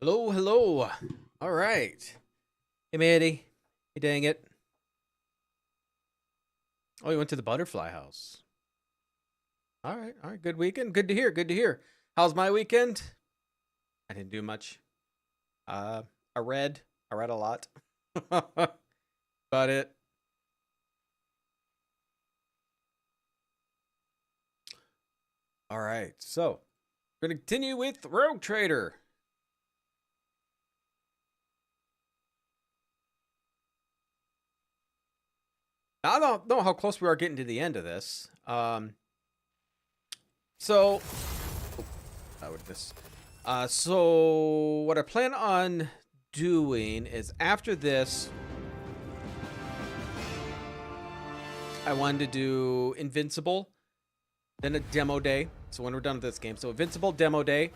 Hello, hello. All right. Hey, Mandy. Hey, dang it. Oh, you went to the butterfly house. All right, all right. Good weekend. Good to hear. Good to hear. How's my weekend? I didn't do much. Uh, I read. I read a lot. About it. All right. So we're gonna continue with Rogue Trader. I don't know how close we are getting to the end of this. So I would just. So what I plan on doing is after this, I wanted to do Invincible, then a demo day. So when we're done with this game, so Invincible demo day,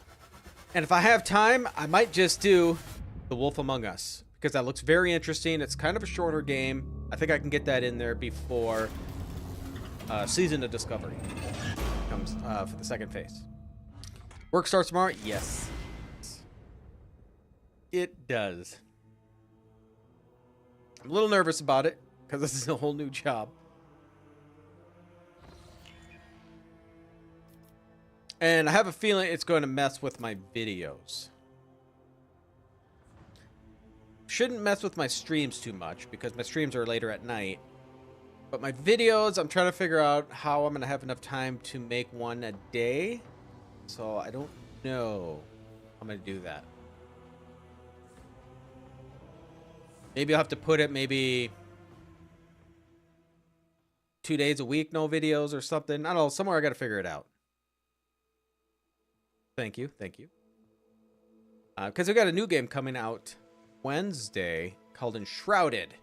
and if I have time, I might just do The Wolf Among Us because that looks very interesting. It's kind of a shorter game. I think I can get that in there before Season of Discovery comes for the second phase. Work starts tomorrow? Yes. It does. I'm a little nervous about it because this is a whole new job. And I have a feeling it's going to mess with my videos. Shouldn't mess with my streams too much because my streams are later at night. But my videos, I'm trying to figure out how I'm going to have enough time to make one a day. So I don't know how I'm going to do that. Maybe I'll have to put it maybe 2 days a week, no videos or something. I don't know. Somewhere I got to figure it out. Thank you. Thank you. Because we got a new game coming out Wednesday called Enshrouded.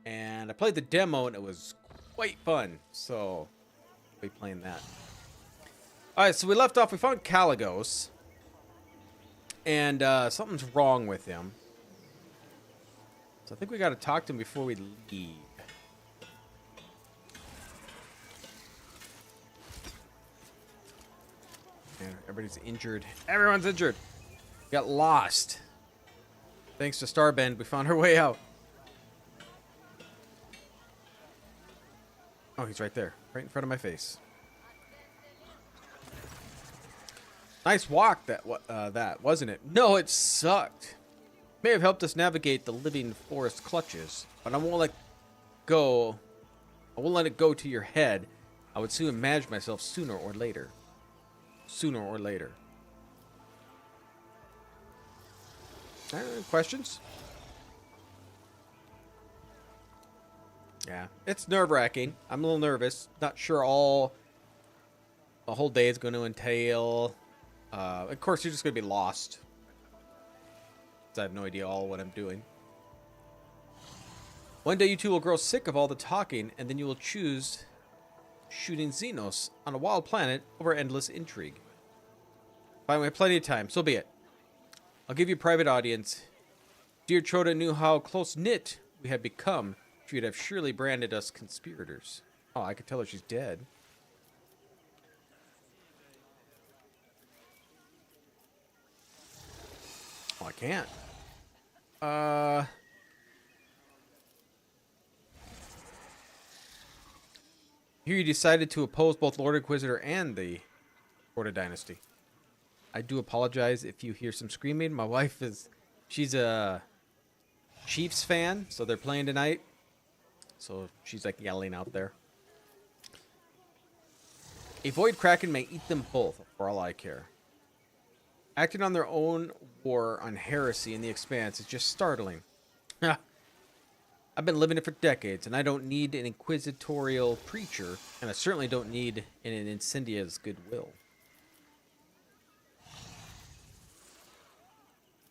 And I played the demo and it was quite fun. So I'll be playing that. Alright, so we left off. We found Caligos. And something's wrong with him. So I think we got to talk to him before we leave. Man, everybody's injured. Everyone's injured. We got lost. Thanks to Starbend, we found our way out. Oh, he's right there. Right in front of my face. Nice walk, that wasn't it? No, it sucked. May have helped us navigate the living forest clutches, but I won't let go. I won't let it go to your head. I would soon imagine myself sooner or later. Sooner or later. Questions? Yeah, it's nerve-wracking. I'm a little nervous. Not sure all the whole day is going to entail. Of course, you're just going to be lost. I have no idea all what I'm doing. One day you two will grow sick of all the talking, and then you will choose shooting xenos on a wild planet over endless intrigue. Fine, we have plenty of time. So be it. I'll give you a private audience. Dear Troda knew how close-knit we had become. She would have surely branded us conspirators. Oh, I could tell her she's dead. Oh, I can't. Here you decided to oppose both Lord Inquisitor and the Order Dynasty. I do apologize if you hear some screaming. My wife she's a Chiefs fan, so they're playing tonight. So she's like yelling out there. A Void Kraken may eat them both, for all I care. Acting on their own war on heresy in the Expanse is just startling. I've been living it for decades, and I don't need an inquisitorial preacher, and I certainly don't need an incendia's goodwill.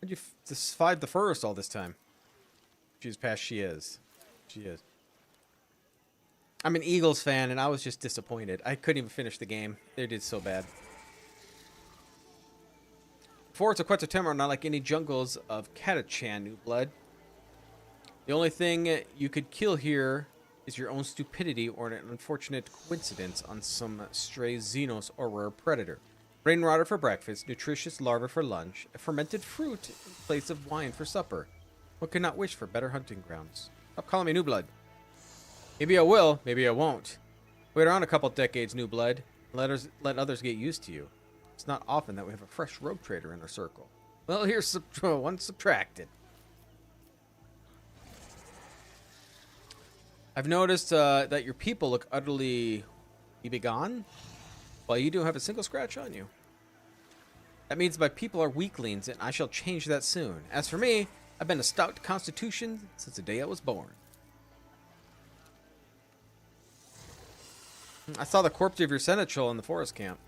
How'd you survive the forest all this time? She's past she is. She is. I'm an Eagles fan, and I was just disappointed. I couldn't even finish the game. They did so bad. Forests of Quetzaltem are not like any jungles of Catachan, New Blood. The only thing you could kill here is your own stupidity or an unfortunate coincidence on some stray xenos or rare predator. Rainwater for breakfast, nutritious larvae for lunch, a fermented fruit in place of wine for supper. One could not wish for better hunting grounds. Stop calling me New Blood. Maybe I will, maybe I won't. Wait around a couple decades, New Blood. Let others get used to you. It's not often that we have a fresh rogue trader in our circle. Well, here's one subtracted. I've noticed that your people look utterly begone, while you don't have a single scratch on you. That means my people are weaklings, and I shall change that soon. As for me, I've been a stout constitution since the day I was born. I saw the corpse of your seneschal in the forest camp.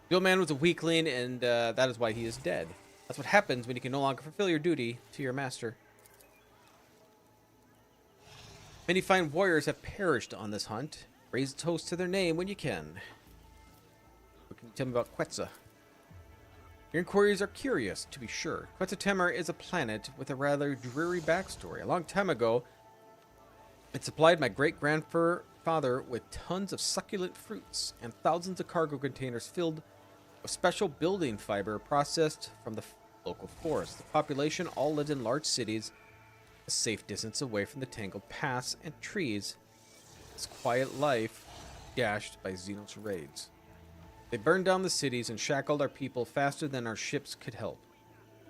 The old man was a weakling, and that is why he is dead. That's what happens when you can no longer fulfill your duty to your master. Many fine warriors have perished on this hunt. Raise a toast to their name when you can. What can you tell me about Quetzal? Your inquiries are curious, to be sure. Quetzal is a planet with a rather dreary backstory. A long time ago, it supplied my great-grandfather with tons of succulent fruits and thousands of cargo containers filled with special building fiber processed from the local forest. The population all lived in large cities, a safe distance away from the tangled paths and trees. This quiet life dashed by xenos raids. They burned down the cities and shackled our people faster than our ships could help.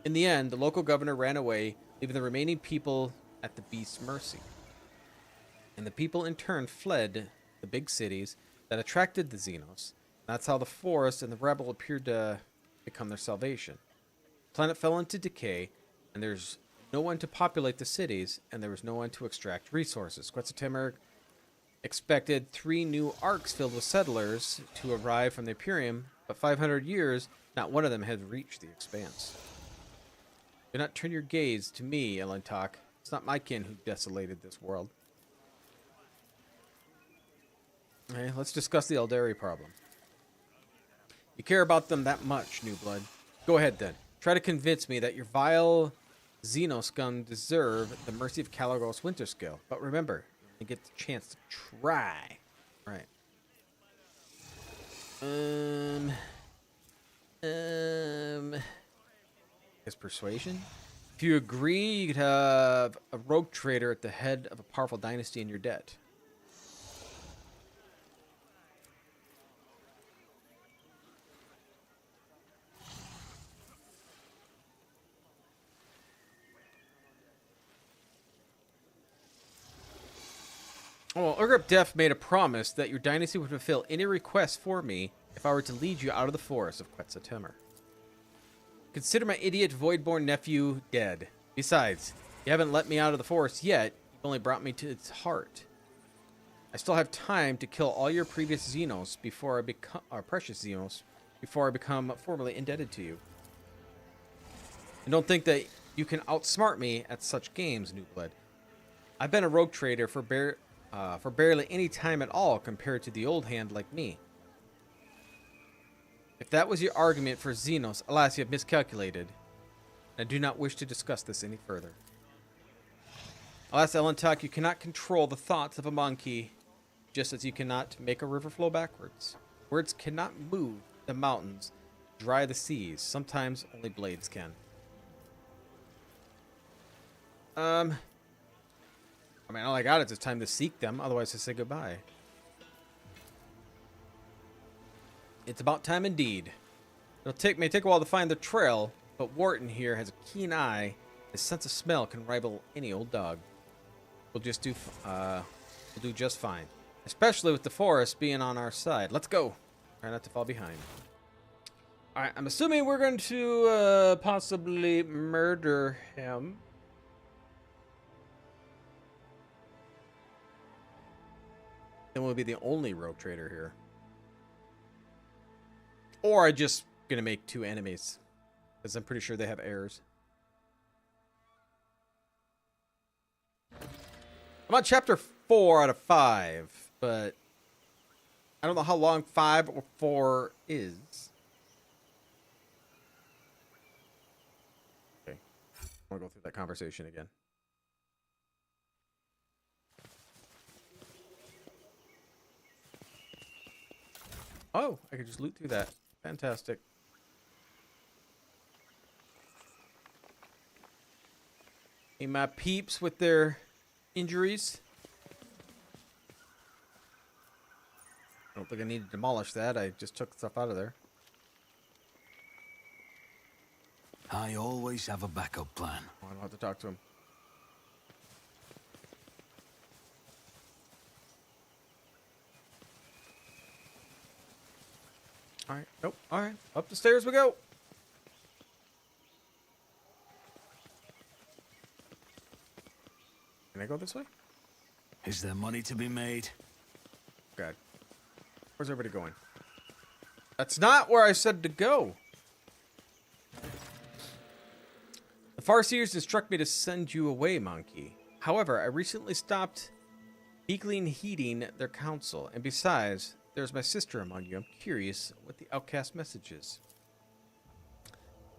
In the end, the local governor ran away, leaving the remaining people at the beast's mercy. And the people in turn fled the big cities that attracted the xenos. That's how the forest and the rebel appeared to become their salvation. The planet fell into decay, and there's no one to populate the cities, and there was no one to extract resources. Quetzal expected 3 new arcs filled with settlers to arrive from the Imperium, but 500 years, not one of them had reached the expanse. Do not turn your gaze to me, Elentok. It's not my kin who desolated this world. Okay, let's discuss the Eldari problem. You care about them that much, New Blood. Go ahead then. Try to convince me that your vile Xeno scum deserve the mercy of Caligos Winterscale. But remember, you get the chance to try. Right. Is persuasion? If you agree, you could have a rogue trader at the head of a powerful dynasty in your debt. Well, Urgrip Def made a promise that your dynasty would fulfill any request for me if I were to lead you out of the forest of Quetzal. Consider my idiot void-born nephew dead. Besides, you haven't let me out of the forest yet. You've only brought me to its heart. I still have time to kill all your previous xenos before I become precious xenos before I become formally indebted to you. And don't think that you can outsmart me at such games, New Blood. I've been a rogue trader for barely any time at all compared to the old hand like me. If that was your argument for Xenos, alas, you have miscalculated. I do not wish to discuss this any further. Alas, Elentok, you cannot control the thoughts of a monkey, just as you cannot make a river flow backwards. Words cannot move the mountains, dry the seas. Sometimes only blades can. I mean, all I got is it's time to seek them, otherwise I say goodbye. It's about time indeed. May take a while to find the trail, but Wharton here has a keen eye. His sense of smell can rival any old dog. We'll do just fine. Especially with the forest being on our side. Let's go. Try not to fall behind. Alright, I'm assuming we're going to possibly murder him. Then we'll be the only rogue trader here. Or I'm just going to make 2 enemies. Because I'm pretty sure they have heirs. I'm on chapter 4 out of 5. But I don't know how long 5 or 4 is. Okay. I want to go through that conversation again. Oh, I could just loot through that. Fantastic. Hey, my peeps with their injuries. I don't think I need to demolish that. I just took stuff out of there. I always have a backup plan. Oh, I don't have to talk to him. All right. Nope. All right. Up the stairs we go. Can I go this way? Is there money to be made? God. Where's everybody going? That's not where I said to go. The Farseers instruct me to send you away, monkey. However, I recently stopped meekly heeding their counsel, and besides, there's my sister among you. I'm curious what the outcast message is.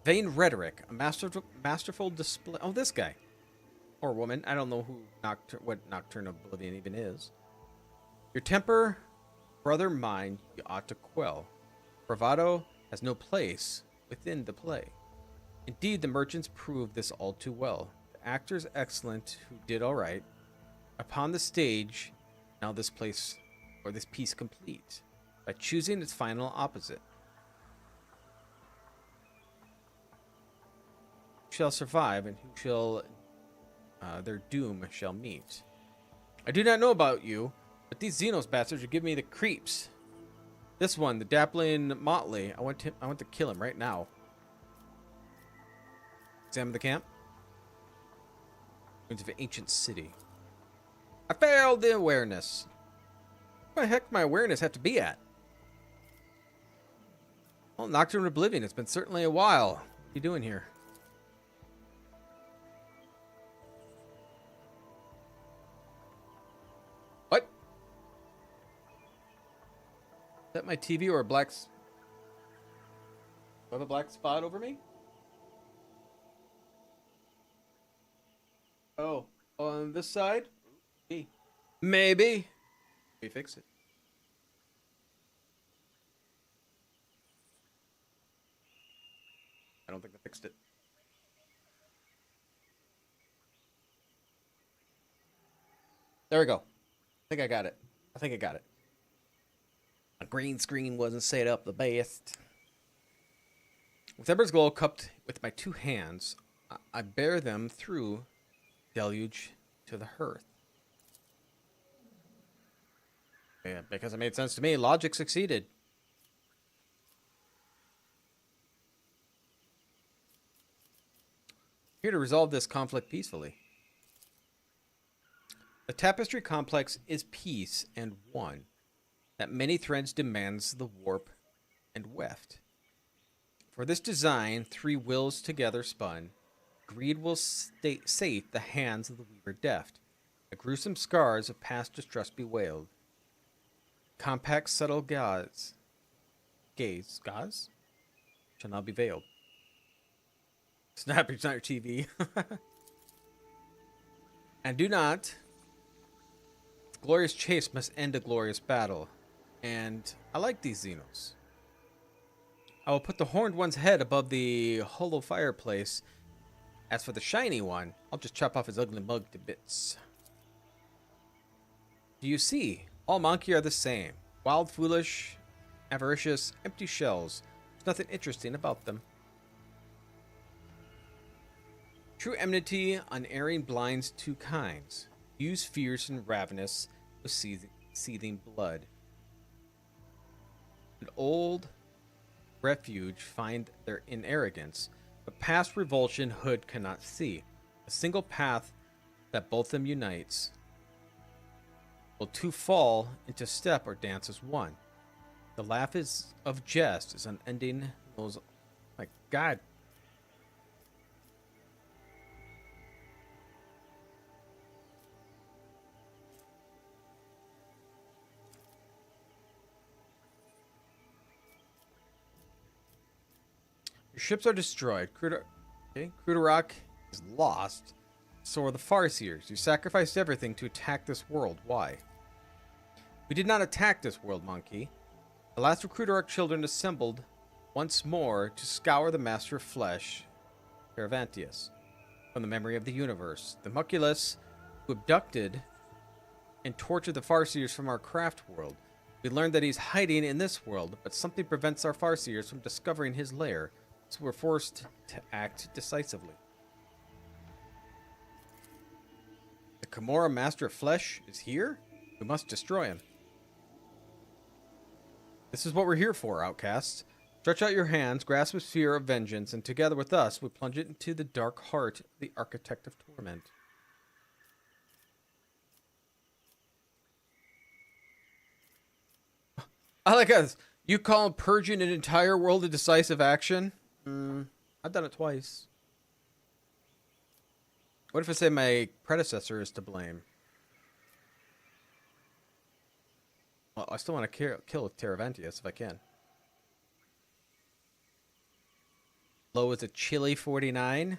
Vain rhetoric, a masterful display. Oh, this guy. Or woman. I don't know what Nocturne Oblivion even is. Your temper, brother mine, you ought to quell. Bravado has no place within the play. Indeed, the merchants proved this all too well. The actors excellent, who did all right. Upon the stage, now this place, or this piece complete, by choosing its final opposite. Who shall survive, and who shall their doom shall meet. I do not know about you, but these xenos bastards are giving me the creeps. This one, the dappling motley, I want to kill him right now. Examine the camp. Ruins of an ancient city. I failed the awareness. Where the heck my awareness have to be at? Well, Nocturne Oblivion. It's been certainly a while. What are you doing here? What? Is that my TV or a black... Do I have a black spot over me? Oh, on this side? Maybe. We fix it. I don't think I fixed it. There we go. I think I got it. A green screen wasn't set up the best. With Ember's glow cupped with my two hands, I bear them through deluge to the hearth. Yeah, because it made sense to me. Logic succeeded. Here to resolve this conflict peacefully. The tapestry complex is peace and one. That many threads demands the warp and weft. For this design, three wills together spun. Greed will safe the hands of the weaver deft. The gruesome scars of past distrust bewailed. Compact subtle gaze shall now be veiled. Snap, it's not your TV. And do not. Glorious chase must end a glorious battle. And I like these xenos. I will put the horned one's head above the hollow fireplace. As for the shiny one, I'll just chop off his ugly mug to bits. Do you see? All monkey are the same. Wild, foolish, avaricious, empty shells. There's nothing interesting about them. True enmity, unerring blinds two kinds. Use fierce and ravenous with seething blood. An old refuge find their in arrogance, but past revulsion hood cannot see. A single path that both them unites. Will two fall into step or dance as one? The laugh is of jest is unending. Those, my God. Your ships are destroyed. Cruderok is lost. So are the Farseers. You sacrificed everything to attack this world. Why? We did not attack this world, monkey. The last of Cruderok children assembled once more to scour the master of flesh, Caravantius, from the memory of the universe. The homunculus who abducted and tortured the Farseers from our craft world. We learned that he's hiding in this world, but something prevents our Farseers from discovering his lair, so we're forced to act decisively. The Kimura Master of Flesh is here? We must destroy him. This is what we're here for, outcasts. Stretch out your hands, grasp a sphere of vengeance, and together with us, we plunge it into the dark heart of the Architect of Torment. I like us. You call purging an entire world a decisive action? I've done it twice. What if I say my predecessor is to blame? Well, I still want to kill Caravantius if I can. Low is a chilly 49.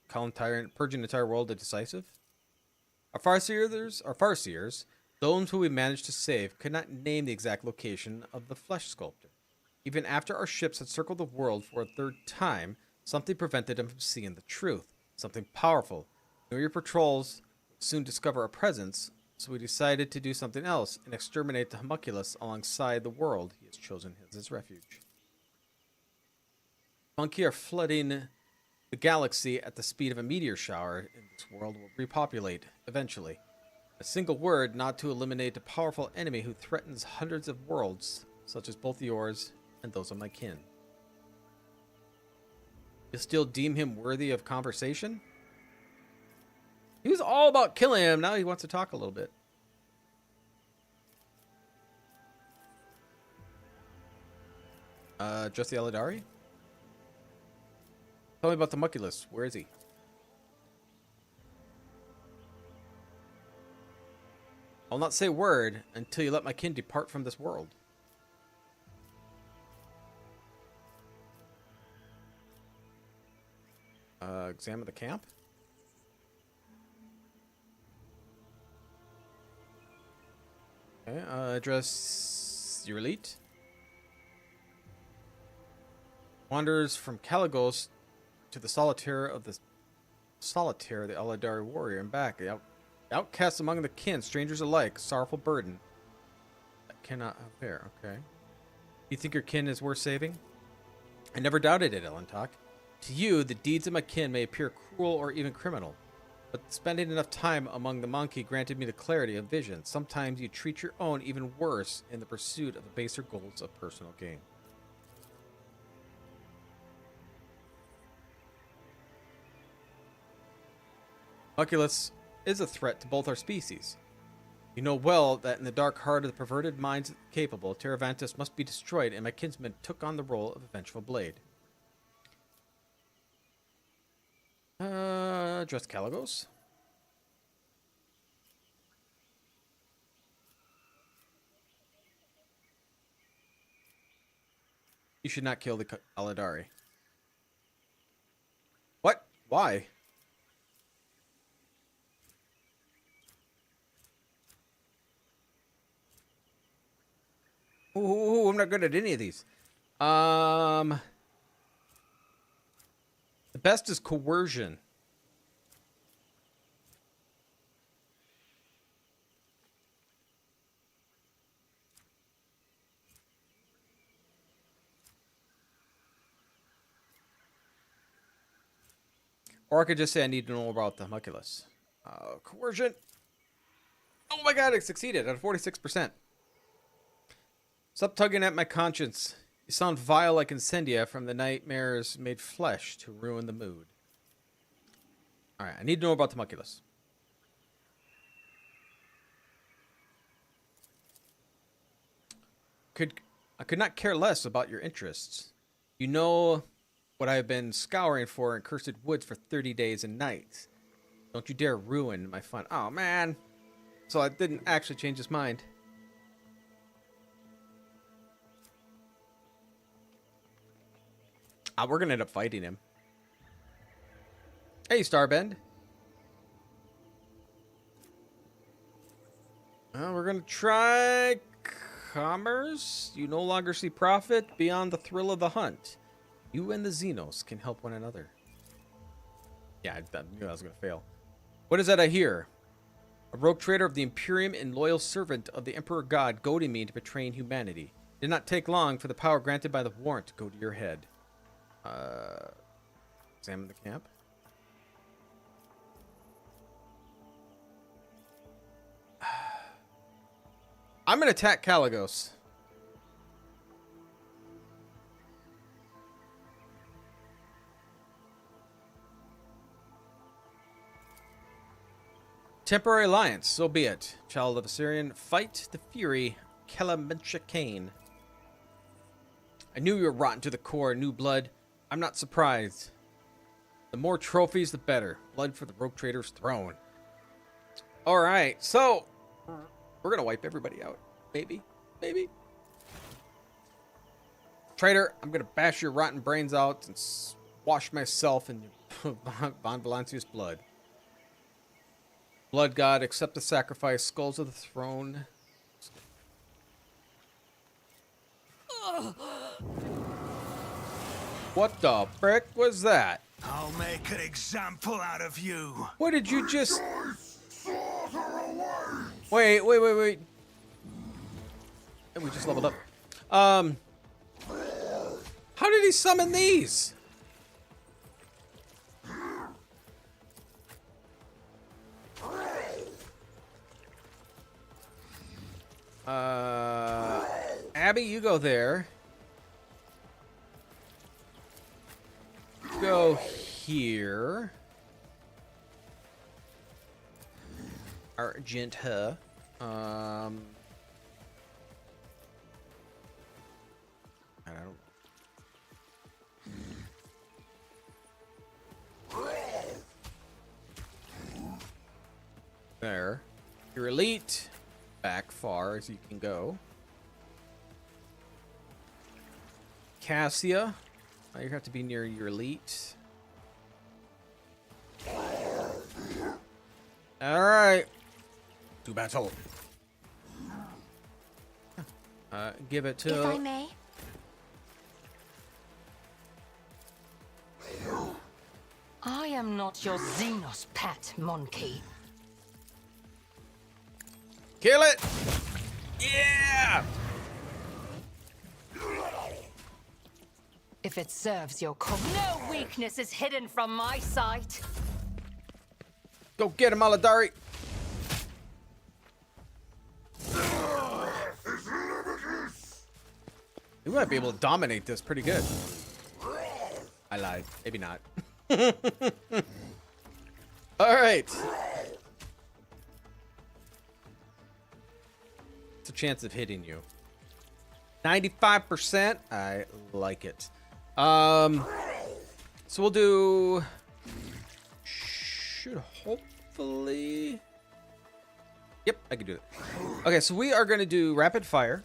Purging the entire world a decisive. Our Farseers, those who we managed to save, could not name the exact location of the flesh sculptor. Even after our ships had circled the world for a third time, something prevented them from seeing the truth. Something powerful. Your patrols would soon discover our presence, so we decided to do something else and exterminate the homunculus alongside the world he has chosen as his refuge. Monkey are flooding the galaxy at the speed of a meteor shower, and this world will repopulate eventually. A single word not to eliminate a powerful enemy who threatens hundreds of worlds, such as both yours and those of my kin. You still deem him worthy of conversation? He was all about killing him. Now he wants to talk a little bit. Just the Eladari? Tell me about the homunculus. Where is he? I'll not say a word until you let my kin depart from this world. Examine the camp. Okay, address your elite. Wanders from Caligos to the solitaire, the Eladari warrior, and back. Outcasts among the kin, strangers alike, sorrowful burden that cannot bear. Okay. You think your kin is worth saving? I never doubted it, Elentok. To you, the deeds of my kin may appear cruel or even criminal, but spending enough time among the monkey granted me the clarity of vision. Sometimes you treat your own even worse in the pursuit of the baser goals of personal gain. Homunculus is a threat to both our species. You know well that in the dark heart of the perverted minds capable, Caravantius must be destroyed, and my kinsman took on the role of a vengeful blade. Address Caligos. You should not kill the Eladari. What? Why? Ooh, I'm not good at any of these. The best is coercion. Or I could just say I need to know about the homunculus. Coercion. Oh my god, I succeeded at 46%. Stop tugging at my conscience. You sound vile like Incendia from the nightmares made flesh to ruin the mood. Alright, I need to know about the homunculus. I could not care less about your interests. You know what I have been scouring for in cursed woods for 30 days and nights. Don't you dare ruin my fun. Oh, man. So I didn't actually change his mind. We're going to end up fighting him. Hey, Starbend. Well, we're gonna try commerce. You no longer see profit beyond the thrill of the hunt. You and the xenos can help one another. Yeah, I knew I was gonna fail. What is that I hear? A rogue trader of the Imperium and loyal servant of the Emperor God, goading me into betraying humanity. Did not take long for the power granted by the warrant to go to your head. Examine the camp. I'm gonna attack Caligos. Temporary alliance, so be it. Child of Assyrian, fight the fury, Kalamancha Kane. I knew you were rotten to the core, new blood. I'm not surprised. The more trophies, the better. Blood for the rogue trader's throne. Alright, so we're gonna wipe everybody out. Maybe. Maybe. Traitor, I'm gonna bash your rotten brains out and wash myself in Von Valancius' blood. Blood god, accept the sacrifice. Skulls of the throne. What the frick was that? I'll make an example out of you. What did you just... Wait. We just leveled up. How did he summon these? Abby, you go there. Go here. Argenta. I don't. There. You're elite. Back far as you can go. Cassia. You have to be near your elite. Alright. To battle. Give it to... If I may. I am not your xenos pet, monkey. Kill it! Yeah! If it serves your cause. No weakness is hidden from my sight. Go get him, Aladari! We might be able to dominate this pretty good. I lied. Maybe not. Alright. What's the chance of hitting you? 95%. I like it. So we'll do... Should hopefully... Yep, I can do it. Okay, so we are going to do rapid fire.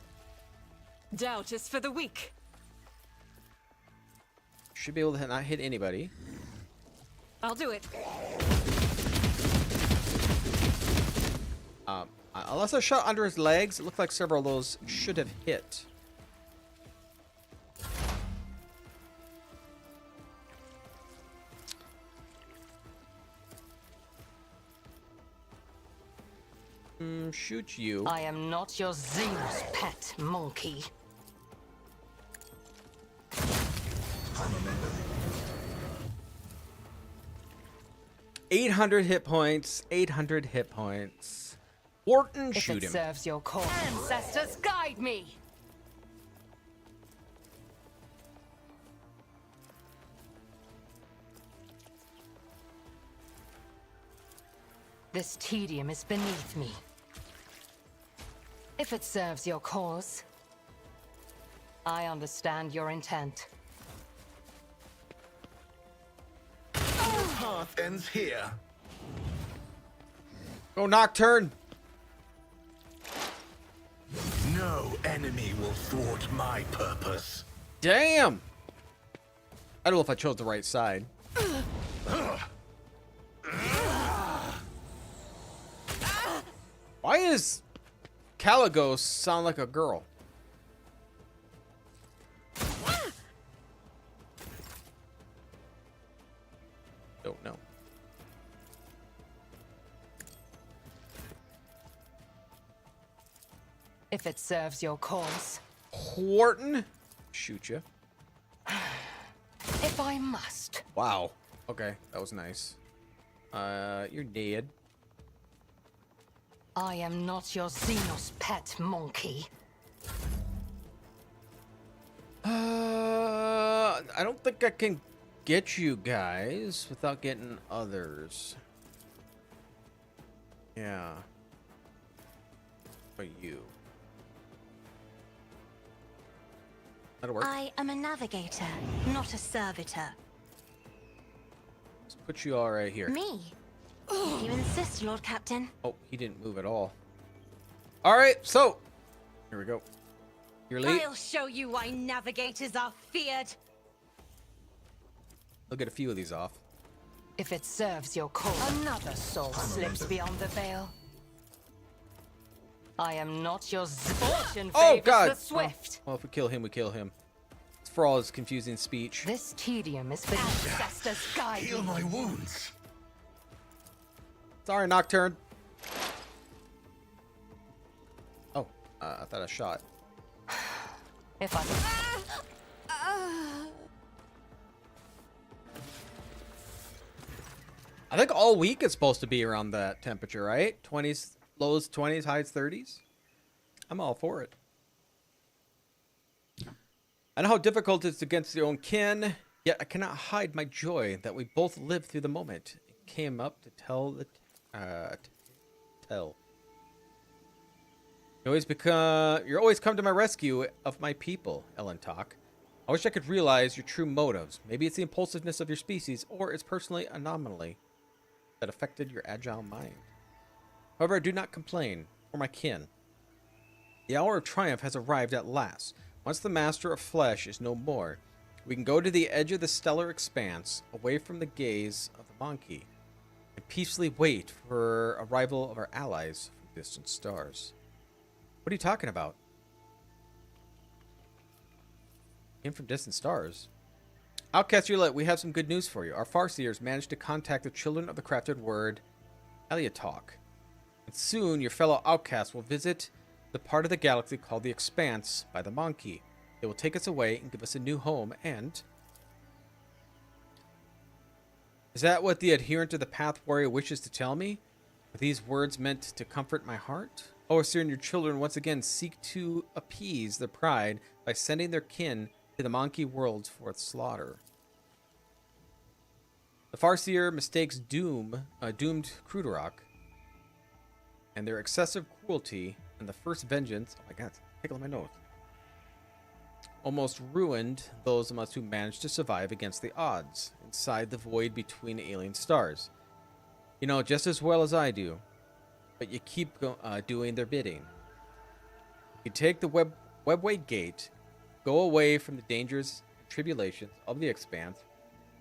Doubt is for the weak. Should be able to not hit anybody. I'll do it. Unless I shot under his legs, it looked like several of those should have hit. Shoot you. I am not your xenos pet, monkey. 800 hit points. 800 hit points. Wharton, If shoot it him. serves your cause. Ancestors, guide me. This tedium is beneath me. If it serves your cause, I understand your intent. Path ends here. Go Nocturne. No enemy will thwart my purpose. Damn. I don't know if I chose the right side. Why is Caligos sound like a girl. Don't know. If it serves your cause. Wharton? Shoot you. If I must. Wow. Okay, that was nice. You're dead. I am not your xenos pet monkey. I don't think I can get you guys without getting others. Yeah. But you. That'll work. I am a navigator, not a servitor. Let's put you all right here. Me? If you insist, Lord Captain. Oh, he didn't move at all. All right, so here we go. You're late. I'll show you why navigators are feared. I'll get a few of these off. If it serves your cause. Another soul slips beyond the veil. I am not your fortune Oh favors God! the swift. Well, if we kill him, we kill him. It's for all his confusing speech. This tedium is for ancestors guide. Heal my wounds. Sorry, Nocturne. Oh, I thought I shot. If I I think all week it's supposed to be around that temperature, right? 20s, lows 20s, highs 30s. I'm all for it. I know how difficult it is against your own kin, yet I cannot hide my joy that we both lived through the moment. It came up to tell the tell. You're always come to my rescue of my people, Ellen Talk. I wish I could realize your true motives. Maybe it's the impulsiveness of your species, or it's personally anomaly that affected your agile mind. However, I do not complain for my kin. The hour of triumph has arrived at last. Once the master of flesh is no more, we can go to the edge of the stellar expanse, away from the gaze of the monkey, and peacefully wait for arrival of our allies from distant stars. What are you talking about? Came from distant stars. Outcast Roulette, we have some good news for you. Our Farseers managed to contact the children of the crafted word, Talk. And soon your fellow outcasts will visit the part of the galaxy called the Expanse by the Monkey. They will take us away and give us a new home, and... Is that what the adherent of the Path Warrior wishes to tell me? Are these words meant to comfort my heart? Oh, soon your children once again seek to appease their pride by sending their kin to the Monkey worlds for its slaughter. The Farseer mistakes doomed Cruderok and their excessive cruelty and the first vengeance, oh my god, tickling my nose, almost ruined those of us who managed to survive against the odds inside the void between alien stars. You know just as well as I do, but you keep doing their bidding. You take the webway gate, go away from the dangers and tribulations of the Expanse.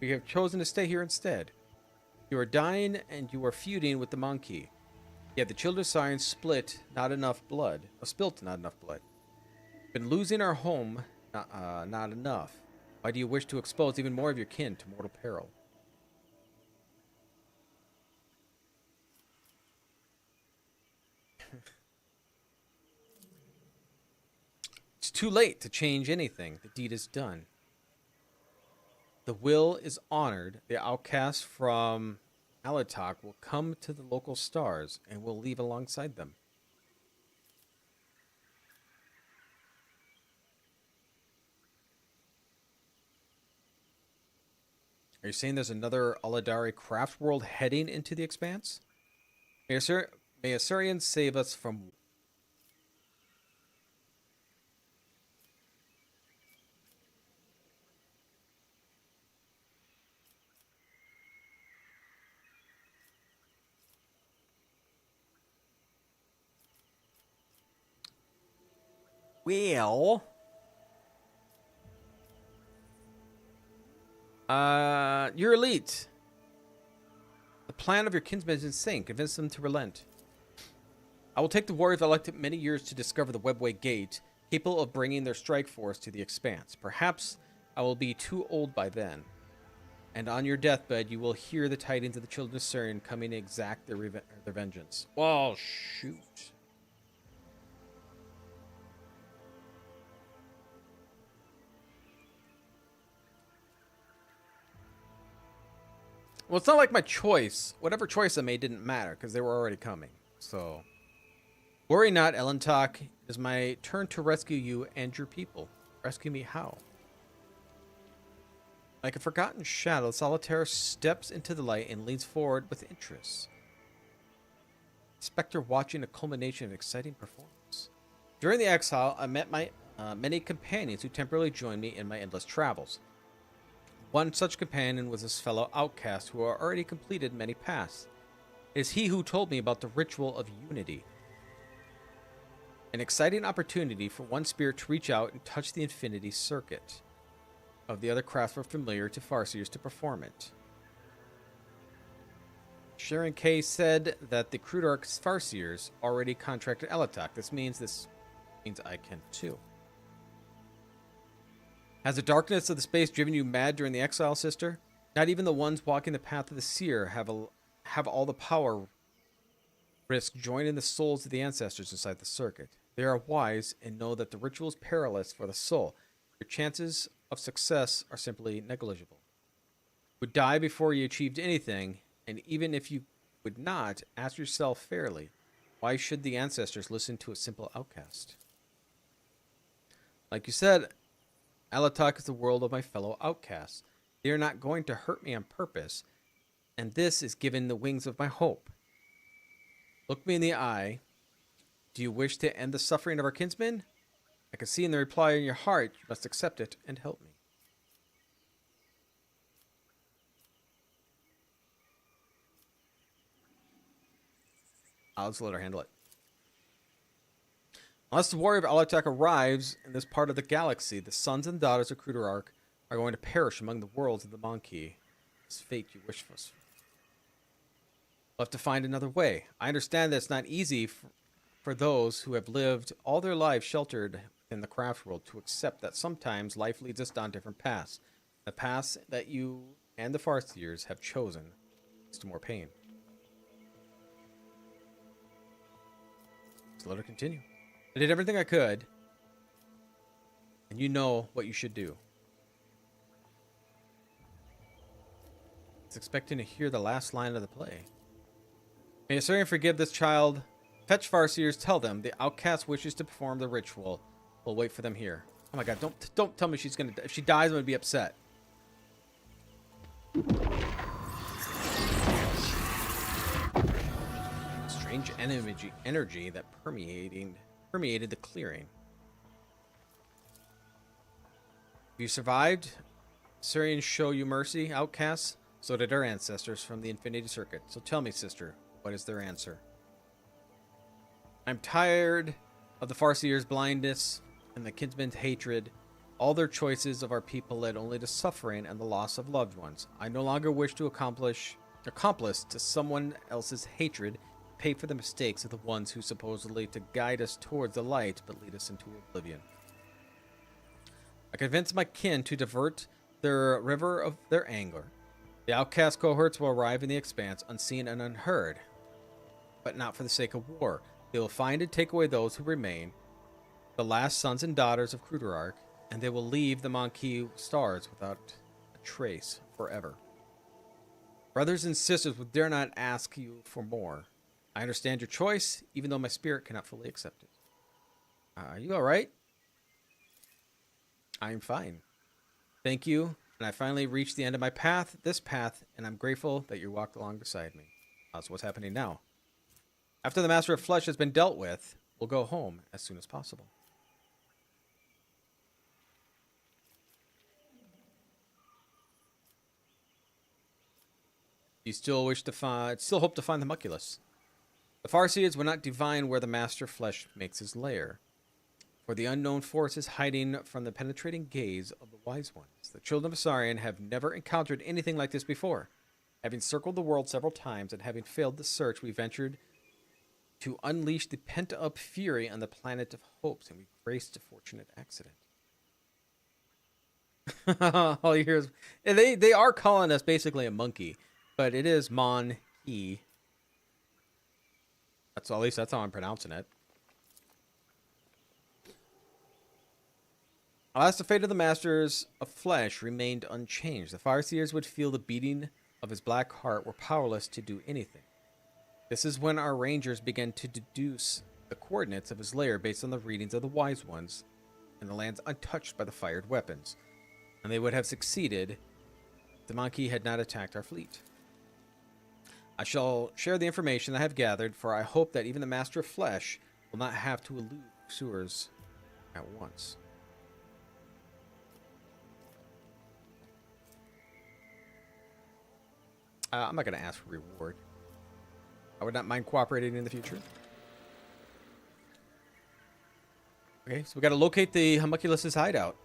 We have chosen to stay here instead. You are dying and you are feuding with the monkey. Yet the children of science spilt not enough blood. Been losing our home, not enough. Why do you wish to expose even more of your kin to mortal peril? It's too late to change anything. The deed is done. The will is honored. The outcasts from Alatok will come to the local stars and will leave alongside them. Are you saying there's another Aladari craft world heading into the Expanse? May Assyrians save us from... Well... you're elite. The plan of your kinsmen is insane. Convince them to relent. I will take the warriors that elected many years to discover the Webway Gate, capable of bringing their strike force to the expanse. Perhaps I will be too old by then. And on your deathbed, you will hear the tidings of the children of Surian coming to exact their vengeance. Oh, shoot. Well, it's not like my choice. Whatever choice I made didn't matter, because they were already coming. So, worry not, Elentok. It is my turn to rescue you and your people. Rescue me how? Like a forgotten shadow, Solitaire steps into the light and leans forward with interest. Spectre watching a culmination of exciting performance. During the exile, I met my many companions who temporarily joined me in my endless travels. One such companion was his fellow outcast who had already completed many paths. It is he who told me about the ritual of unity. An exciting opportunity for one spirit to reach out and touch the infinity circuit. Of the other crafts were familiar to Farseers to perform it. Sharon K. said that the Crudarch Farseers already contracted Elentok. This means I can too. Has the darkness of the space driven you mad during the exile, sister? Not even the ones walking the path of the seer have all the power. Risk joining the souls of the ancestors inside the circuit. They are wise and know that the ritual is perilous for the soul. Your chances of success are simply negligible. You would die before you achieved anything, and even if you would not, ask yourself fairly, why should the ancestors listen to a simple outcast? Like you said, Alatok is the world of my fellow outcasts. They are not going to hurt me on purpose, and this is given the wings of my hope. Look me in the eye. Do you wish to end the suffering of our kinsmen? I can see in the reply in your heart. You must accept it and help me. I'll just let her handle it. Unless the warrior of Alatok arrives in this part of the galaxy, the sons and daughters of Crudarch are going to perish among the worlds of the Monkey. This fate you wish for us. We'll have to find another way. I understand that it's not easy for those who have lived all their lives sheltered in the craft world to accept that sometimes life leads us down different paths. The paths that you and the Farseers have chosen leads to more pain. So let her continue. I did everything I could, and you know what you should do. It's expecting to hear the last line of the play. May Assyrian forgive this child. Fetch Farseers, tell them the outcast wishes to perform the ritual. We'll wait for them here. Oh my god, don't tell me she's gonna die. If she dies, I'm gonna be upset. Strange energy that permeated the clearing. You survived. Syrians show you mercy, outcasts. So did our ancestors from the Infinity Circuit. So tell me, sister, what is their answer? I'm tired of the Farseers' blindness and the kinsmen's hatred. All their choices of our people led only to suffering and the loss of loved ones. I no longer wish to accomplice to someone else's hatred, pay for the mistakes of the ones who supposedly to guide us towards the light but lead us into oblivion. I convinced my kin to divert their river of their anger. The outcast cohorts will arrive in the expanse unseen and unheard, but not for the sake of war. They will find and take away those who remain, the last sons and daughters of Crudarch, and they will leave the Monkey stars without a trace forever. Brothers and sisters would dare not ask you for more. I understand your choice, even though my spirit cannot fully accept it. Are you alright? I am fine. Thank you, and I finally reached the end of my path, this path, and I'm grateful that you walked along beside me. So what's happening now? After the Master of Flesh has been dealt with, we'll go home as soon as possible. You still hope to find the Muculus. The Farseers will not divine where the Master of Flesh makes his lair, for the unknown force is hiding from the penetrating gaze of the wise ones. The children of Asarian have never encountered anything like this before. Having circled the world several times and having failed the search, we ventured to unleash the pent-up fury on the planet of hopes, and we graced a fortunate accident. All you hear is, and they are calling us basically a monkey, but it is Mon-He. That's at least that's how I'm pronouncing it. Alas, the fate of the Masters of Flesh remained unchanged. The Fireseers would feel the beating of his black heart, were powerless to do anything. This is when our Rangers began to deduce the coordinates of his lair based on the readings of the Wise Ones and the lands untouched by the fired weapons. And they would have succeeded if the monkey had not attacked our fleet. I shall share the information I have gathered, for I hope that even the Master of Flesh will not have to elude pursuers at once. I'm not going to ask for reward. I would not mind cooperating in the future. Okay, so we got to locate the homunculus' hideout.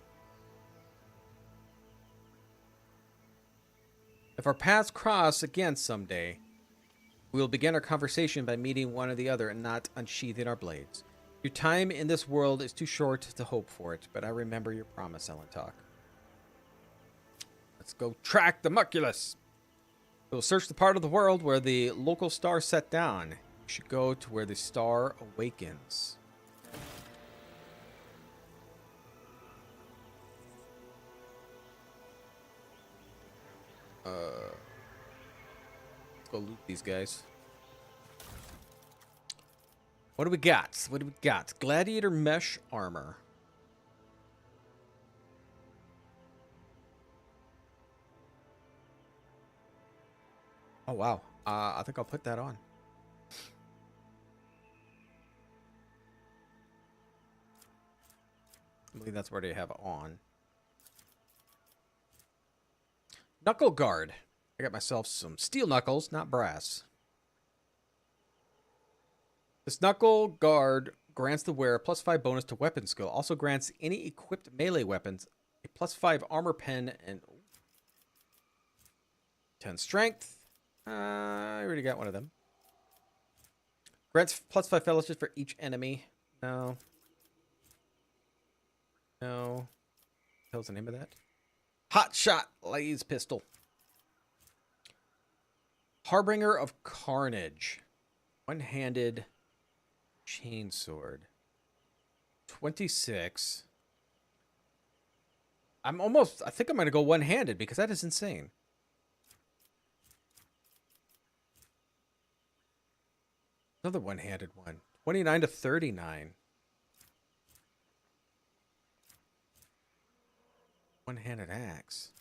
If our paths cross again someday, we will begin our conversation by meeting one or the other and not unsheathing our blades. Your time in this world is too short to hope for it, but I remember your promise, Ellen Talk. Let's go track the homunculus. We'll search the part of the world where the local star set down. We should go to where the star awakens. Let's go loot these guys. What do we got? What do we got? Gladiator mesh armor. Oh, wow. I think I'll put that on. I believe that's where they have it on. Knuckle guard. I got myself some steel knuckles, not brass. This knuckle guard grants the wearer +5 bonus to weapon skill. Also grants any equipped melee weapons a +5 armor pen and 10 strength. I already got one of them. Grants +5 fellowship for each enemy. No. No. What the hell's the name of that? Hot shot lays pistol. Harbinger of Carnage. One-handed chainsword. 26. I think I'm going to go one-handed because that is insane. Another one-handed one. 29 to 39. One-handed axe.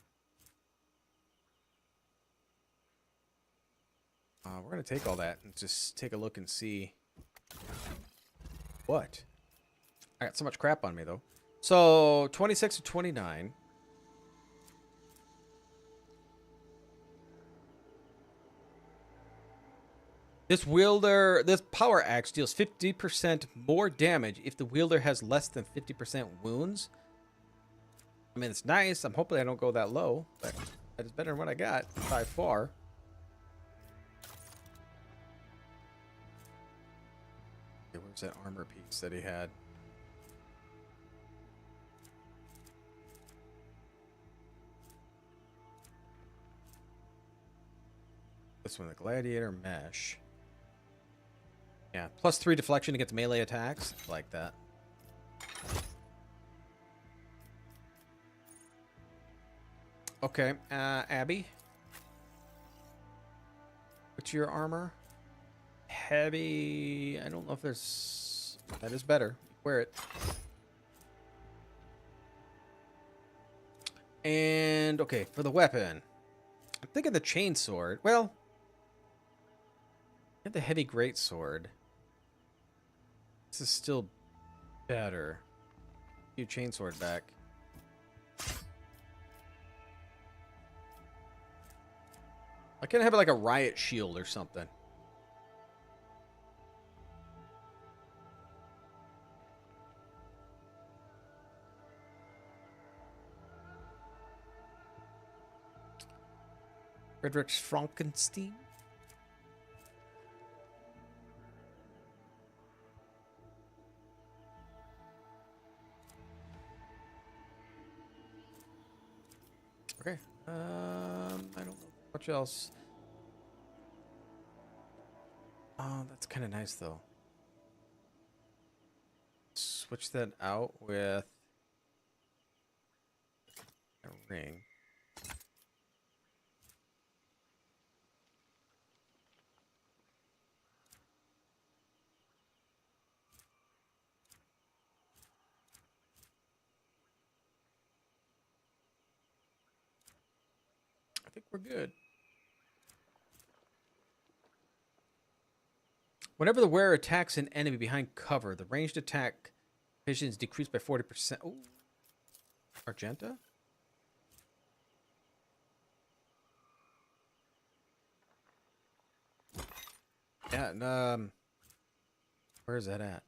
We're going to take all that and just take a look and see what. I got so much crap on me, though. So, 26 to 29. This power axe deals 50% more damage if the wielder has less than 50% wounds. I mean, it's nice. I'm hoping I don't go that low, but that is better than what I got by far. Okay, where's that armor piece that he had? This one, the gladiator mesh. Yeah, +3 deflection against melee attacks. Like that. Okay, Abby. What's your armor? Heavy. I don't know if there's. That is better. Wear it. And okay, for the weapon, I'm thinking the chainsword. Well, get the heavy greatsword. This is still better. You chainsword back. I can have like a riot shield or something. Friedrich Frankenstein. Okay. I don't know much else. Oh, that's kind of nice though. Switch that out with a ring. I think we're good. Whenever the wearer attacks an enemy behind cover, the ranged attack vision is decreased by 40%. Oh, Argenta? Yeah, and, where is that at?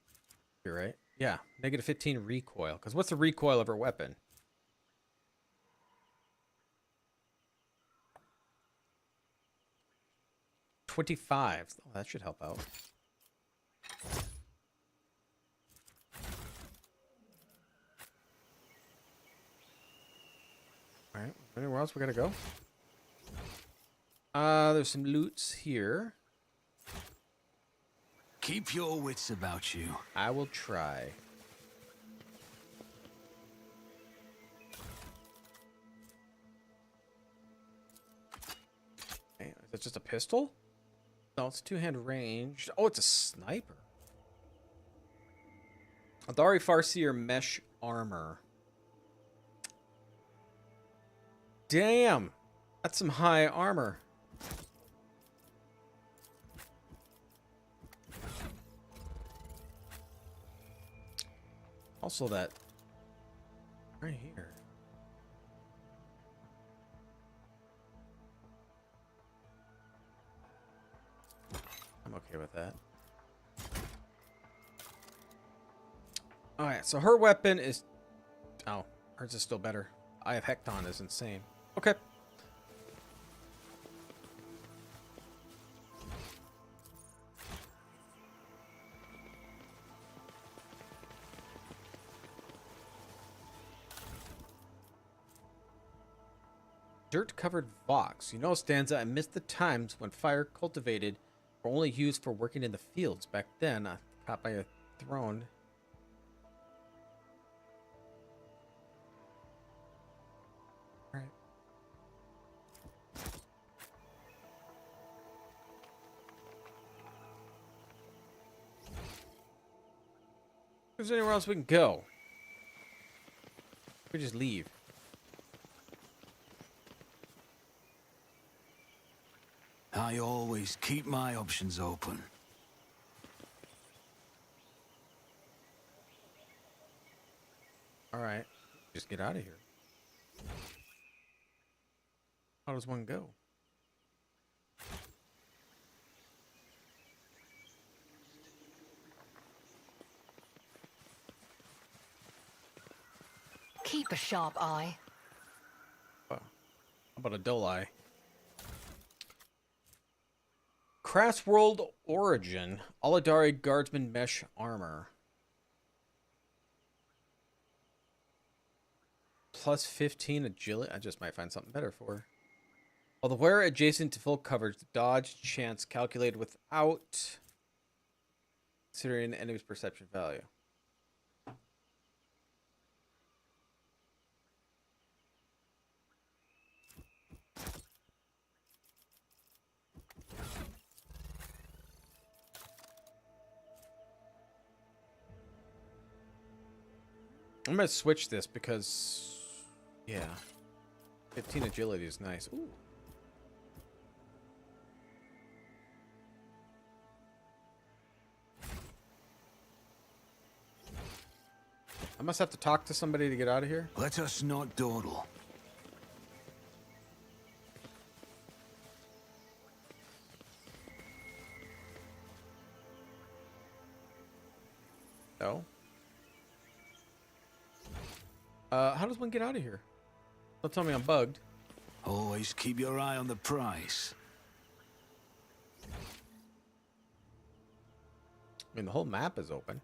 You're right. Yeah, negative 15 recoil. Because what's the recoil of her weapon? $25. Oh, that should help out. All right, anywhere else we gotta go? There's some loots here. Keep your wits about you. I will try. Okay, is that just a pistol? No, it's two-hand ranged. Oh, it's a sniper. Adari Farseer mesh armor. Damn, that's some high armor. Also that right here. I'm okay with that. Alright, so her weapon is... Oh, hers is still better. Eye of Hecton is insane. Okay. Dirt-covered Vox. You know, Stanza, I missed the times when fire cultivated were only used for working in the fields. Back then, caught by a throne. Alright. Is there anywhere else we can go? We just leave. I always keep my options open. Alright. Just get out of here. How does one go? Keep a sharp eye. How about a dull eye? Crass World Origin. Aladari Guardsman Mesh Armor. Plus 15 agility. I just might find something better for her. While the wearer adjacent to full coverage, the dodge chance calculated without considering the enemy's perception value. I'm gonna switch this because, yeah, 15 agility is nice. Ooh. I must have to talk to somebody to get out of here. Let us not dawdle. No. How does one get out of here? Don't tell me I'm bugged. Always keep your eye on the prize. I mean, the whole map is open.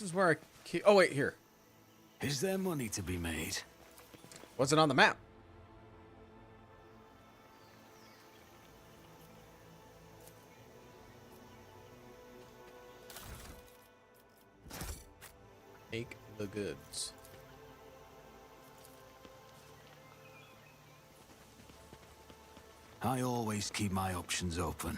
This is where I keep... Oh, wait, here. Is there money to be made? Wasn't on the map. Make the goods. I always keep my options open.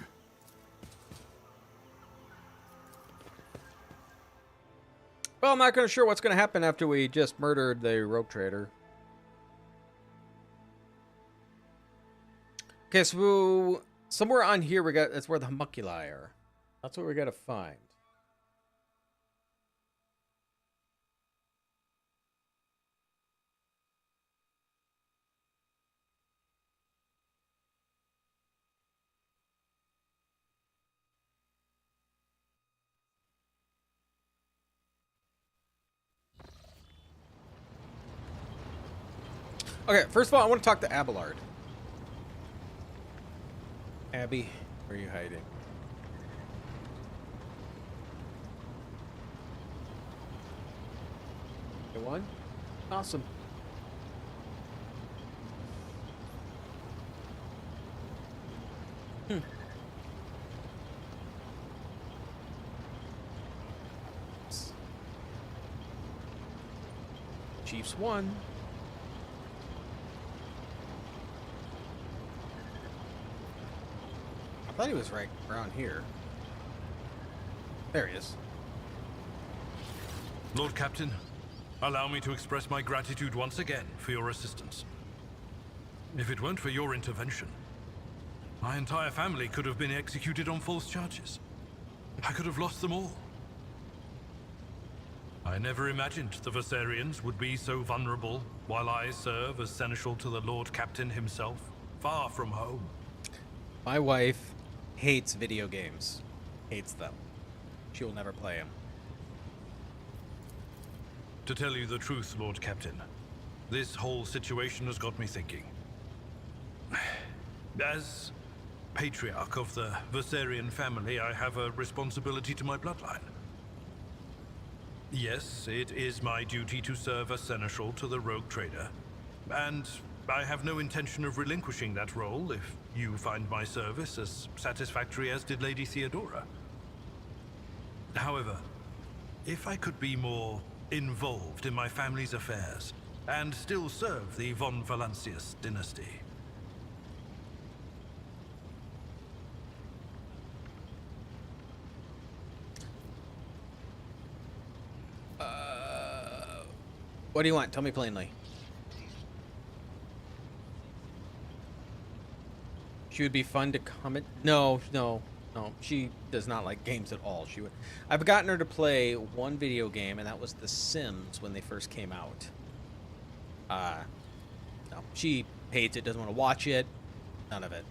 Well, I'm not gonna sure what's gonna happen after we just murdered the rogue trader. Okay, so somewhere on here we got, that's where the homunculi are. That's what we gotta find. Okay, first of all, I want to talk to Abelard. Abby, where are you hiding? The one? Awesome. Chiefs won. I thought he was right around here. There he is. Lord Captain, allow me to express my gratitude once again for your assistance. If it weren't for your intervention, my entire family could have been executed on false charges. I could have lost them all. I never imagined the Viserians would be so vulnerable while I serve as seneschal to the Lord Captain himself, far from home. My wife hates video games. Hates them. She will never play them. To tell you the truth, Lord Captain, this whole situation has got me thinking. As patriarch of the Viserian family, I have a responsibility to my bloodline. Yes, it is my duty to serve as seneschal to the rogue trader, and I have no intention of relinquishing that role if you find my service as satisfactory as did Lady Theodora. However, if I could be more involved in my family's affairs and still serve the von Valancius dynasty. What do you want? Tell me plainly. She would be fun to comment. No. She does not like games at all. She would. I've gotten her to play one video game, and that was The Sims when they first came out. No, she hates it. Doesn't want to watch it. None of it.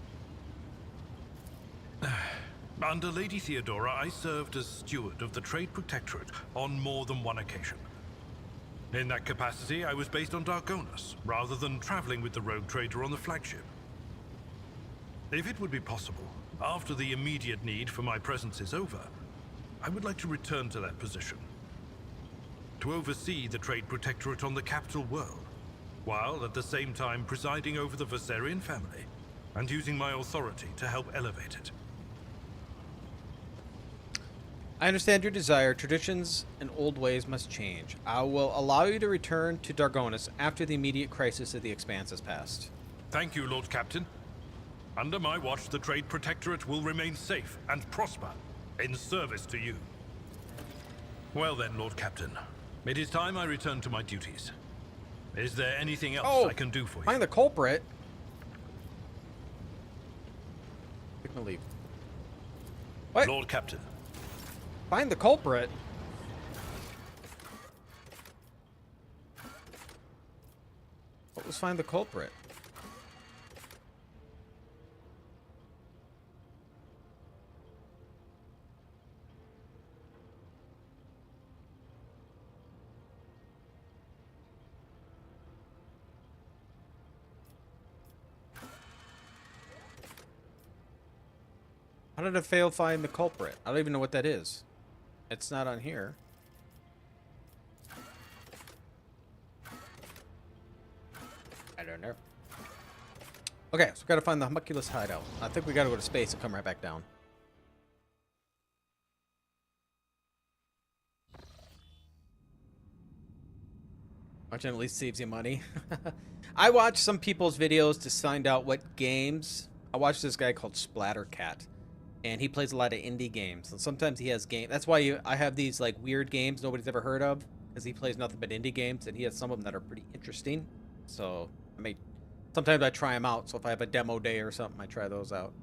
Under Lady Theodora, I served as steward of the Trade Protectorate on more than one occasion. In that capacity, I was based on Dargonus, rather than traveling with the rogue trader on the flagship. If it would be possible, after the immediate need for my presence is over, I would like to return to that position. To oversee the Trade Protectorate on the capital world, while at the same time presiding over the Viserian family, and using my authority to help elevate it. I understand your desire. Traditions and old ways must change. I will allow you to return to Dargonus after the immediate crisis of the Expanse has passed. Thank you, Lord Captain. Under my watch, the Trade Protectorate will remain safe and prosper, in service to you. Well then, Lord Captain, it is time I return to my duties. Is there anything else I can do for you? Find the culprit. Take my leave. What? Lord Captain. Find the culprit? What was find the culprit? How did it fail find the culprit? I don't even know what that is. It's not on here. in there. Okay, so we gotta find the homunculus hideout. I think we gotta go to space and come right back down. Which at least saves you money. I watch some people's videos to find out what games. I watch this guy called Splattercat, and he plays a lot of indie games. And sometimes he has games. That's why I have these like weird games nobody's ever heard of, because he plays nothing but indie games, and he has some of them that are pretty interesting. So sometimes I try them out. So if I have a demo day or something, I try those out.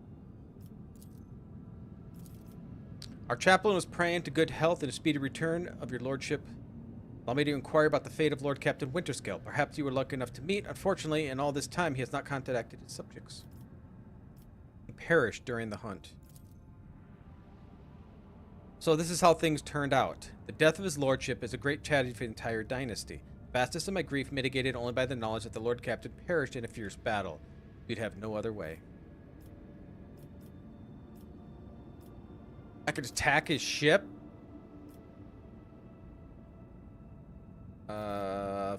Our chaplain was praying to good health and a speedy return of your lordship. Allow me to inquire about the fate of Lord Captain Winterscale. Perhaps you were lucky enough to meet. Unfortunately, in all this time, he has not contacted his subjects. He perished during the hunt. So this is how things turned out. The death of his lordship is a great tragedy for the entire dynasty. Fastest of my grief mitigated only by the knowledge that the Lord Captain perished in a fierce battle. You'd have no other way. I could attack his ship?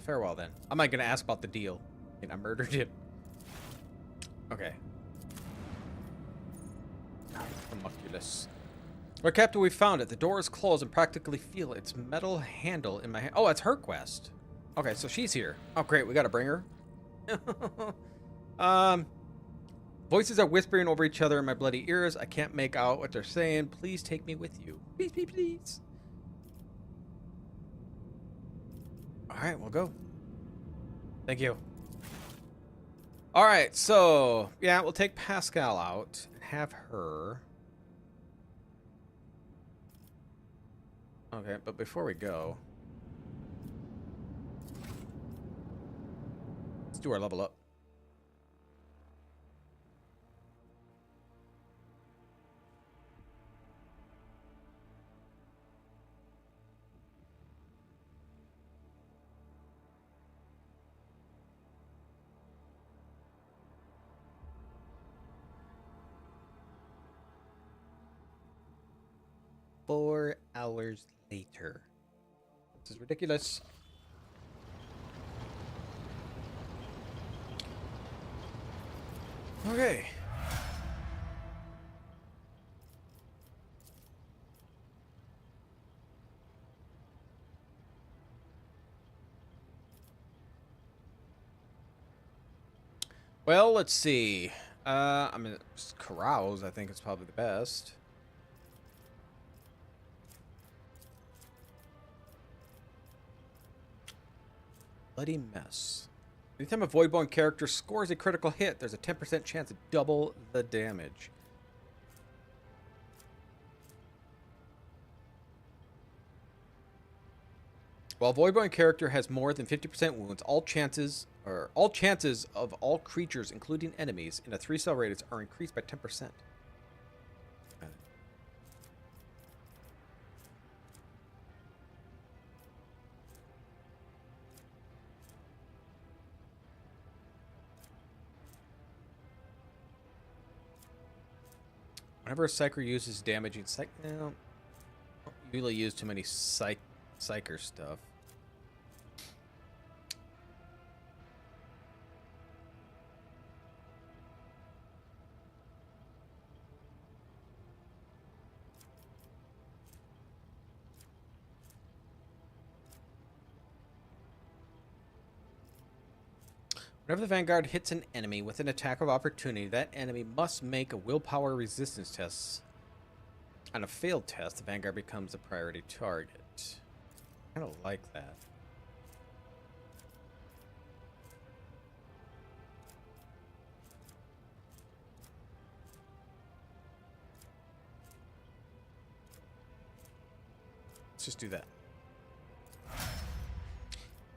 Farewell then. I'm not gonna ask about the deal. I murdered him. Okay. Homunculus. Lord Captain, we found it. The door is closed and practically feel its metal handle in my hand. Oh, it's her quest. Okay, so she's here. Oh, great. We gotta bring her. Voices are whispering over each other in my bloody ears. I can't make out what they're saying. Please take me with you. Please, please, please. Alright, we'll go. Thank you. Alright, so, yeah, we'll take Pascal out and have her. Okay, but before we go, let's do our level up. Four hours later. This is ridiculous. Okay. Well, let's see. I mean, carouse, I think it's probably the best. Bloody mess. Anytime a Voidborn character scores a critical hit, there's a 10% chance to double the damage. While Voidborn character has more than 50% wounds, all chances of all creatures, including enemies, in a 3-cell radius are increased by 10%. Whenever a Psyker uses damaging don't usually use too many Psyker stuff. Whenever the Vanguard hits an enemy with an attack of opportunity, that enemy must make a willpower resistance test. On a failed test, the Vanguard becomes a priority target. I kind of like that. Let's just do that.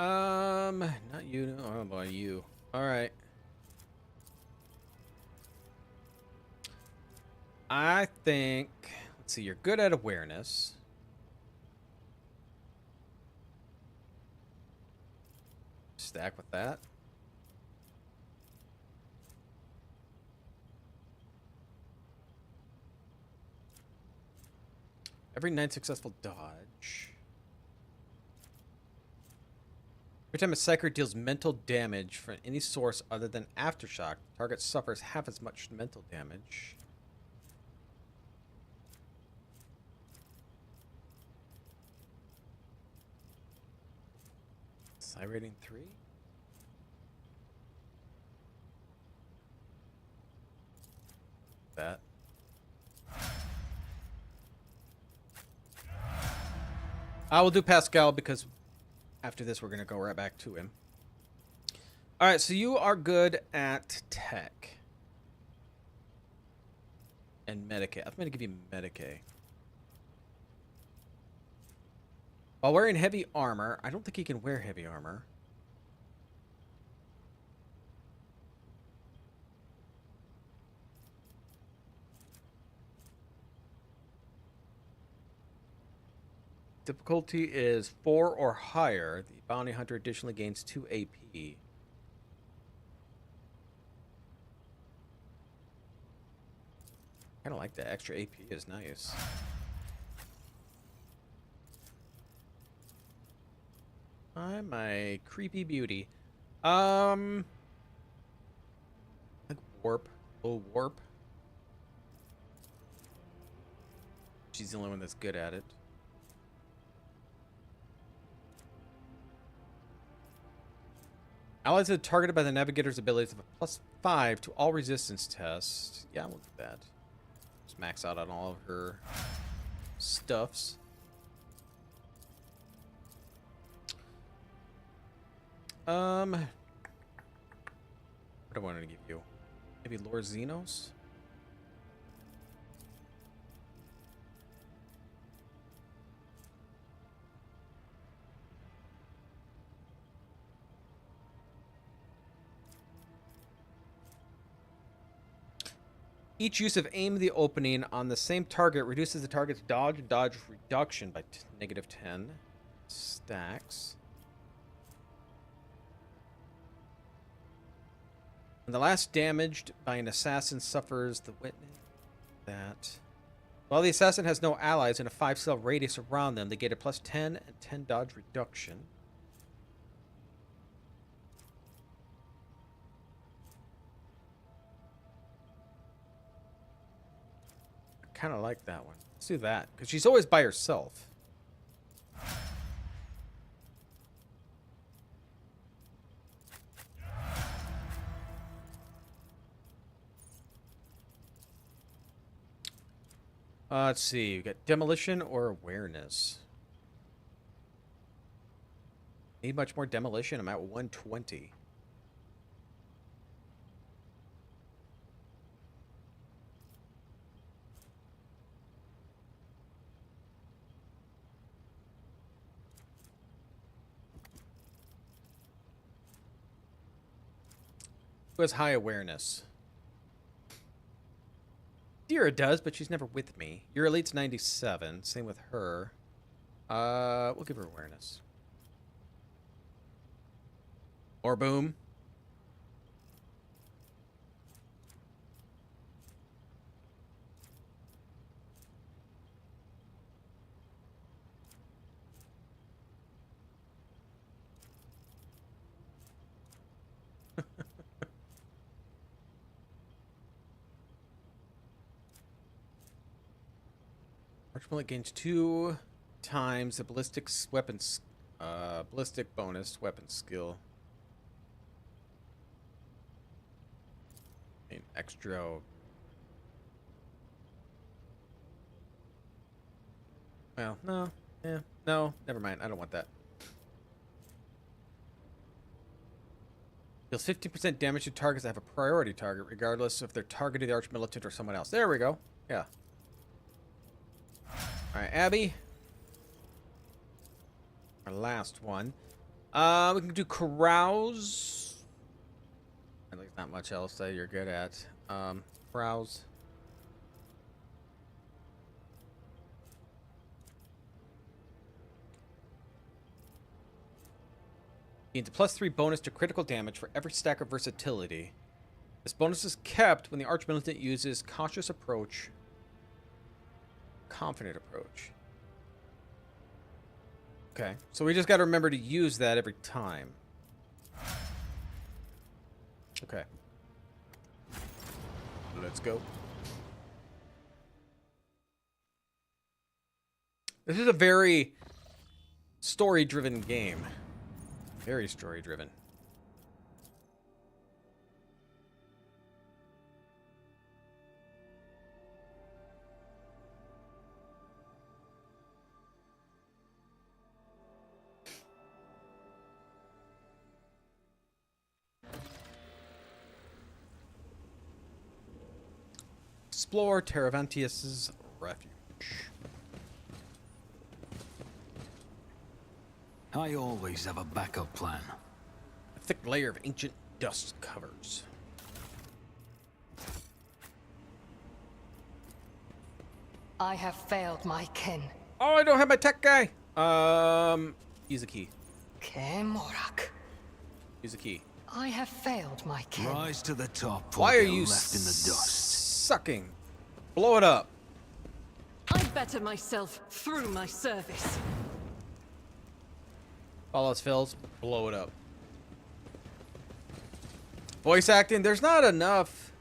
Not you. Oh boy, you. All right. I think, let's see, you're good at awareness. Stack with that. Every 9 successful dodge. Every time a Psyker deals mental damage from any source other than Aftershock, the target suffers half as much mental damage. Psi rating 3? That. I will do Pascal because after this we're going to go right back to him. Alright, so you are good at tech. And Medicaid. I'm going to give you Medicaid. While wearing heavy armor, I don't think he can wear heavy armor. Difficulty is 4 or higher. The bounty hunter additionally gains 2 AP. I don't like that. Extra AP is nice. I'm my creepy beauty. Like warp. Low warp. She's the only one that's good at it. Allies are targeted by the navigator's abilities of a +5 to all resistance tests. Yeah, we'll do that. Just max out on all of her stuffs. What do I want to give you? Maybe Lord Xenos? Each use of aim the opening on the same target reduces the target's dodge and dodge reduction by -10 stacks. And the last damaged by an assassin suffers the witness that. While the assassin has no allies in a 5-cell radius around them, they get a +10 and 10 dodge reduction. Kind of like that one. Let's do that because she's always by herself. Let's see. You got demolition or awareness. Need much more demolition. I'm at 120. Who has high awareness? Dira does, but she's never with me. Your elite's 97. Same with her. We'll give her awareness. Or boom. Archmillet gains 2 times the ballistic bonus weapon skill. An extra. Well, no, yeah, no, never mind. I don't want that. Deals 15% damage to targets that have a priority target, regardless if they're targeting the Archmilitant or someone else. There we go. Yeah. Alright, Abby. Our last one. We can do carouse. At least not much else that you're good at. Carouse. Gains a +3 bonus to critical damage for every stack of versatility. This bonus is kept when the Archmilitant uses cautious approach. Confident approach. Okay, so we just got to remember to use that every time. Okay. Let's go. This is a very story-driven game. Very story-driven. Explore Teravantius's refuge. I always have a backup plan. A thick layer of ancient dust covers. I have failed my kin. Oh, I don't have my tech guy. Use a key. Kemorak. Use a key. I have failed my kin. Rise to the top. Why are or get you left in the dust? sucking? Blow it up. I better myself through my service. All else fails, blow it up. Voice acting, there's not enough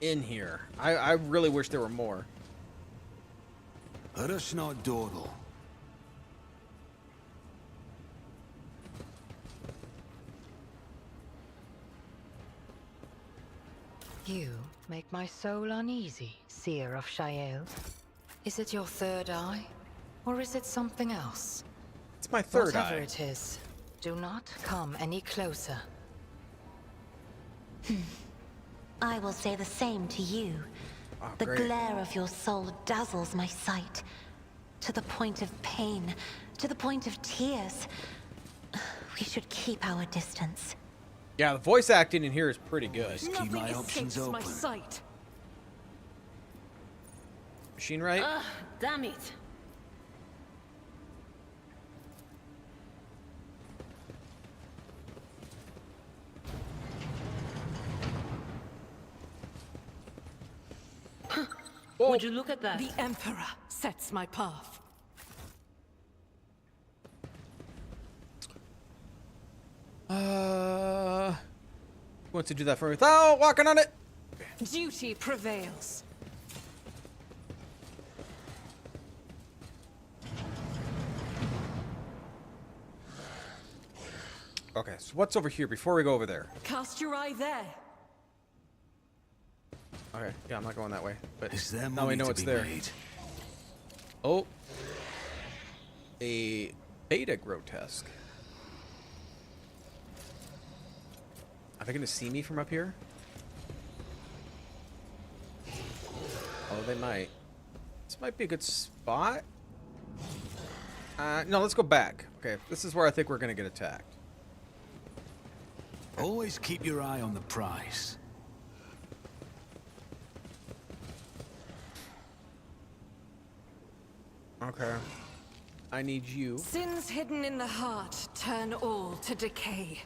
in here. I really wish there were more. Let us not dawdle. You make my soul uneasy, seer of Shael. Is it your third eye? Or is it something else? It's my third Whatever eye. it is, do not come any closer. I will say the same to you. Oh, The great. glare of your soul dazzles my sight. To the point of pain, to the point of tears. We should keep our distance. Yeah, the voice acting in here is pretty good. Keep Nothing my options escapes my open. sight. Machine right? Ah, damn it. Whoa. Would you look at that? The Emperor sets my path. Who wants to do that for me? Oh, walking on it. Duty prevails. Okay, so what's over here before we go over there? Cast your eye there. Okay, yeah, I'm not going that way. But Is there now we money know to it's be there. made? Oh, a beta grotesque. Are they gonna see me from up here? Oh, they might. This might be a good spot. No, let's go back. Okay, this is where I think we're gonna get attacked. Always keep your eye on the prize. Okay. I need you. Sins hidden in the heart turn all to decay.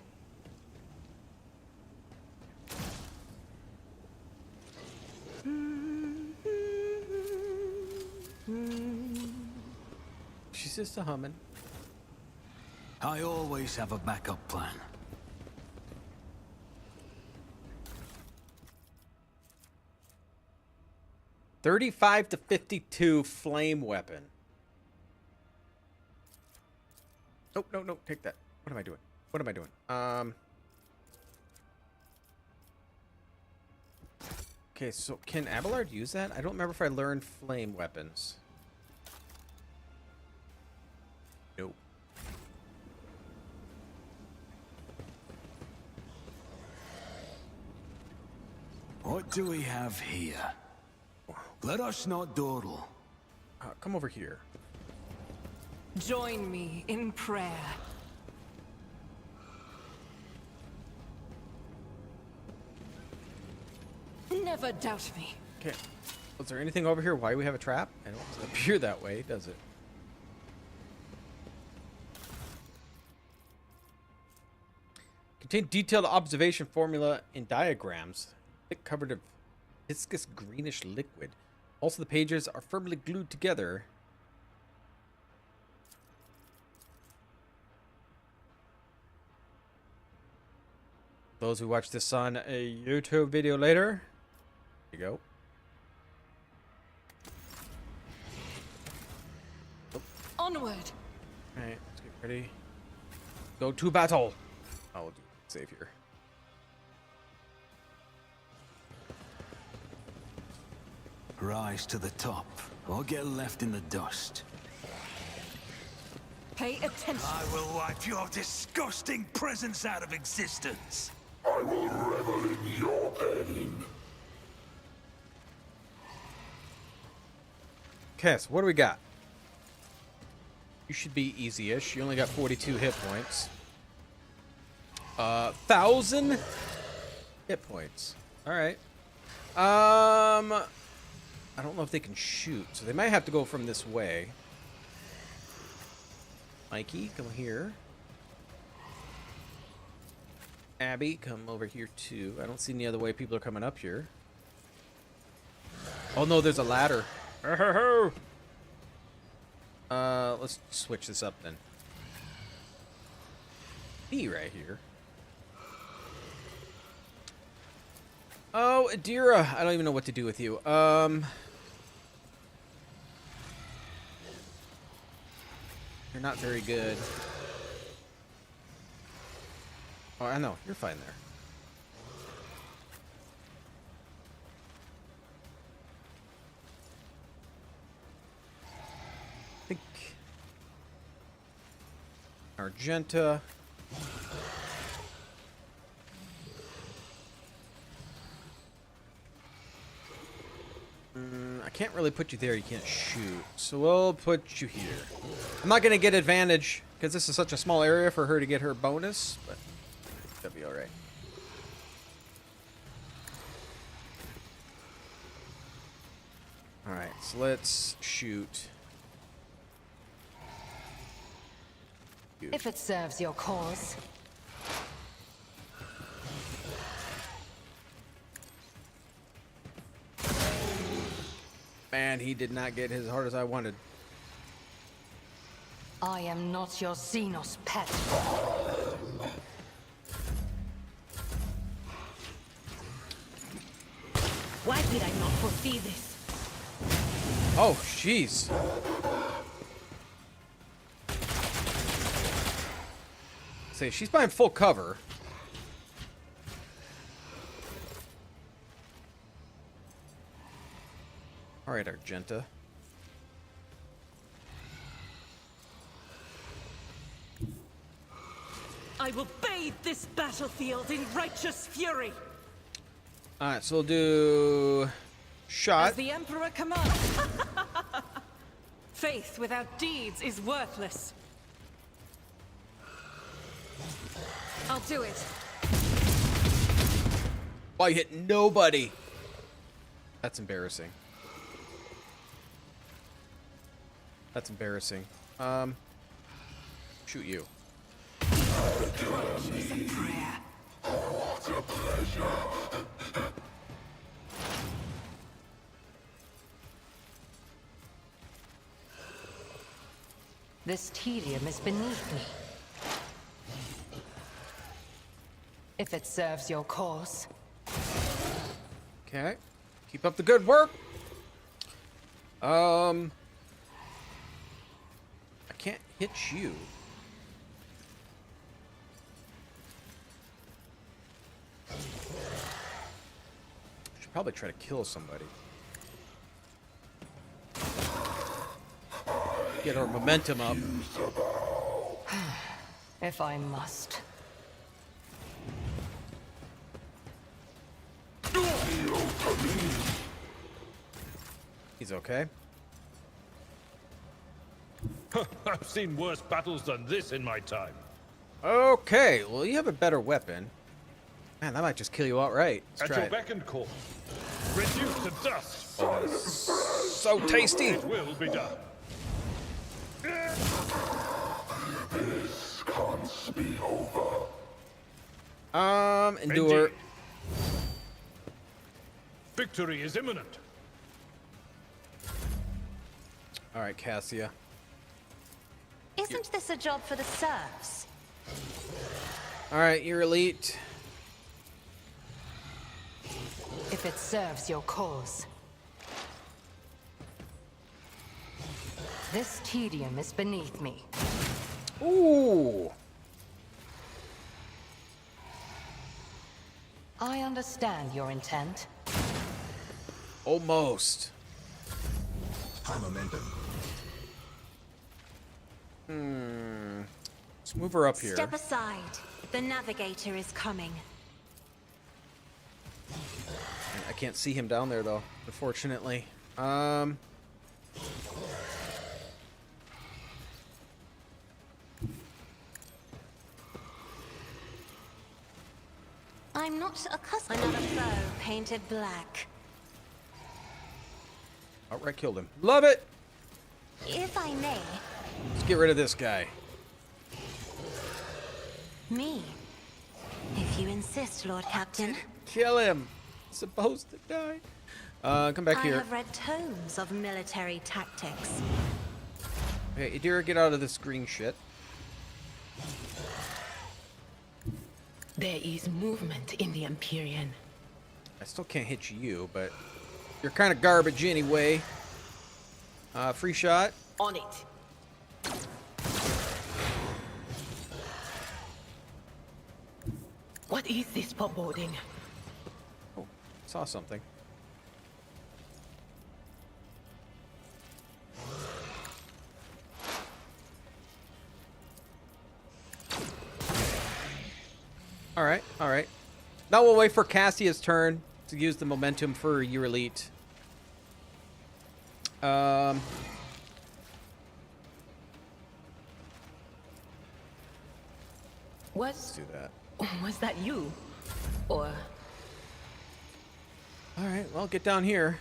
She's just a humming. I always have a backup plan. $35 to $52 flame weapon. Nope, no, no, take that. What am I doing? What am I doing? Okay, so can Abelard use that? I don't remember if I learned flame weapons. Nope. What do we have here? Let us not dawdle. Come over here. Join me in prayer. Never doubt me. Okay. Was there anything over here? Why we have a trap? I don't appear that way, does it? Contain detailed observation formula and diagrams. Thick covered of viscous greenish liquid. Also, the pages are firmly glued together. Those who watch this on a YouTube video later, here you go. Onward. All right, let's get ready. Go to battle. I'll save here. Rise to the top, or get left in the dust. Pay attention. I will wipe your disgusting presence out of existence. I will revel in your pain. Okay, so what do we got? You should be easy-ish. You only got 42 hit points. 1,000 hit points. All right. I don't know if they can shoot, so they might have to go from this way. Mikey, come here. Abby, come over here too. I don't see any other way people are coming up here. Oh no, there's a ladder. Let's switch this up then. B right here. Oh, Adira, I don't even know what to do with you. You're not very good. Oh, I know. You're fine there. I think Argenta. I can't really put you there. You can't shoot. So we'll put you here. I'm not going to get advantage because this is such a small area for her to get her bonus, but that'll be all right. All right, so let's shoot. If it serves your cause. Man, he did not get as hard as I wanted. I am not your xenos pet. Why did I not foresee this? Oh, jeez. Say, she's buying full cover. All right, Argenta. I will bathe this battlefield in righteous fury. All right, so we'll do shot. As the Emperor commands. Faith without deeds is worthless. I'll do it. Wow, you hit nobody. That's embarrassing. That's embarrassing. Shoot you. What a pleasure. This tedium is beneath me. If it serves your cause. Okay. Keep up the good work. I can't hit you. Should probably try to kill somebody. Get our momentum up. If I must. He's okay. I've seen worse battles than this in my time. Okay, well, you have a better weapon. Man, that might just kill you outright. Let's At try your it. beck and call. Reduced to dust. Oh, that is so tasty. It will be done. This can't be over. Endure. Indeed. Victory is imminent. All right, Cassia. Isn't this a job for the serfs? All right, you're elite. if it serves your cause. This tedium is beneath me. Ooh. I understand your intent. Almost. High momentum. Let's move her up here. Step aside. The navigator is coming. I can't see him down there though, unfortunately. I'm not accustomed. Another foe painted black. Outright killed him. Love it! If I may, Let's get rid of this guy. me. If you insist, Lord Captain. Kill him. He's supposed to die. Come back I here. have read tomes of military tactics. Okay, Idira, get out of this green shit. There is movement in the Imperium. I still can't hit you, but you're kind of garbage anyway. Free shot. On it. What is this foreboding? Oh, saw something. All right, all right. Now we'll wait for Cassia's turn to use the momentum for your elite. Let's do that. Was that you? Or All right, well, get down here.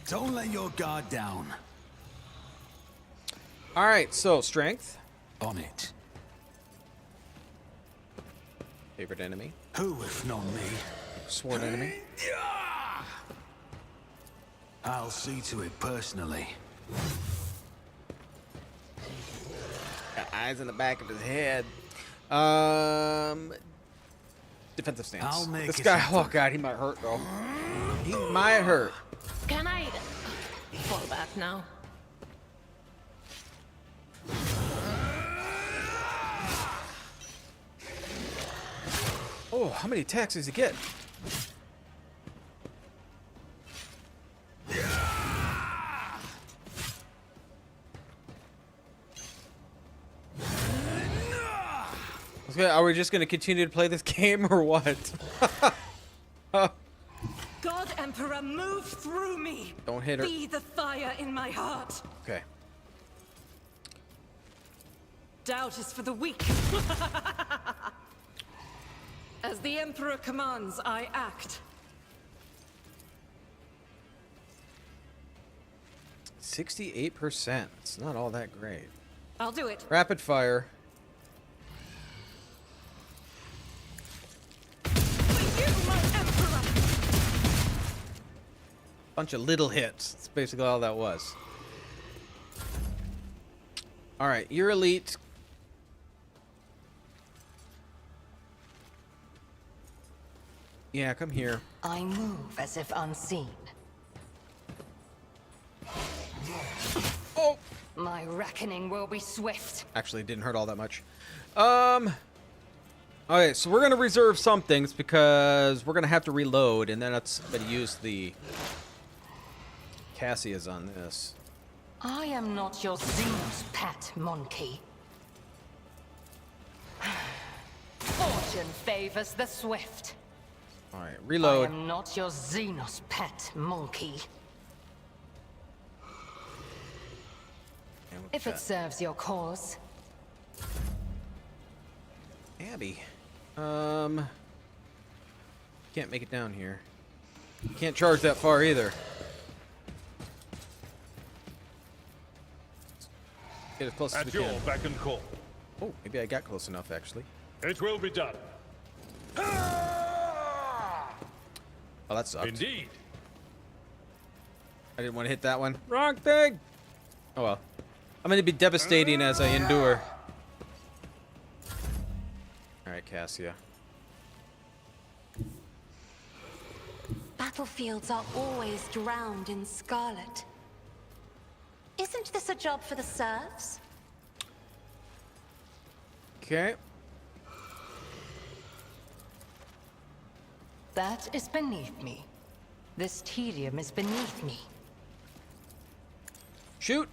Don't let your guard down. All right, so strength. On it. Favorite enemy. Who, if not me? Sworn enemy. I'll see to it personally. Got eyes in the back of his head. Defensive stance. I'll make This it guy, something. oh god, he might hurt though. He might hurt. can I fall back now? Oh, how many attacks does he get? Okay, are we just gonna continue to play this game or what? God Emperor, move through me. Don't hit her. Be the fire in my heart. Okay. Doubt is for the weak. As the Emperor commands, I act. 68%. It's not all that great. I'll do it. Rapid fire. For you, my Emperor! Bunch of little hits. That's basically all that was. Alright, you're elite. Yeah, come here. I move as if unseen. Oh! My reckoning will be swift. Actually, it didn't hurt all that much. Okay, so we're gonna reserve some things because we're gonna have to reload, and then that's gonna use the Cassia's on this. I am not your xenos pet, monkey. Fortune favors the swift. Alright, I reload. am not your xenos pet, monkey. And with If it that- serves your cause. Abby. Can't make it down here. Can't charge that far either. Get as close as we At your can. beck and call. Oh, maybe I got close enough actually. It will be done. Oh, that sucked. Indeed. I didn't want to hit that one. Wrong thing! Oh well. I'm going to be devastating as I endure. Alright, Cassia. battlefields are always drowned in scarlet. Isn't this a job for the serfs? Okay. That is beneath me. This tedium is beneath me. Shoot.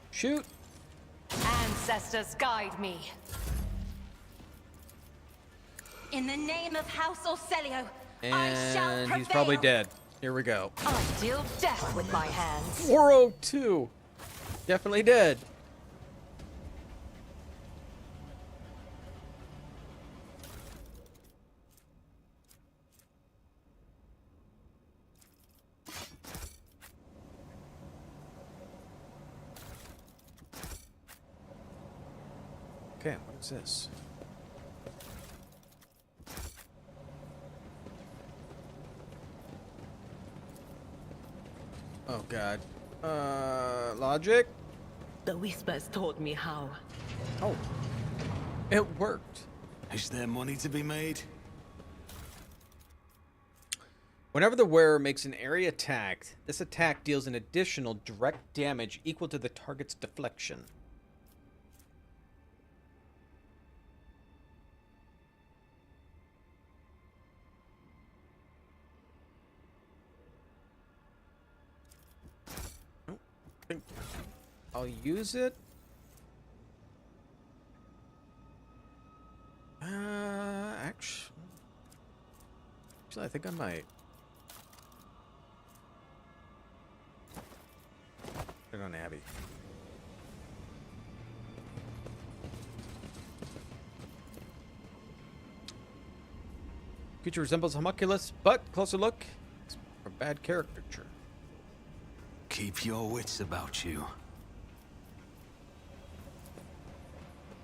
Shoot. Ancestors guide me. In the name of House Orcelio, I shall And prevail. he's probably dead. Here we go. I deal death with my hands. 402. Definitely dead. Okay, what is this? Oh god. Logic? The whispers taught me how. Oh. It worked. Is there money to be made? Whenever the wearer makes an area attack, this attack deals an additional direct damage equal to the target's deflection. I'll use it. Actually, I think I might. Put it on Abby. Creature resembles homunculus, but closer look, it's a bad caricature. Keep your wits about you.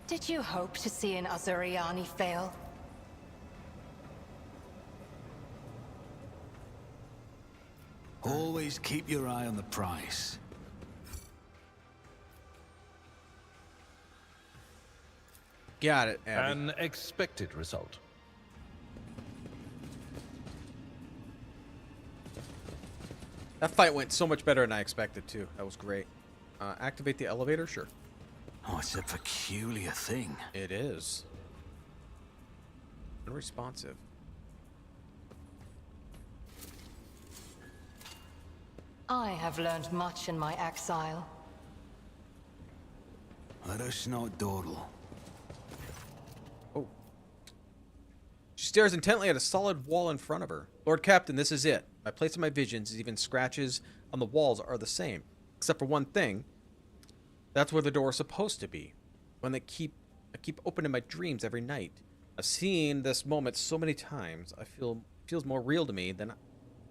Did you hope to see an Azuriani fail? Always keep your eye on the prize. Got it, Abby. An expected result. That fight went so much better than I expected, too. That was great. Activate the elevator? Sure. Oh, it's a peculiar thing. It is. Unresponsive. I have learned much in my exile. Let us not dawdle. Oh. She stares intently at a solid wall in front of her. Lord Captain, this is it. My place of my visions, even scratches on the walls are the same. Except for one thing. That's where the door is supposed to be. One that I keep open in my dreams every night. I've seen this moment so many times. It feels more real to me than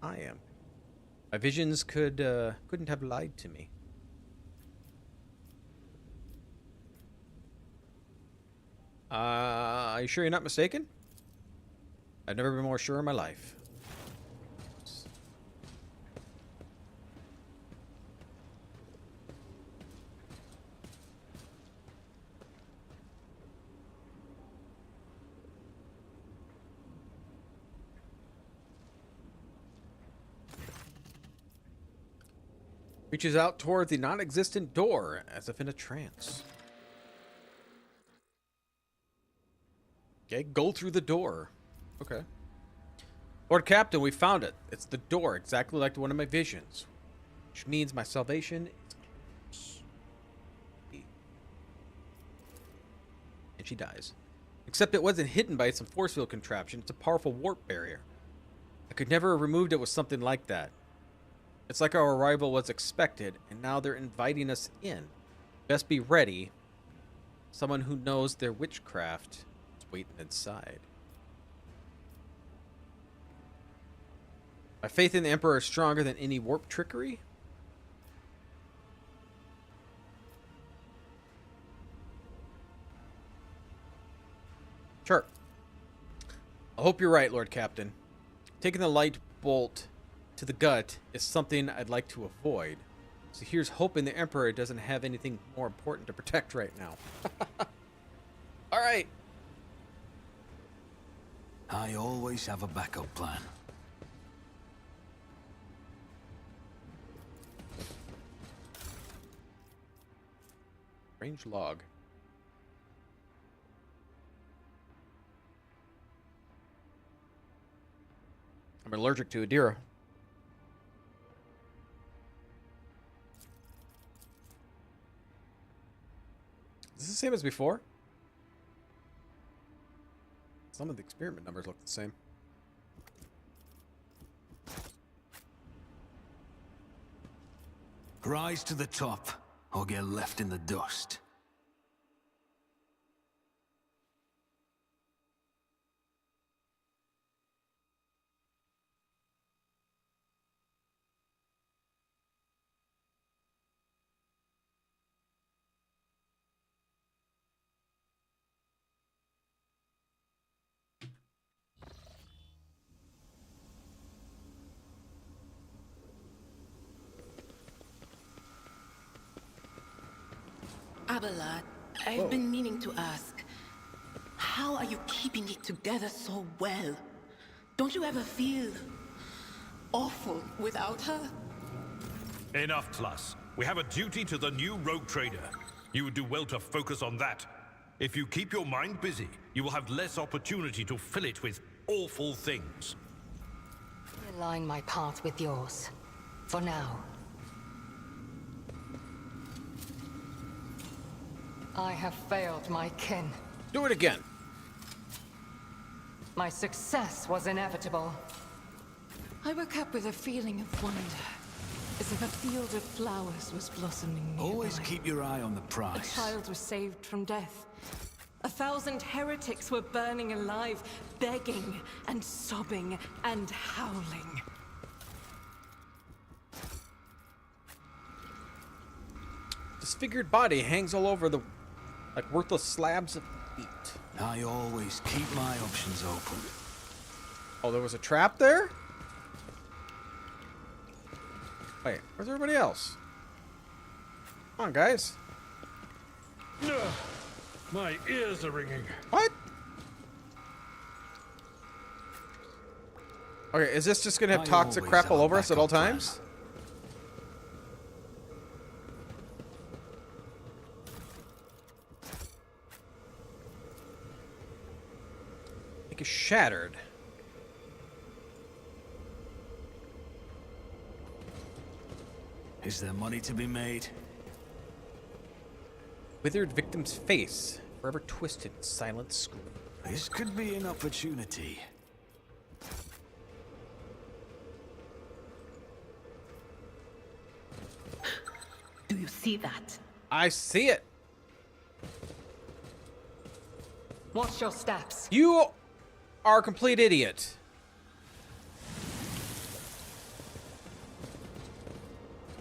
I am. My visions couldn't have lied to me. Are you sure you're not mistaken? I've never been more sure in my life. Reaches out toward the non-existent door as if in a trance. Okay, go through the door. Okay. Lord Captain, we found it. It's the door, exactly like one of my visions. Which means my salvation is close. And she dies. Except it wasn't hidden by some force field contraption. It's a powerful warp barrier. I could never have removed it with something like that. It's like our arrival was expected, and now they're inviting us in. Best be ready. Someone who knows their witchcraft is waiting inside. My faith in the Emperor is stronger than any warp trickery. Sure. I hope you're right, Lord Captain. Taking the light bolt to the gut is something I'd like to avoid. So here's hoping the Emperor doesn't have anything more important to protect right now. All right. I always have a backup plan. Strange log. I'm allergic to Adira. Is this the same as before? Some of the experiment numbers look the same. Rise to the top, or get left in the dust. Abelard, I've been meaning to ask, how are you keeping it together so well? Don't you ever feel awful without her? Enough, Tluss. We have a duty to the new rogue trader. You would do well to focus on that. If you keep your mind busy, you will have less opportunity to fill it with awful things. Align my path with yours. For now. I have failed my kin. Do it again. My success was inevitable. I woke up with a feeling of wonder, as if a field of flowers was blossoming nearby. Always keep your eye on the A prize. child was saved from death. 1,000 heretics were burning alive, begging and sobbing and howling. Disfigured body hangs all over the like worthless slabs of meat. I always keep my options open. Oh, there was a trap there? Wait, where's everybody else? Come on, guys. My ears are ringing. What? Okay, is this just gonna have I toxic always crap have all a over us at all backup plan. times? It is shattered. Is there money to be made? Withered victim's face, forever twisted in silent scream. This could be an opportunity. Do you see that? I see it. Watch your steps. You are a complete idiot.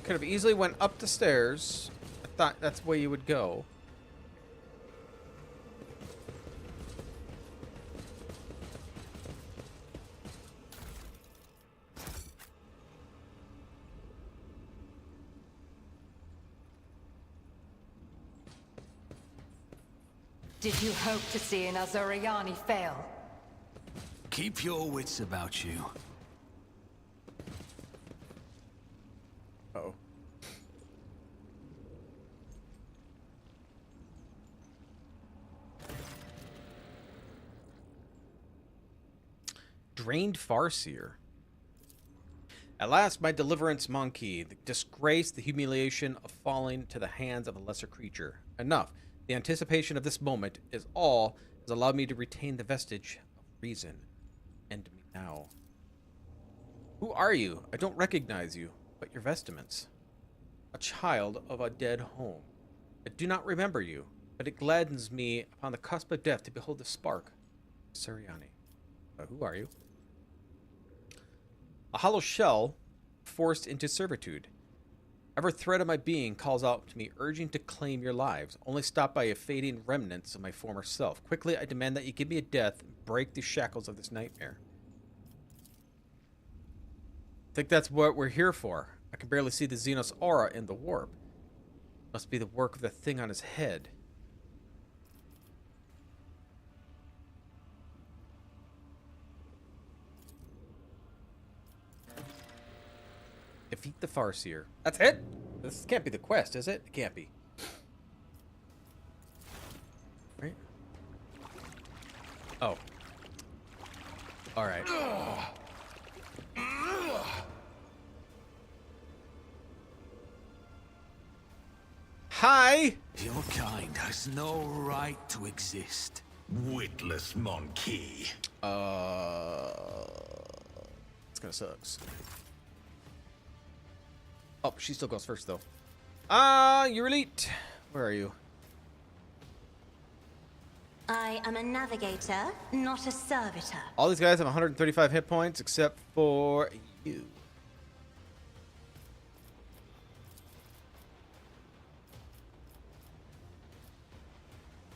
Could have easily went up the stairs. I thought that's the way you would go. Did you hope to see an Azuriani fail? Keep your wits about you. Uh-oh. Drained Farseer. At last, my deliverance monkey. The disgrace, the humiliation of falling to the hands of a lesser creature. Enough. The anticipation of this moment is all has allowed me to retain the vestige of reason. End me now. Who are you? I don't recognize you, but your vestments. A child of a dead home. I do not remember you, but it gladdens me upon the cusp of death to behold the spark. Suriani. Who are you? A hollow shell forced into servitude. Every thread of my being calls out to me, urging to claim your lives, only stopped by a fading remnants of my former self. Quickly, I demand that you give me a death and break the shackles of this nightmare. I think that's what we're here for. I can barely see the xenos aura in the warp. Must be the work of the thing on his head. Defeat the Farseer. That's it? This can't be the quest, is it? It can't be. Oh. All right. Hi. Your kind has no right to exist. Witless monkey. It's gonna sucks. Oh, she still goes first though. You're elite. Where are you? I am a navigator, not a servitor. All these guys have 135 hit points except for you.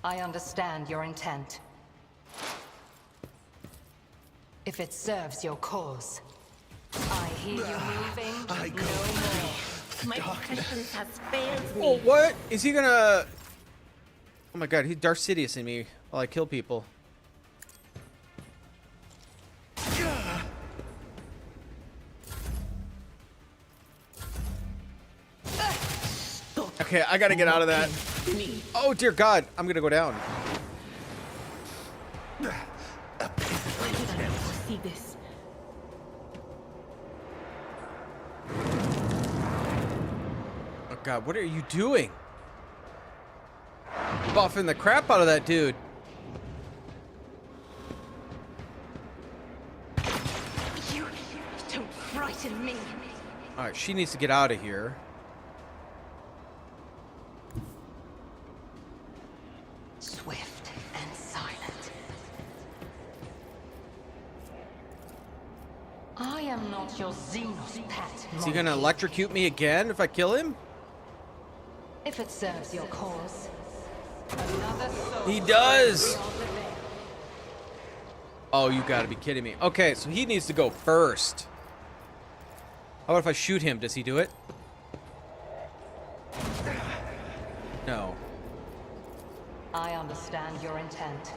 I understand your intent. If it serves your cause. I hear you moving. I go No more. My patience has failed me. Oh, what? Is he gonna... Oh my god, he's Darth Sidious in me while I kill people. Okay, I gotta get out of that. Oh dear god, I'm gonna go down. See this. Oh god, what are you doing? Buffing the crap out of that dude. You don't frighten me. Alright, she needs to get out of here. Swift and silent. I am not your xenos pet. Is he gonna electrocute me again if I kill him? If it serves your cause. Another soul. He does! Oh, you gotta be kidding me. Okay, so he needs to go first. How about if I shoot him? Does he do it? No. I understand your intent.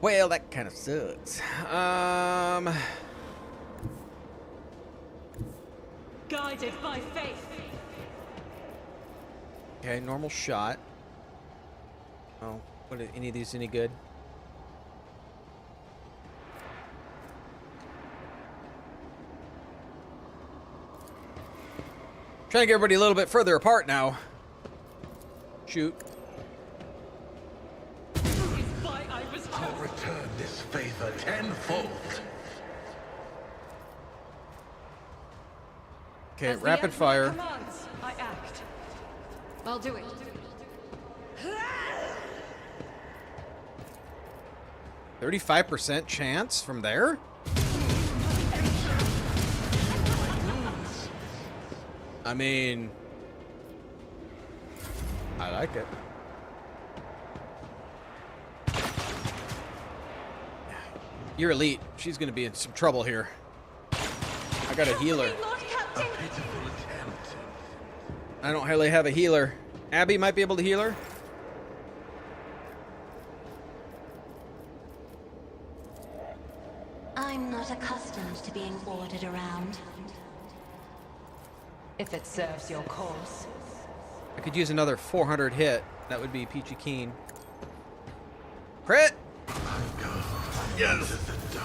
Well, that kind of sucks. Guided by faith. Okay, normal shot. Oh, what are any of these any good? Trying to get everybody a little bit further apart now. Shoot. Why I was I'll return this favor tenfold. Okay, As the rapid Emperor fire. commands, I act. I'll do it. 35% chance from there? I mean, I like it. You're elite. She's gonna be in some trouble here. I got a healer. Lord Captain. I don't really have a healer. Abby might be able to heal her. I'm not accustomed to being ordered around. If it serves your cause. I could use another 400 hit. That would be peachy keen. Crit! Yes!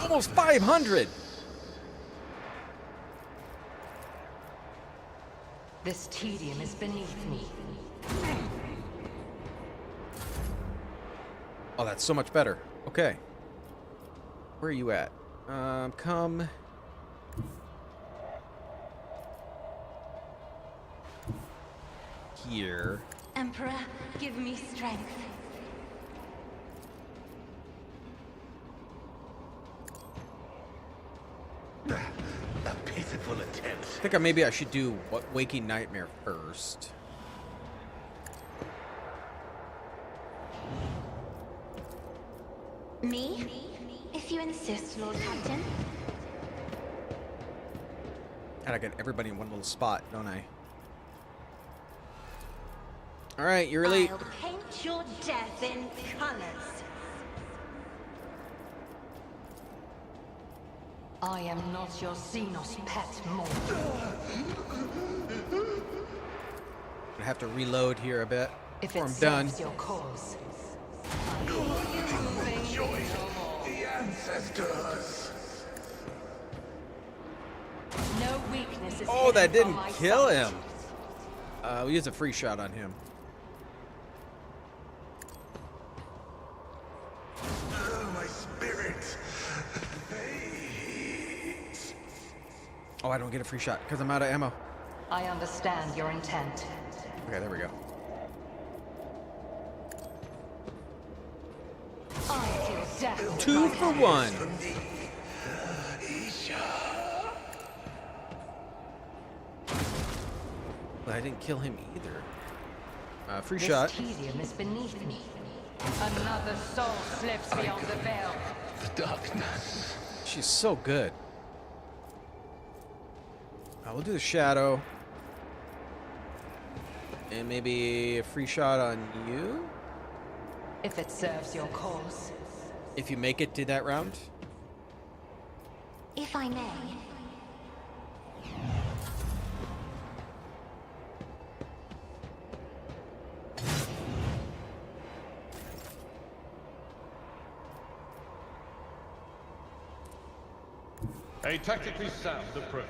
Almost 500! This tedium is beneath me. Oh, that's so much better. Okay. Where are you at? Come... here. Emperor, give me strength. A pitiful attempt. I think maybe I should do Waking Nightmare first. Me? If you insist, Lord Captain. And I get everybody in one little spot, don't I? Alright, you're elite. I'll paint your death in colors. I am not your xenos pet more. I have to reload here a bit If before it I'm done. serves your cause. Join the ancestors. No weakness is Oh, that hidden from didn't my kill sight. him. We used a free shot on him. My spirit fades. Oh, I don't get a free shot because I'm out of ammo. I understand your intent. Okay, there we go. I deal death with 2 my for hands. 1. From thee, Isha. But I didn't kill him either. Free This shot. tedium is beneath me. Another soul slips beyond the veil. The darkness. She's so good. We'll do the shadow. And maybe a free shot on you? If it serves your cause. If you make it to that round. If I may. A tactically sound approach.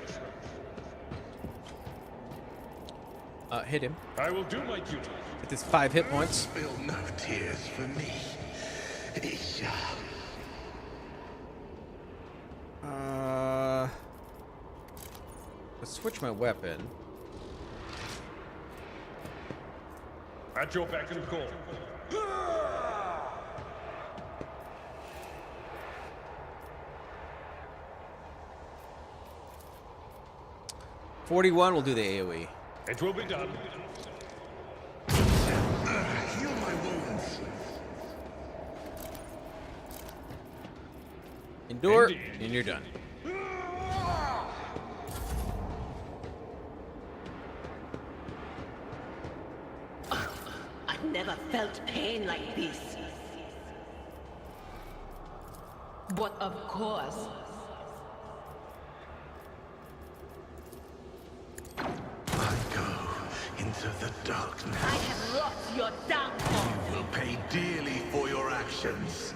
Hit him I will do my duty. with his 5 hit points. Spill no tears for me, Isha. Let's switch my weapon. At your beck and call. 41 will do the AoE. It will be done. Heal my wounds. Endure, Indeed. and you're done. I've never felt pain like this. But of course, I go into the darkness. I have wrought your downfall. You will pay dearly for your actions.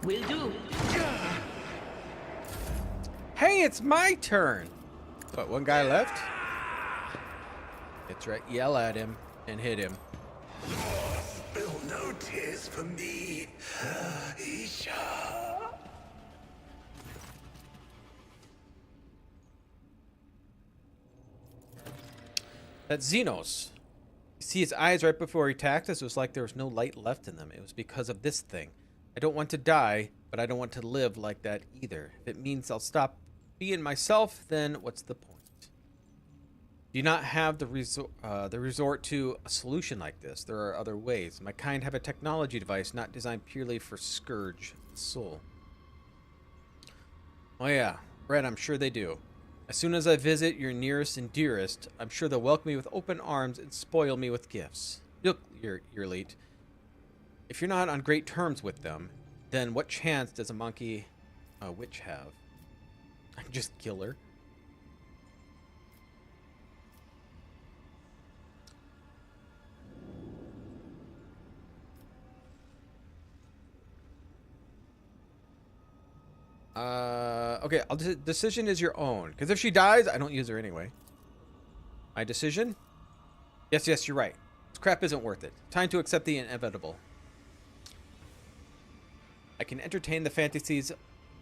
Will do. Hey, it's my turn. What, one guy left? That's right. Yell at him and hit him. Spill no tears for me, Isha. That's Xenos. You see his eyes right before he attacked us? It was like there was no light left in them. It was because of this thing. I don't want to die, but I don't want to live like that either. If it means I'll stop being myself, then what's the point? Do you not have the resort to a solution like this? There are other ways. My kind have a technology device not designed purely for scourge the soul. Oh yeah, Brett, I'm sure they do. As soon as I visit your nearest and dearest, I'm sure they'll welcome me with open arms and spoil me with gifts. Look, your elite. If you're not on great terms with them, then what chance does a monkey witch have? Just kill her. Okay, decision is your own. Because if she dies, I don't use her anyway. My decision? Yes, you're right. This crap isn't worth it. Time to accept the inevitable. I can entertain the fantasies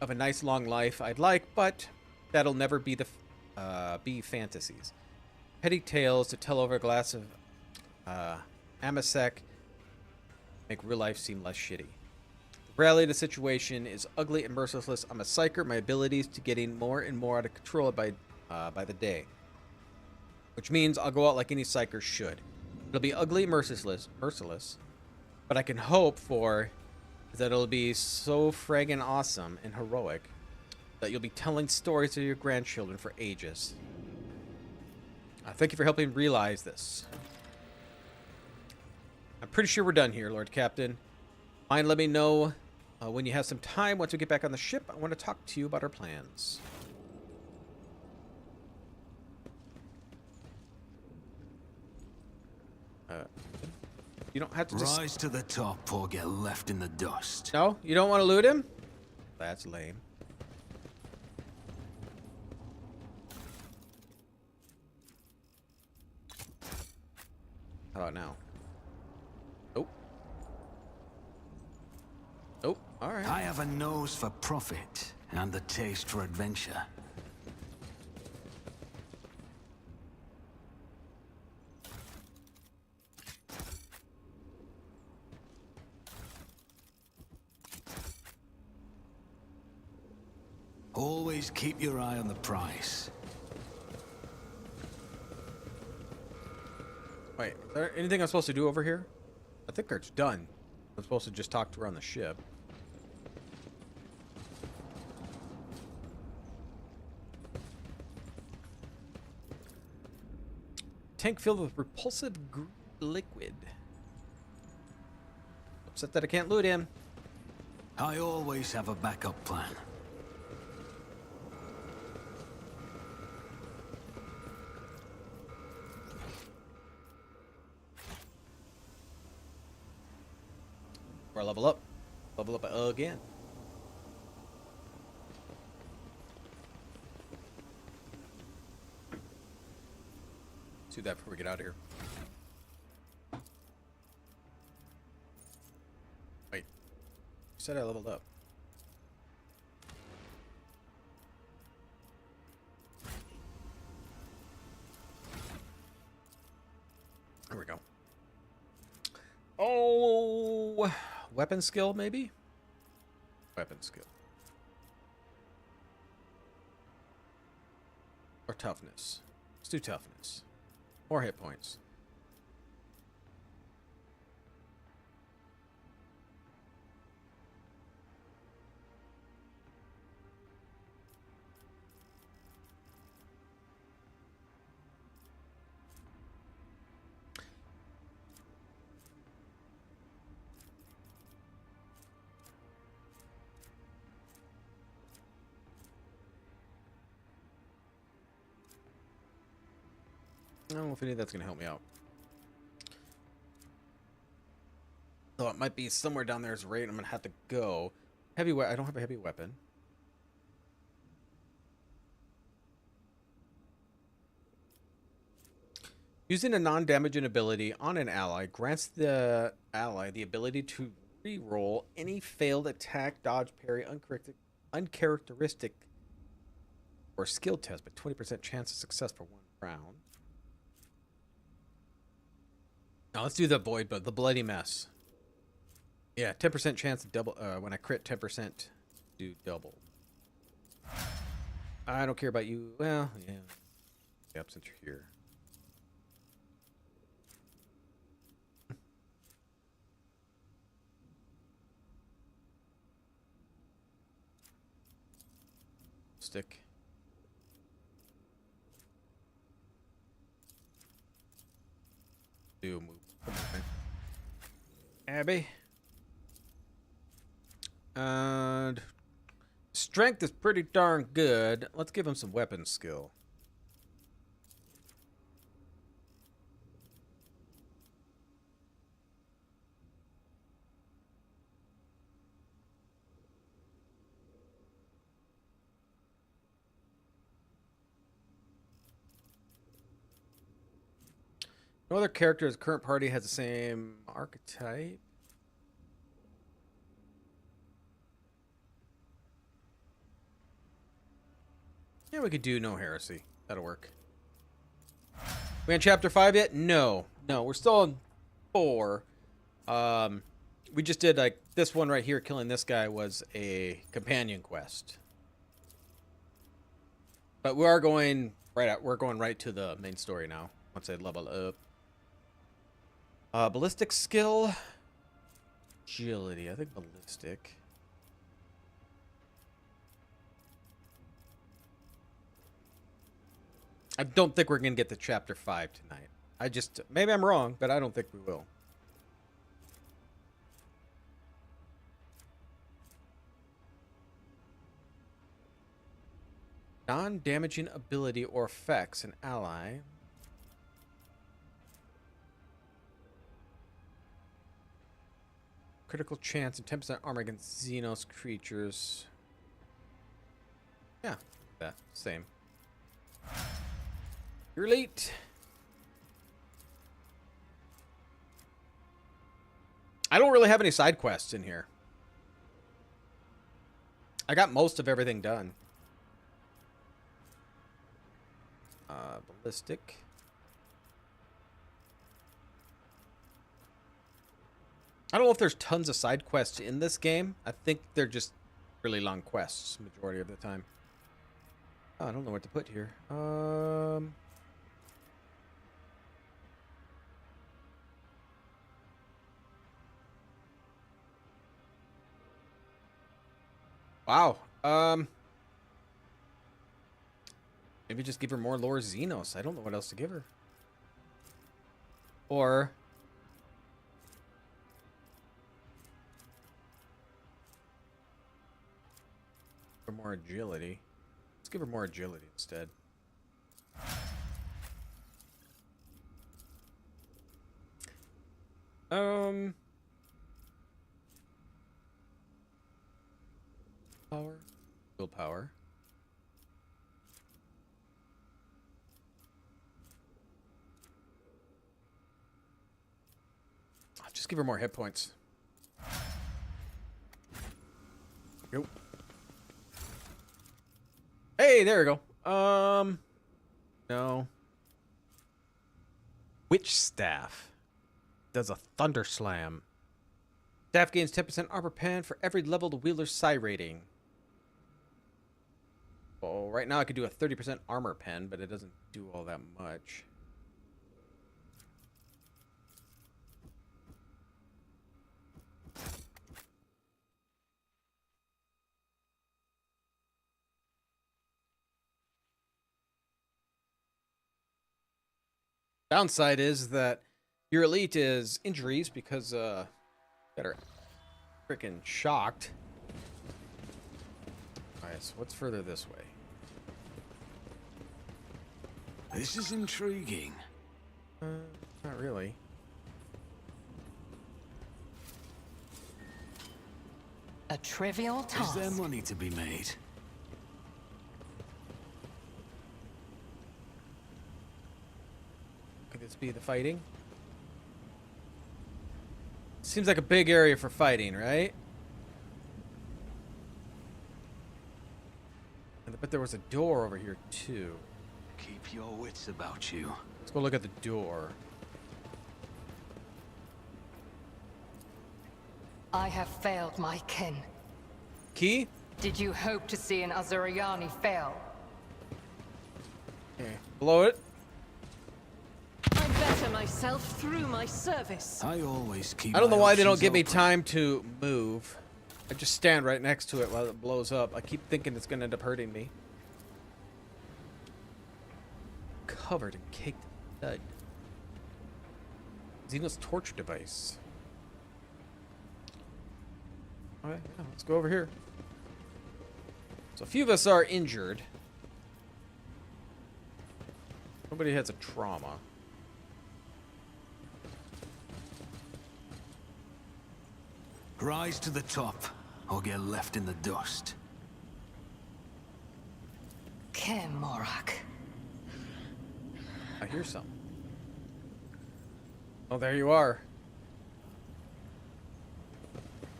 of a nice long life I'd like, but that'll never be be fantasies. Petty tales to tell over a glass of Amasek make real life seem less shitty. The reality of the situation is ugly and merciless. I'm a psyker. My abilities to getting more and more out of control by the day. Which means I'll go out like any psyker should. It'll be ugly, merciless, but I can hope for that it'll be so friggin' awesome and heroic that you'll be telling stories to your grandchildren for ages. Thank you for helping realize this. I'm pretty sure we're done here, Lord Captain. Mind, let me know when you have some time. Once we get back on the ship, I want to talk to you about our plans. You don't have to just... Rise to the top or get left in the dust. No? You don't want to loot him? That's lame. How about now? Oh. Oh, alright. I have a nose for profit and the taste for adventure. Always keep your eye on the price. Wait, is there anything I'm supposed to do over here? I think it's done. I'm supposed to just talk to her on the ship. Tank filled with repulsive green liquid. Upset that I can't loot him. I always have a backup plan. Or level up. Level up again. Let's do that before we get out of here. Wait. You said I leveled up. There we go. Oh, weapon skill maybe? Weapon skill. Or toughness. Let's do toughness. More hit points. I don't know if any of that's going to help me out. Though it might be somewhere down there as a rate. I'm going to have to go. Heavy weapon. I don't have a heavy weapon. Using a non-damaging ability on an ally grants the ally the ability to re-roll any failed attack, dodge, parry, uncharacteristic, or skill test, but 20% chance of success for one round. Now let's do the void, but the bloody mess. Yeah, 10% chance to double. When I crit, 10% do double. I don't care about you. Well, yeah. Yep, since you're here. Stick. Do move. Come on, man. Abby. And strength is pretty darn good. Let's give him some weapon skill. No other character in the current party has the same archetype. Yeah, we could do no heresy. That'll work. We in chapter 5 yet? No. No, we're still on 4. We just did like this one right here, killing this guy was a companion quest. But we are going we're going right to the main story now. Once I level up. Ballistic skill. Agility. I think ballistic. I don't think we're going to get to chapter 5 tonight. Maybe I'm wrong, but I don't think we will. Non-damaging ability or effects an ally. critical chance and 10% armor against xenos creatures. Yeah, that same. You're elite. I don't really have any side quests in here. I got most of everything done. Ballistic. I don't know if there's tons of side quests in this game. I think they're just really long quests majority of the time. Oh, I don't know what to put here. Wow. Maybe just give her more lore xenos. I don't know what else to give her. Or or more agility. Let's give her more agility instead. Power. Willpower. I'll just give her more hit points. Yep. Hey, there we go. No. Witch Staff. Does a Thunder Slam. Staff gains 10% armor pen for every level the wielder's psi rating. Well, right now I could do a 30% armor pen, but it doesn't do all that much. Downside is that your elite is injuries because got her freaking shocked. Alright, so what's further this way? This is intriguing. Not really. A trivial task. Is there money to be made? Could this be the fighting? Seems like a big area for fighting, right? But there was a door over here too. Keep your wits about you. Let's go look at the door. I have failed my kin. Key? Did you hope to see an Azuriani fail? Okay. Blow it. I better myself through my service. I always keep. I don't know my why they don't options give me open. time to move. I just stand right next to it while it blows up. I keep thinking it's gonna end up hurting me. Covered in caked blood. Xenos torture device. Alright, yeah, let's go over here. So a few of us are injured. Nobody has a trauma. Rise to the top, or get left in the dust. Kemorak. I hear something. Oh, there you are.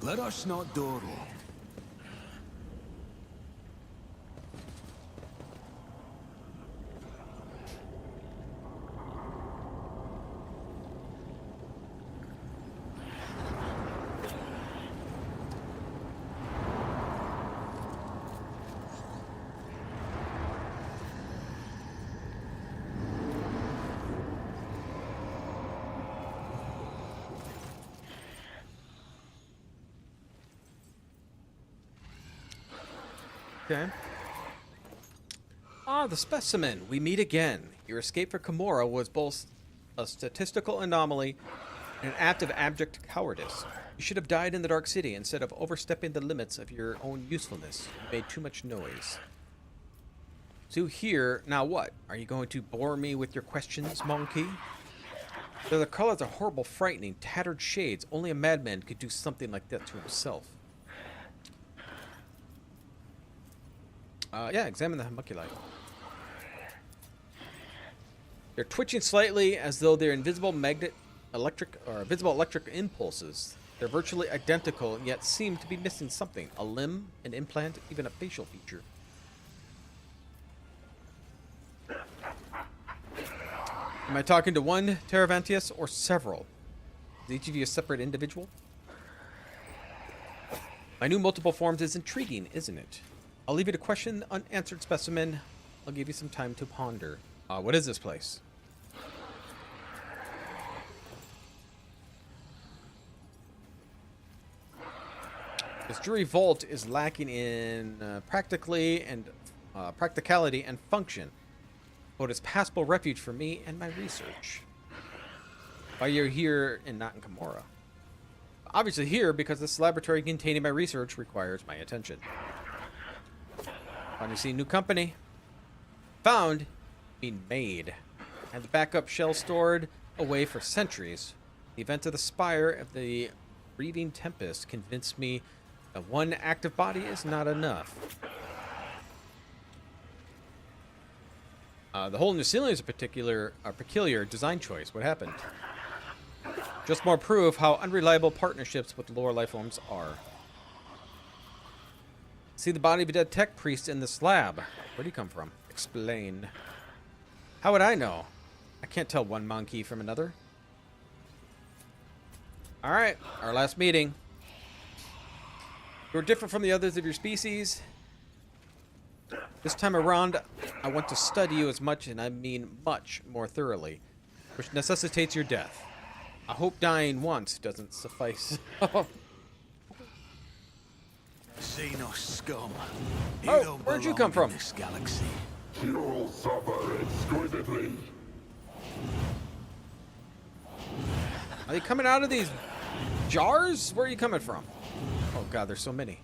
Let us not dawdle. Okay. Ah, the specimen. We meet again. Your escape for Kimura was both a statistical anomaly and an act of abject cowardice. You should have died in the Dark City instead of overstepping the limits of your own usefulness. You made too much noise. So here, now what? Are you going to bore me with your questions, monkey? The colors are horrible, frightening, tattered shades. Only a madman could do something like that to himself. Yeah, examine the homunculi. They're twitching slightly as though they're invisible electric impulses. They're virtually identical and yet seem to be missing something. A limb, an implant, even a facial feature. Am I talking to one Teravantius or several? Is each of you a separate individual? My new multiple forms is intriguing, isn't it? I'll leave you to question the unanswered specimen. I'll give you some time to ponder. What is this place? This jury vault is lacking in practicality and function. But it's passable refuge for me and my research. Why you're here and not in Gamora? Obviously here because this laboratory containing my research requires my attention. Finally see new company. Found, being made. And the backup shell stored away for centuries. The event of the spire of the breeding tempest convinced me that one active body is not enough. The hole in the ceiling is a peculiar design choice. What happened? Just more proof how unreliable partnerships with lower life forms are. See the body of a dead tech priest in this lab. Where'd he come from? Explain. How would I know? I can't tell one monkey from another. Alright, our last meeting. You're different from the others of your species. This time around, I want to study you as much, and I mean much more thoroughly, which necessitates your death. I hope dying once doesn't suffice. Xenos scum. Oh, where'd you come from? In this galaxy. You'll suffer exquisitely. Are they coming out of these jars? Where are you coming from? Oh god, there's so many.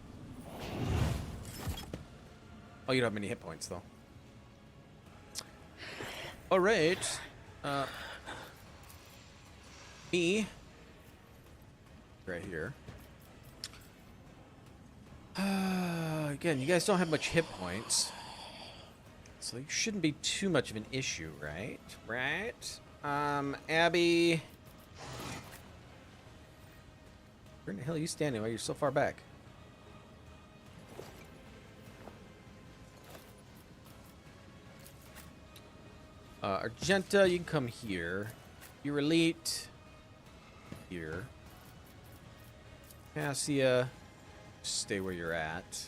Oh, you don't have many hit points, though. Alright. Me. Right here. Again, you guys don't have much hit points. So you shouldn't be too much of an issue, right? Right? Abby. Where in the hell are you standing? Why you're so far back? Argenta, you can come here. You're elite. Here. Cassia, stay where you're at.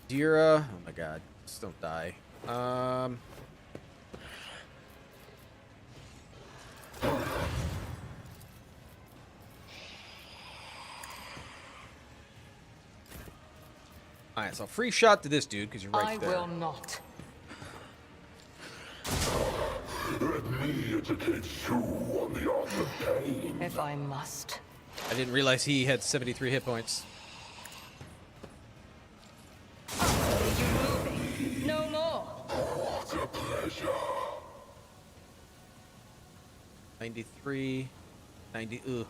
Dira, oh my god, just don't die. Alright, so free shot to this dude, because you're right there. I will not. Let me educate you on the art of pain. If I must. I didn't realize he had 73 hit points. No more. What a pleasure. 93, 90.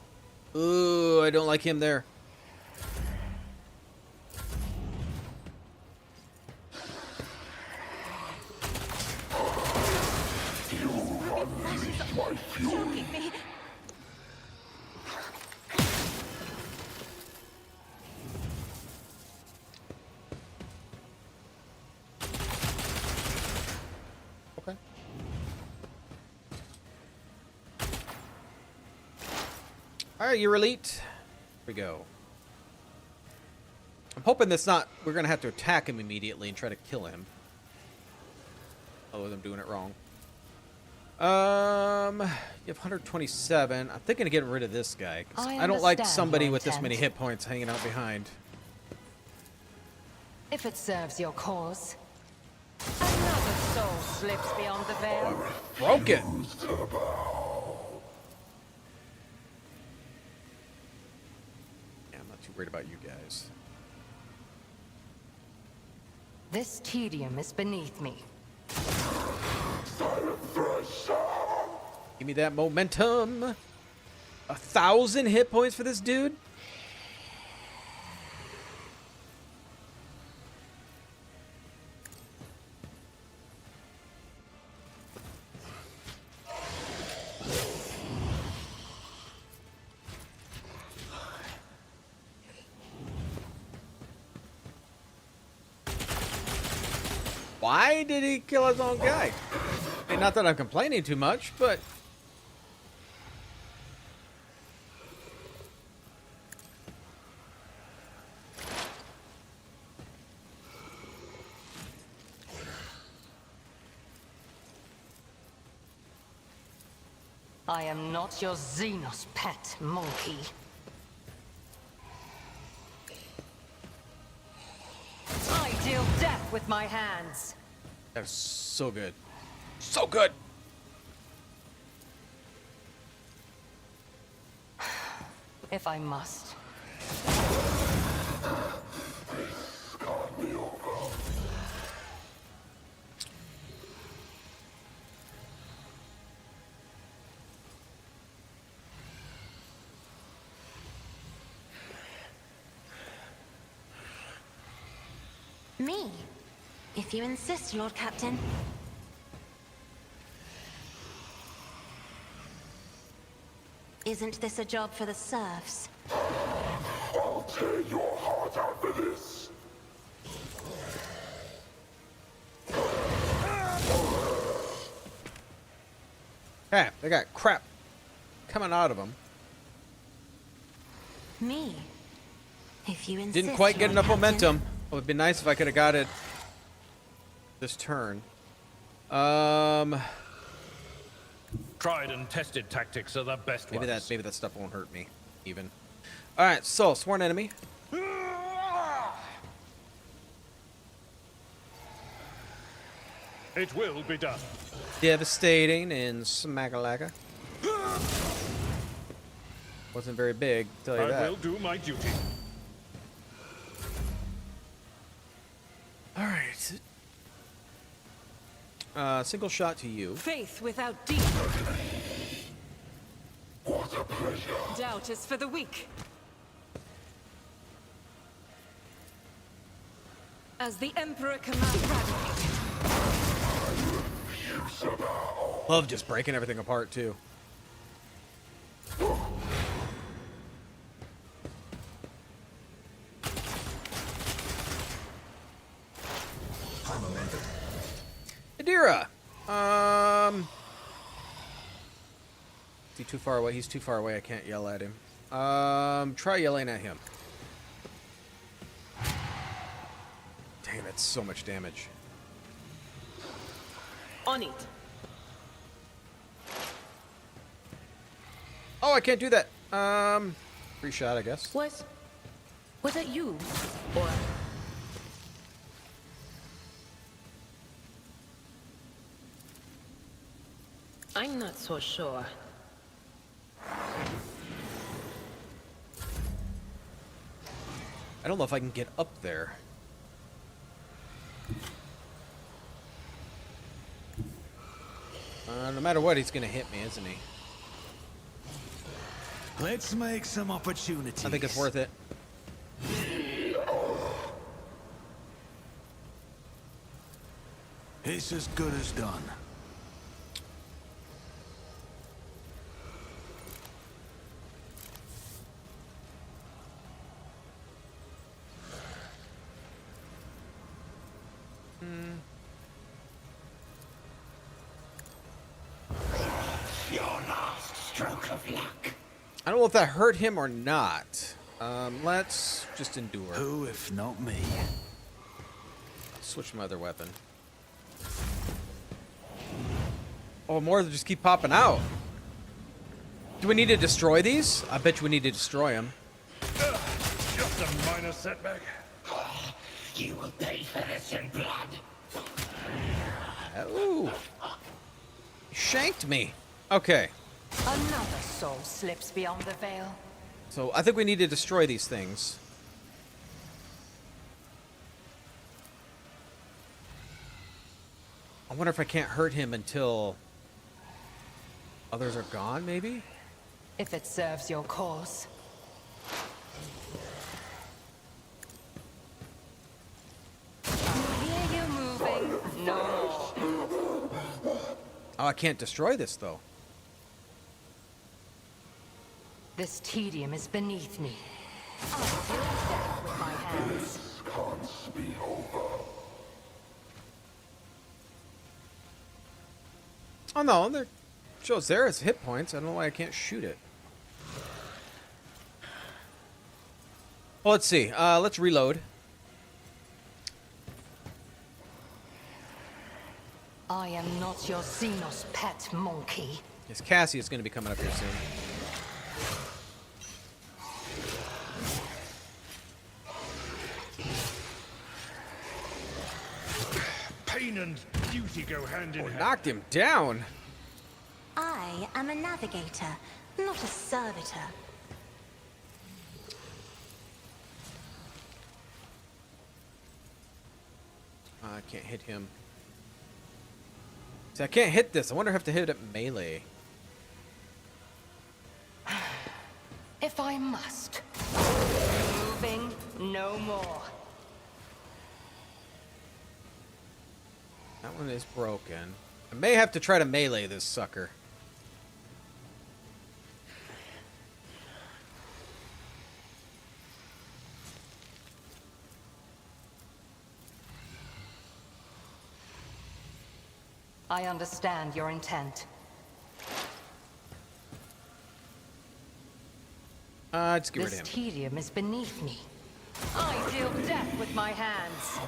Ooh, I don't like him there. My fury. Okay. Alright, you're elite. Here we go. I'm hoping that's not... We're going to have to attack him immediately and try to kill him. Otherwise I'm doing it wrong. You have 127. I'm thinking of getting rid of this guy. 'Cause I don't like somebody your with this many intent. hit points hanging out behind. If it serves your cause. Another soul slips beyond the veil. Broke it. Yeah, I'm not too worried about you guys. This tedium is beneath me. Give me that momentum. 1,000 hit points for this dude? Why did he kill his own guy? I mean, not that I'm complaining too much, but... I am not your xenos pet, monkey. I deal death with my hands. That was so good. So good! If I must. Start me over. Me? If you insist, Lord Captain. Isn't this a job for the serfs? I'll tear your heart out for this. Hey, they got crap coming out of them. Me? If you insist, Didn't quite get Lord enough Captain. momentum. It would be nice if I could have got it this turn. Tried and tested tactics are the best Maybe ones. that stuff won't hurt me, even. All right, so sworn enemy. It will be done. Devastating in Smagalaka. Wasn't very big, tell you I that. will do my duty. All right. Single shot to you. Faith without deed. What a pleasure. Doubt is for the weak. As the Emperor commands. Love just breaking everything apart, too. Adira! Is he too far away? He's too far away. I can't yell at him. Try yelling at him. Damn, that's so much damage. On it. Oh, I can't do that. Free shot, I guess. Was it you? Or... I'm not so sure. I don't know if I can get up there. No matter what, he's gonna hit me, isn't he? Let's make some opportunities. I think it's worth it. It's as good as done. Your last stroke of luck. I don't know if that hurt him or not. Let's just endure. Who, if not me? Switch my other weapon. Oh, more just keep popping out. Do we need to destroy these? I bet you we need to destroy them. Just a minor setback. You will pay for this in blood. Ooh. Shanked me. Okay. Another soul slips beyond the veil. So I think we need to destroy these things. I wonder if I can't hurt him until Others are gone, maybe? If it serves your cause. I hear you moving. No more. Oh, I can't destroy this, though. This tedium is beneath me. I'll deal with death with my hands. Can't be over. Oh, no. There shows there as hit points. I don't know why I can't shoot it. Well, let's see. Let's reload. I am not your xenos pet monkey. Yes, Cassie is going to be coming up here soon. Pain and duty go hand in hand. Knocked him down. I am a navigator, not a servitor. I can't hit him. See, I can't hit this. I wonder if I have to hit it at melee. If I must. Moving no more. That one is broken. I may have to try to melee this sucker. I understand your intent. Just get rid This of him. tedium is beneath me. I deal death with my hands.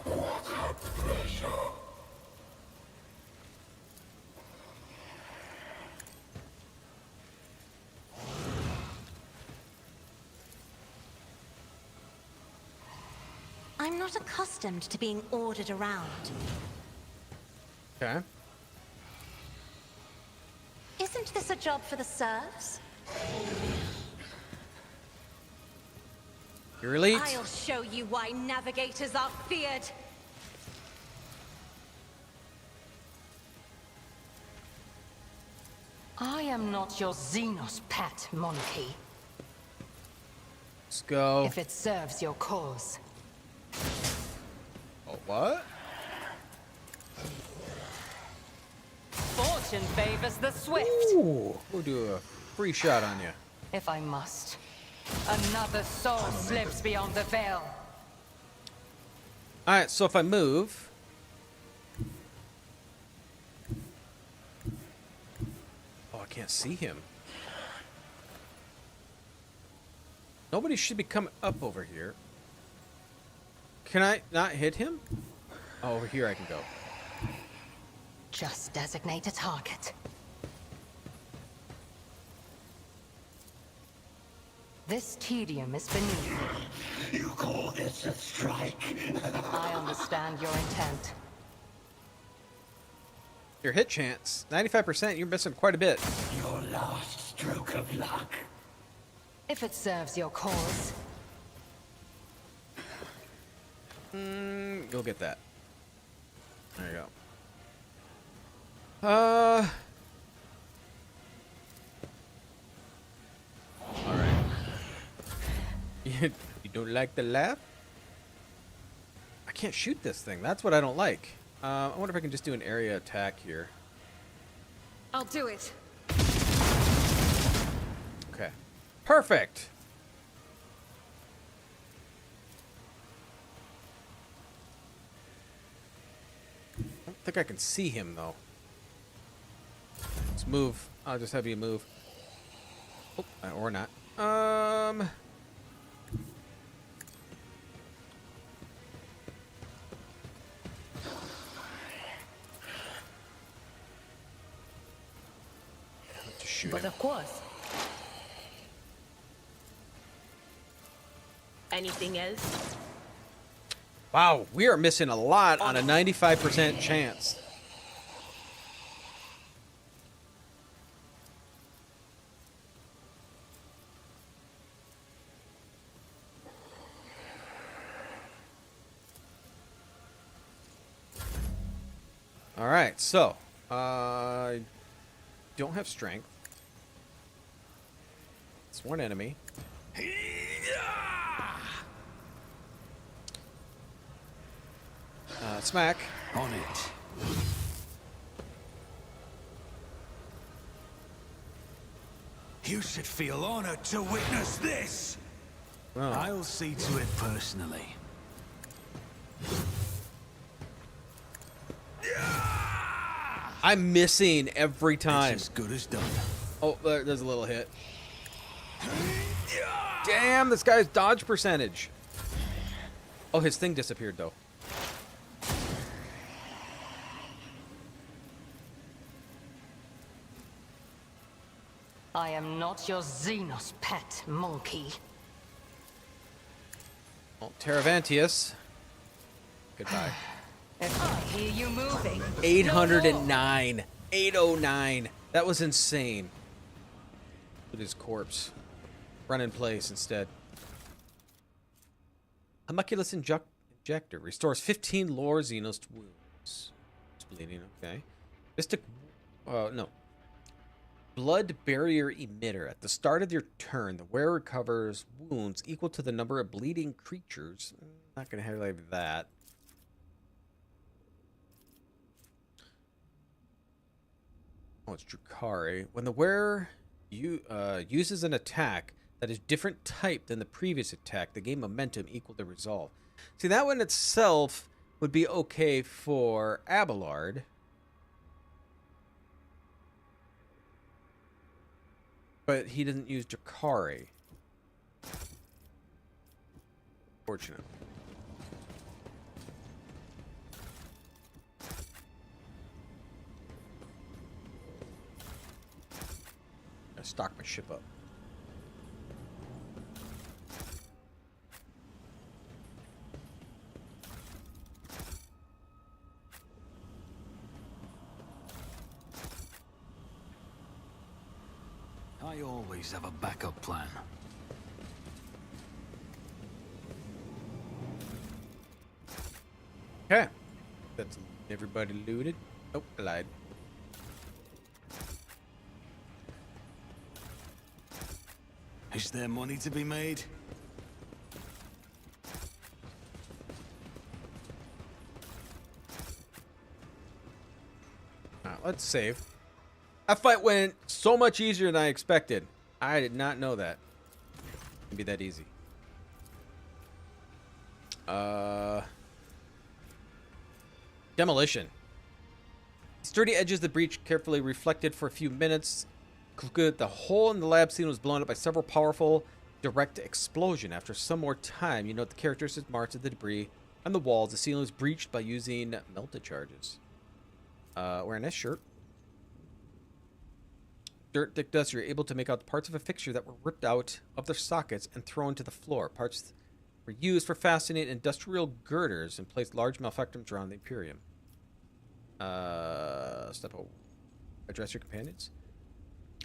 I'm not accustomed to being ordered around. Okay. Isn't this a job for the serfs? You're elite. I'll show you why navigators are feared. I am not your xenos pet monkey. Let's go. If it serves your cause. Oh, what? Fortune favors the swift. Ooh, we'll do a free shot on you. If I must. Another soul slips beyond the veil. Alright, so if I move... Oh, I can't see him. Nobody should be coming up over here. Can I not hit him? Oh, over here I can go. Just designate a target. This tedium is beneath me. You call this a strike? I understand your intent. Your hit chance, 95%, you're missing quite a bit. Your last stroke of luck. If it serves your cause. You'll get that. There you go. Alright. You don't like the laugh? I can't shoot this thing. That's what I don't like. I wonder if I can just do an area attack here. I'll do it. Okay. Perfect! I don't think I can see him, though. Let's move. I'll just have you move. Oh, or not. Just shoot But him. of course. Anything else? Wow, we are missing a lot on a 95% chance. All right, so I don't have strength. Sworn enemy. Smack. On it. You should feel honored to witness this. Oh. I'll see to it personally. I'm missing every time. It's as good as done. Oh, there's a little hit. Damn, this guy's dodge percentage. Oh, his thing disappeared, though. I am not your xenos pet, monkey. Well, Terravantius. Goodbye. If I hear you moving... 809. 809. That was insane. Look at his corpse. Run in place instead. Homunculus Injector. Restores 15 lore xenos to wounds. It's bleeding, okay. Mystic... no. Blood Barrier Emitter. At the start of your turn, the wearer recovers wounds equal to the number of bleeding creatures. Not going to highlight that. Oh, it's Drukhari. When the wearer uses an attack that is different type than the previous attack, the game momentum equal to resolve. See, that one itself would be okay for Abelard. But he doesn't use Drukhari. Fortunately. I stock my ship up. I always have a backup plan. Okay. That's everybody looted. Nope, I lied. Is there money to be made? Let's save. That fight went so much easier than I expected. I did not know that. It'd be that easy. Demolition. Sturdy edges of the breach carefully reflected for a few minutes. Concluded the hole in the lab scene was blown up by several powerful direct explosion. After some more time, you note the characteristic marks of the debris on the walls. The ceiling was breached by using melted charges. Wearing this shirt. Dirt thick dust, you're able to make out the parts of a fixture that were ripped out of their sockets and thrown to the floor. Parts were used for fastening industrial girders and placed large malfectums around the Imperium. Step over. Address your companions.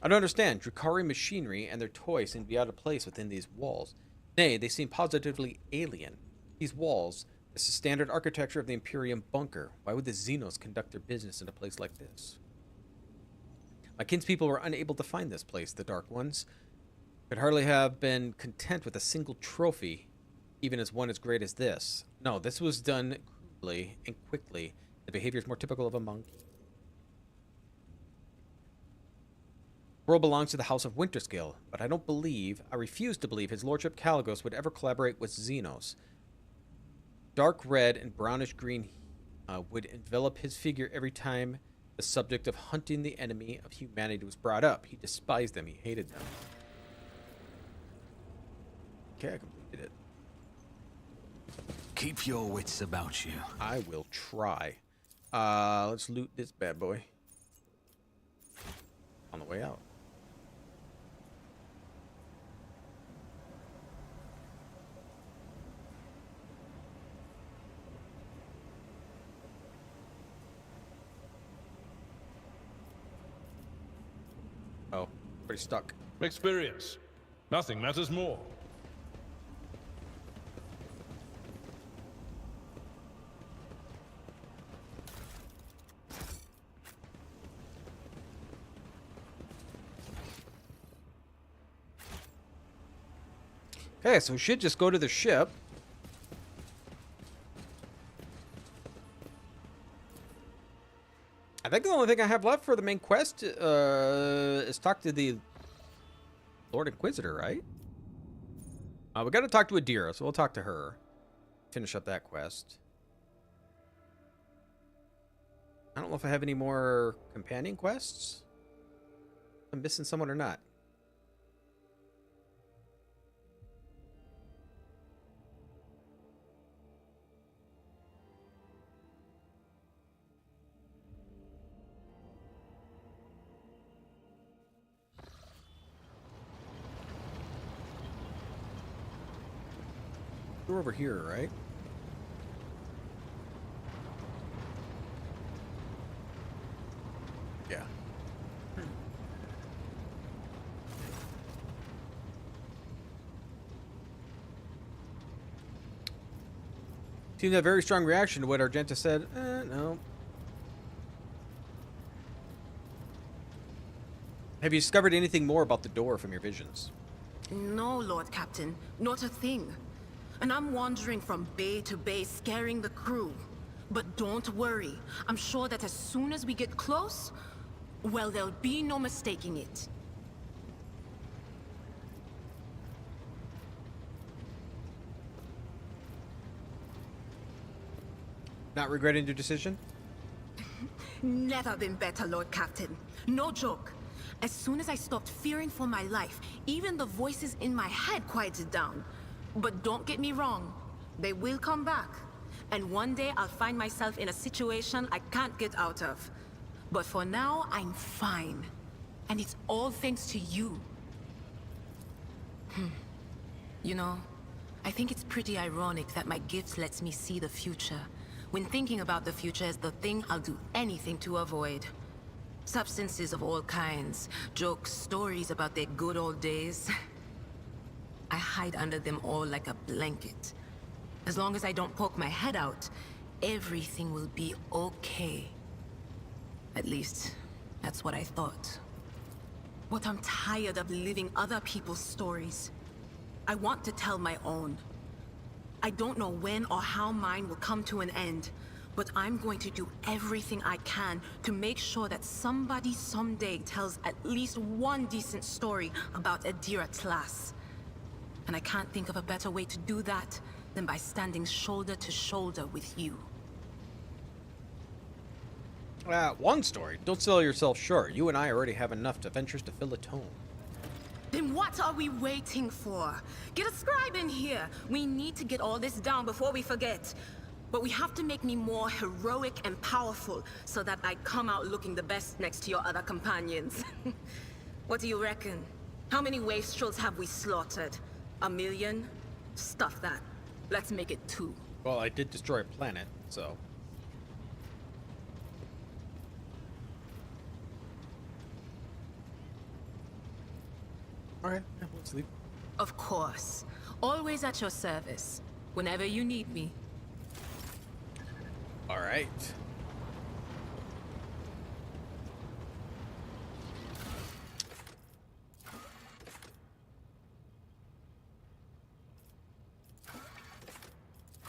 I don't understand. Drukhari machinery and their toys seem to be out of place within these walls. Nay, they seem positively alien. These walls, this is the standard architecture of the Imperium bunker. Why would the Xenos conduct their business in a place like this? My kinspeople were unable to find this place. The Dark Ones could hardly have been content with a single trophy, even as one as great as this. No, this was done crudely and quickly. The behavior is more typical of a monkey. The world belongs to the House of Winterscale, but I refuse to believe his lordship Caligos would ever collaborate with Xenos. Dark red and brownish green would envelop his figure every time the subject of hunting the enemy of humanity was brought up. He despised them. He hated them. Okay, I completed it. Keep your wits about you. I will try. Let's loot this bad boy. On the way out. Oh, pretty stuck. Experience. Nothing matters more. Okay, so we should just go to the ship. I think the only thing I have left for the main quest is talk to the Lord Inquisitor, right? We got to talk to Adira, so we'll talk to her. Finish up that quest. I don't know if I have any more companion quests. I'm missing someone or not. We're over here, right? Yeah. Seemed to have a very strong reaction to what Argenta said. No. Have you discovered anything more about the door from your visions? No, Lord Captain, not a thing. And I'm wandering from bay to bay, scaring the crew. But don't worry, I'm sure that as soon as we get close, well, there'll be no mistaking it. Not regretting your decision? Never been better, Lord Captain. No joke. As soon as I stopped fearing for my life, even the voices in my head quieted down. But don't get me wrong, they will come back. And one day I'll find myself in a situation I can't get out of. But for now, I'm fine. And it's all thanks to you. You know, I think it's pretty ironic that my gift lets me see the future, when thinking about the future is the thing I'll do anything to avoid. Substances of all kinds, jokes, stories about their good old days. I hide under them all like a blanket. As long as I don't poke my head out, everything will be okay. At least, that's what I thought. But I'm tired of living other people's stories. I want to tell my own. I don't know when or how mine will come to an end, but I'm going to do everything I can to make sure that somebody someday tells at least one decent story about Adira Tlass. And I can't think of a better way to do that than by standing shoulder to shoulder with you. One story. Don't sell yourself short. You and I already have enough adventures to fill a tome. Then what are we waiting for? Get a scribe in here. We need to get all this down before we forget. But we have to make me more heroic and powerful so that I come out looking the best next to your other companions. What do you reckon? How many wastrels have we slaughtered? 1 million? Stuff that. Let's make it 2. Well, I did destroy a planet, so... Alright, let's leave. Of course. Always at your service. Whenever you need me. Alright.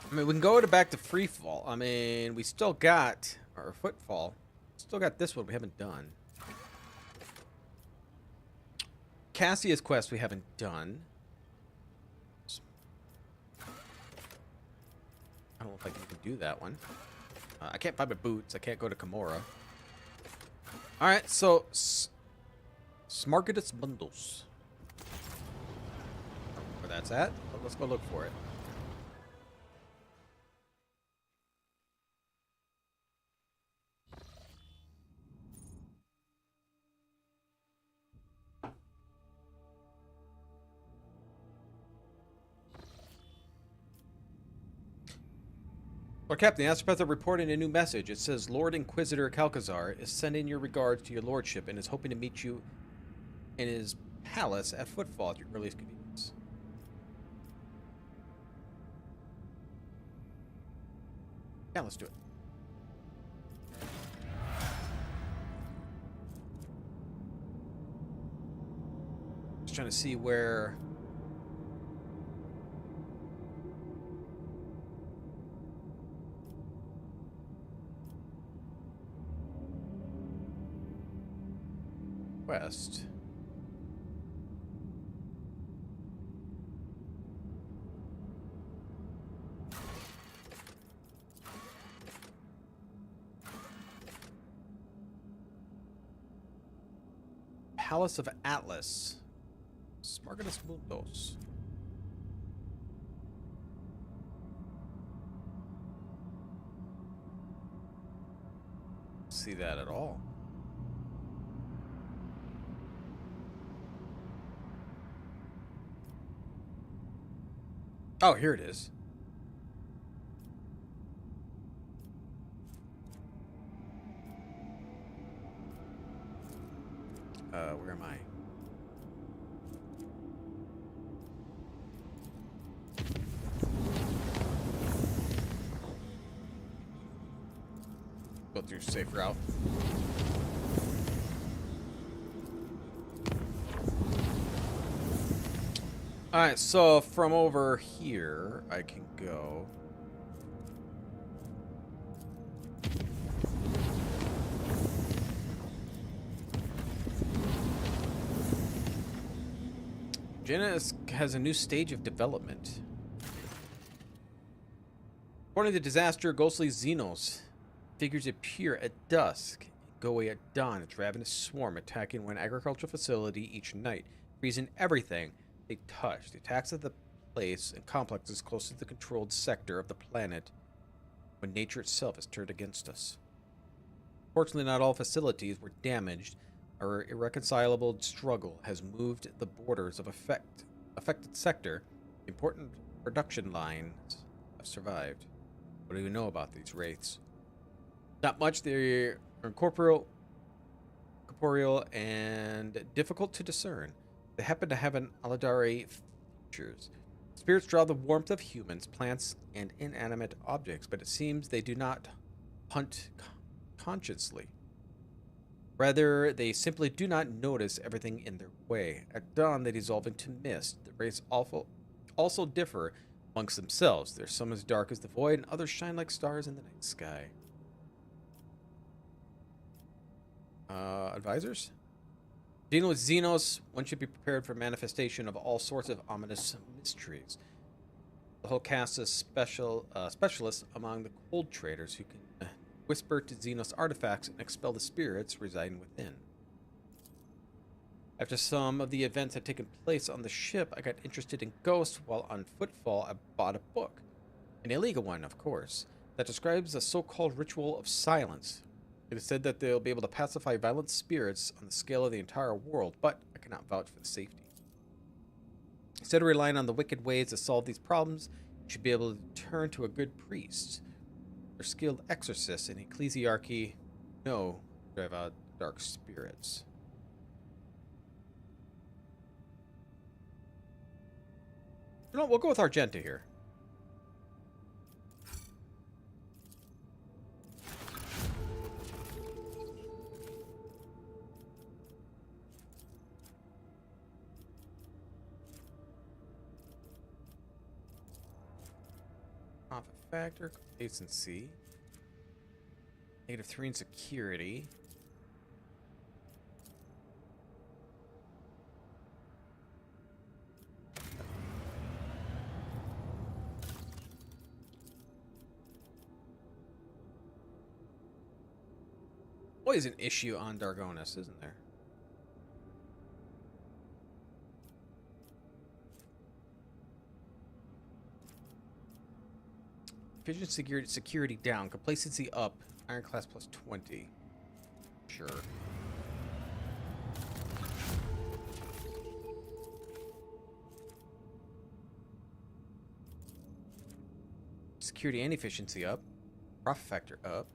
I mean, we can go back to free fall. I mean, we still got our footfall. Still got this one we haven't done. Cassia's quest we haven't done. I don't know if I can even do that one. I can't find my boots. I can't go to Kimura. Alright, so... Smargadus Bundles. Where that's at? But let's go look for it. Lord Captain, the Astropather reporting a new message. It says, Lord Inquisitor Calcazar is sending your regards to your lordship and is hoping to meet you in his palace at Footfall at your earliest convenience. Yeah, let's do it. Just trying to see where... West. Palace of Atlas. Smargatus Mundos. See that at all. Oh, here it is. Where am I? Go through safe route. Alright, so from over here, I can go. Jaina has a new stage of development. According to disaster, ghostly xenos figures appear at dusk, go away at dawn. It's ravenous swarm attacking one agricultural facility each night, freezing everything they touch. The attacks of the place and complexes close to the controlled sector of the planet when nature itself is turned against us. Fortunately, not all facilities were damaged. Our irreconcilable struggle has moved the borders of affected sector. Important production lines have survived. What do we know about these wraiths? Not much. They are corporeal and difficult to discern. They happen to have an Aladari features. Spirits draw the warmth of humans, plants, and inanimate objects, but it seems they do not hunt consciously. Rather, they simply do not notice everything in their way. At dawn, they dissolve into mist. The wraiths also differ amongst themselves. There's some as dark as the void, and others shine like stars in the night sky. Advisors? Dealing with xenos, one should be prepared for manifestation of all sorts of ominous mysteries. The whole cast is specialists among the cold traders who can whisper to xenos artifacts and expel the spirits residing within. After some of the events had taken place on the ship, I got interested in ghosts. While on footfall, I bought a book. An illegal one, of course, that describes a so-called ritual of silence. It is said that they'll be able to pacify violent spirits on the scale of the entire world, but I cannot vouch for the safety. Instead of relying on the wicked ways to solve these problems, you should be able to turn to a good priest or skilled exorcists in ecclesiarchy know drive out dark spirits. You know, we'll go with Argenta here. Profit factor, complacency, -3 in security. Always an issue on Dargonis, isn't there? Vision security down, complacency up, ironclass plus 20. Sure. Security and efficiency up, profit factor up,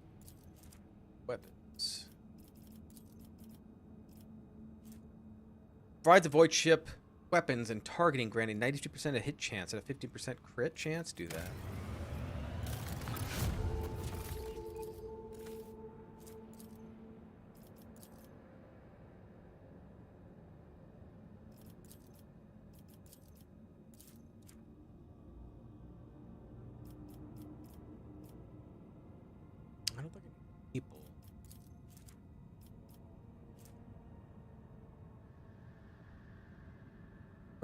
weapons. Provides a void ship weapons and targeting, granting 92% of hit chance and a 50% crit chance. Do that. I don't think people.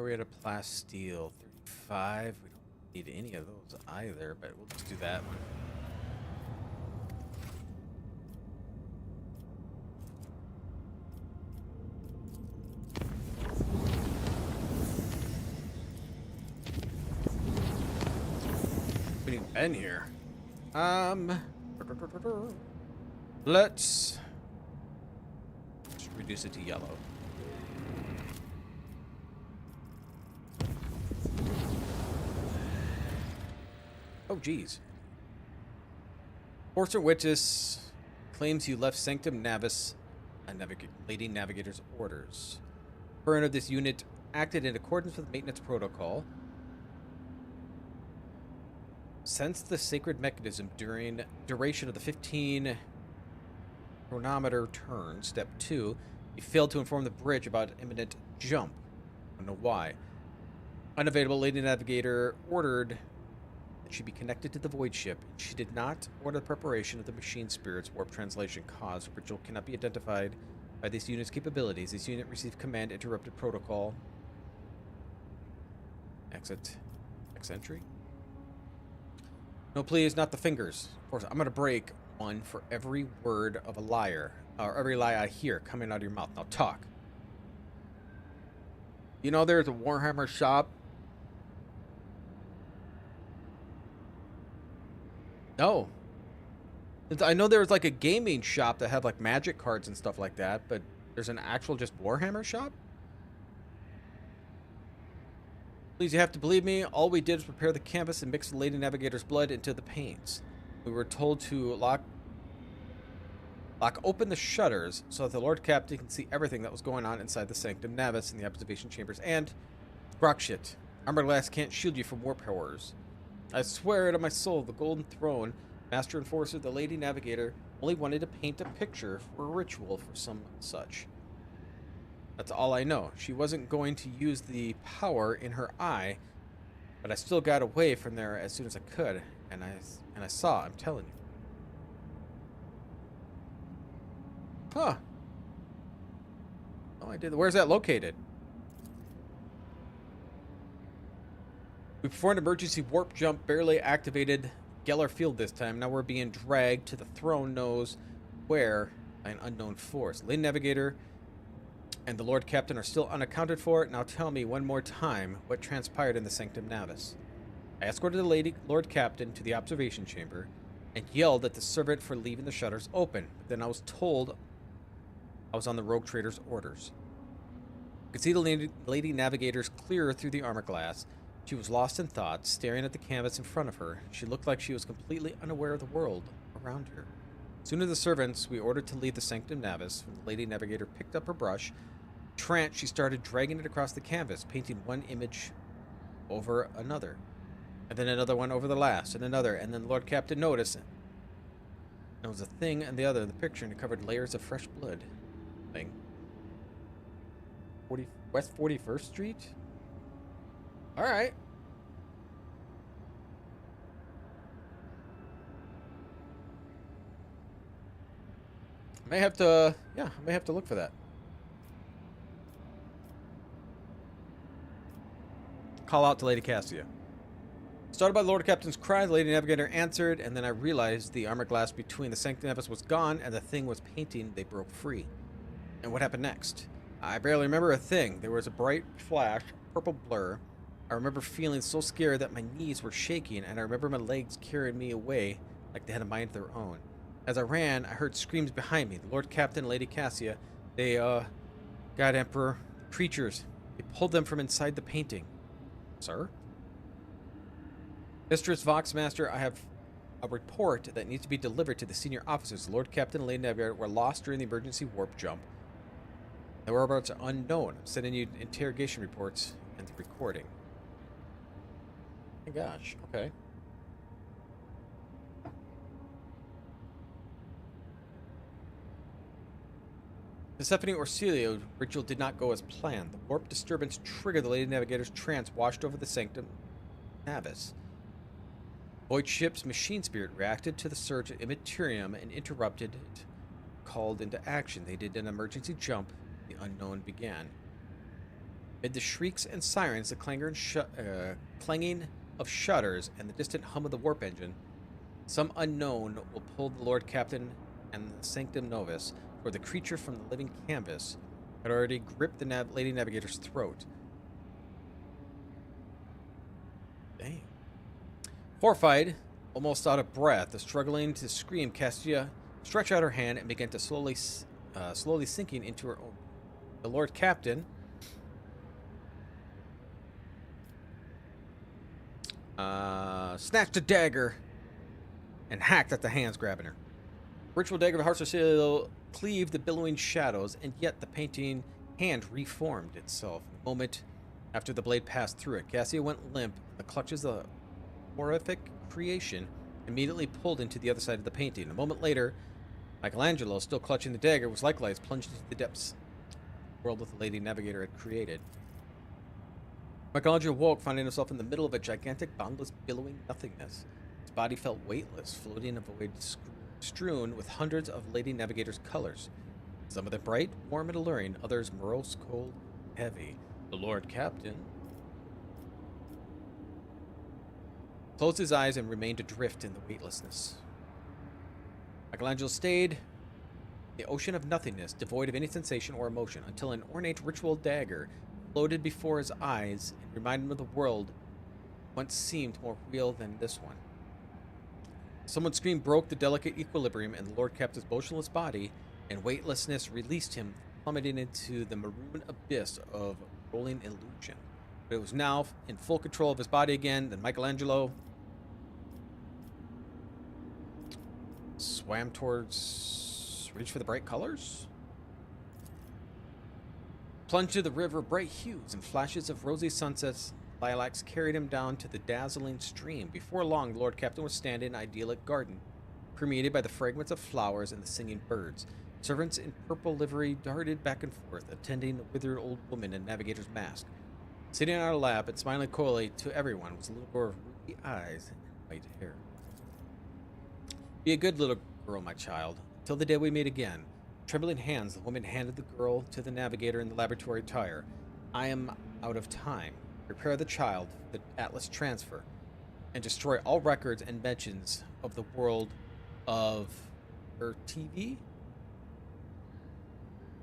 Thorium plasteel 35. We don't need any of those either, but we'll just do that one. We need Ben here. Let's just reduce it to yellow. Oh, geez. Forcer Witches claims you left Sanctum Navis a Lady Navigator's orders. Current of this unit acted in accordance with maintenance protocol. Since the sacred mechanism during duration of the 15 chronometer turn, step 2, you failed to inform the bridge about imminent jump. I don't know why. Unavailable Lady Navigator ordered that she be connected to the void ship. She did not order the preparation of the machine spirits warp translation cause. Ritual cannot be identified by this unit's capabilities. This unit received command interrupted protocol. Exit. Entry. No, please, not the fingers. Of course, I'm going to break one for every word of a liar, or every lie I hear coming out of your mouth. Now talk. You know there's a Warhammer shop? No. I know there was like a gaming shop that had like magic cards and stuff like that, but there's an actual just Warhammer shop? Please, you have to believe me. All we did was prepare the canvas and mix the Lady Navigator's blood into the paints. We were told to lock open the shutters so that the Lord Captain can see everything that was going on inside the Sanctum Navis and the observation chambers. And, Grokshit, armor glass can't shield you from warp horrors. I swear to my soul, the Golden Throne, Master Enforcer, the Lady Navigator, only wanted to paint a picture for a ritual for some such. That's all I know. She wasn't going to use the power in her eye, but I still got away from there as soon as I could, and I saw, I'm telling you. Huh. Oh, I did. Where's that located? We performed an emergency warp jump, barely activated Geller Field this time. Now we're being dragged to the throne knows where by an unknown force. Lady Navigator and the Lord Captain are still unaccounted for. Now tell me one more time what transpired in the Sanctum Navis. I escorted the Lord Captain to the observation chamber and yelled at the servant for leaving the shutters open. But then I was told I was on the rogue trader's orders. I could see the Lady Navigator's clearer through the armor glass. She was lost in thought, staring at the canvas in front of her. She looked like she was completely unaware of the world around her. Soon as the servants we ordered to leave the Sanctum Navis, when the Lady Navigator picked up her brush, tranced, she started dragging it across the canvas, painting one image over another, and then another one over the last, and another, and then the Lord Captain noticed it. There was a thing and the other in the picture, and it covered layers of fresh blood. Thing. West 41st Street? Alright. I may have to, I may have to look for that. Call out to Lady Cassia. Started by the Lord Captain's cry, the Lady Navigator answered, and then I realized the armor glass between the Sanctum Navis was gone, and the thing was painting, they broke free. And what happened next? I barely remember a thing. There was a bright flash, purple blur. I remember feeling so scared that my knees were shaking, and I remember my legs carrying me away like they had a mind of their own. As I ran, I heard screams behind me. The Lord Captain and Lady Cassia, they, God Emperor, the creatures, they pulled them from inside the painting. Sir? Mistress Voxmaster, I have a report that needs to be delivered to the senior officers. The Lord Captain and Lady Navigator were lost during the emergency warp jump. Their whereabouts are unknown. I'm sending you interrogation reports and the recording. Oh my gosh, okay. Persephone Orsilio ritual did not go as planned. The warp disturbance triggered the Lady Navigator's trance washed over the Sanctum Navis. Void ship's machine spirit reacted to the surge of Imperium and interrupted it. Called into action. They did an emergency jump. The unknown began. Amid the shrieks and sirens, the clanging of shutters, and the distant hum of the warp engine, some unknown will pull the Lord Captain and the Sanctum Novus, for the creature from the living canvas had already gripped the Lady Navigator's throat. Dang. Horrified, almost out of breath, struggling to scream, Cassia stretched out her hand and began to slowly sinking into her own. The Lord Captain snatched a dagger and hacked at the hands grabbing her. Ritual dagger of Hearts of Seal cleaved the billowing shadows, and yet the painting hand reformed itself. A moment after the blade passed through it, Cassia went limp. The clutches of the horrific creation immediately pulled into the other side of the painting. A moment later, Michelangelo, still clutching the dagger, was likewise plunged into the depths of the world that the Lady Navigator had created. Michelangelo woke, finding himself in the middle of a gigantic, boundless, billowing nothingness. His body felt weightless, floating in a void strewn with hundreds of Lady Navigator's colors. Some of them bright, warm, and alluring, others morose, cold, heavy. The Lord Captain closed his eyes and remained adrift in the weightlessness. Michelangelo stayed in the ocean of nothingness, devoid of any sensation or emotion, until an ornate ritual dagger floated before his eyes and reminded him of the world once seemed more real than this one. Someone's scream broke the delicate equilibrium, and the Lord Captain's motionless body and weightlessness released him, plummeting into the maroon abyss of rolling illusion. But it was now in full control of his body again. Then Michelangelo swam towards, reached for the bright colors, plunged to the river. Bright hues and flashes of rosy sunsets, lilacs carried him down to the dazzling stream. Before long, the Lord Captain was standing in an idyllic garden, permeated by the fragrance of flowers and the singing birds. Servants in purple livery darted back and forth, attending a withered old woman in navigator's mask. Sitting on her lap and smiling coyly to everyone was a little girl with ruby eyes and white hair. Be a good little girl, my child, till the day we meet again. Trembling hands, the woman handed the girl to the navigator in the laboratory attire. I am out of time. Prepare the child for the Atlas transfer, and destroy all records and mentions of the world of her TV.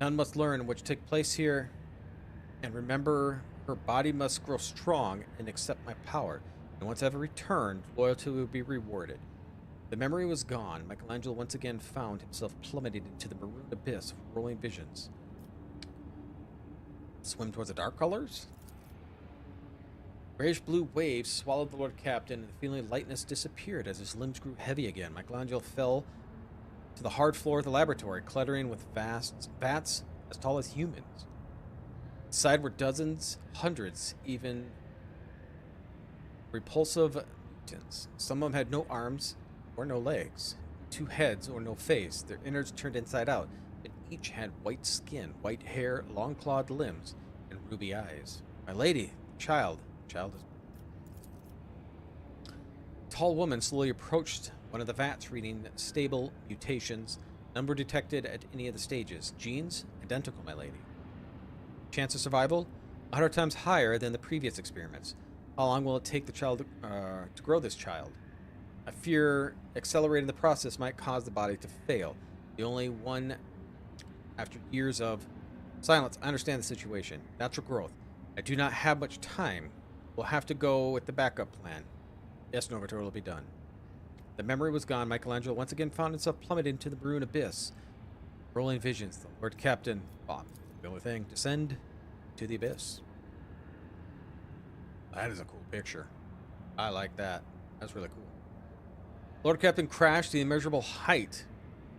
None must learn which took place here, and remember, her body must grow strong and accept my power. And once ever returned, loyalty will be rewarded. The memory was gone. Michelangelo once again found himself plummeted into the maroon abyss of rolling visions. Swim towards the dark colors? Grayish blue waves swallowed the Lord Captain, and the feeling of lightness disappeared as his limbs grew heavy again. Michelangelo fell to the hard floor of the laboratory, cluttering with vast vats as tall as humans. Inside were dozens, hundreds, even repulsive mutants. Some of them had no arms or no legs, 2 heads or no face, their innards turned inside out, but each had white skin, white hair, long-clawed limbs, and ruby eyes. My lady, child is... A tall woman slowly approached one of the vats, reading stable mutations. None were detected at any of the stages. Genes, identical, my lady. Chance of survival, 100 times higher than the previous experiments. How long will it take the child to grow this child? I fear accelerating the process might cause the body to fail. The only one after years of silence. I understand the situation. Natural growth. I do not have much time. We'll have to go with the backup plan. Yes, Novator will be done. The memory was gone. Michelangelo once again found himself plummeted into the maroon abyss. Rolling visions. The Lord Captain thought the only thing, descend to the abyss. That is a cool picture. I like that. That's really cool. Lord Captain crashed the immeasurable height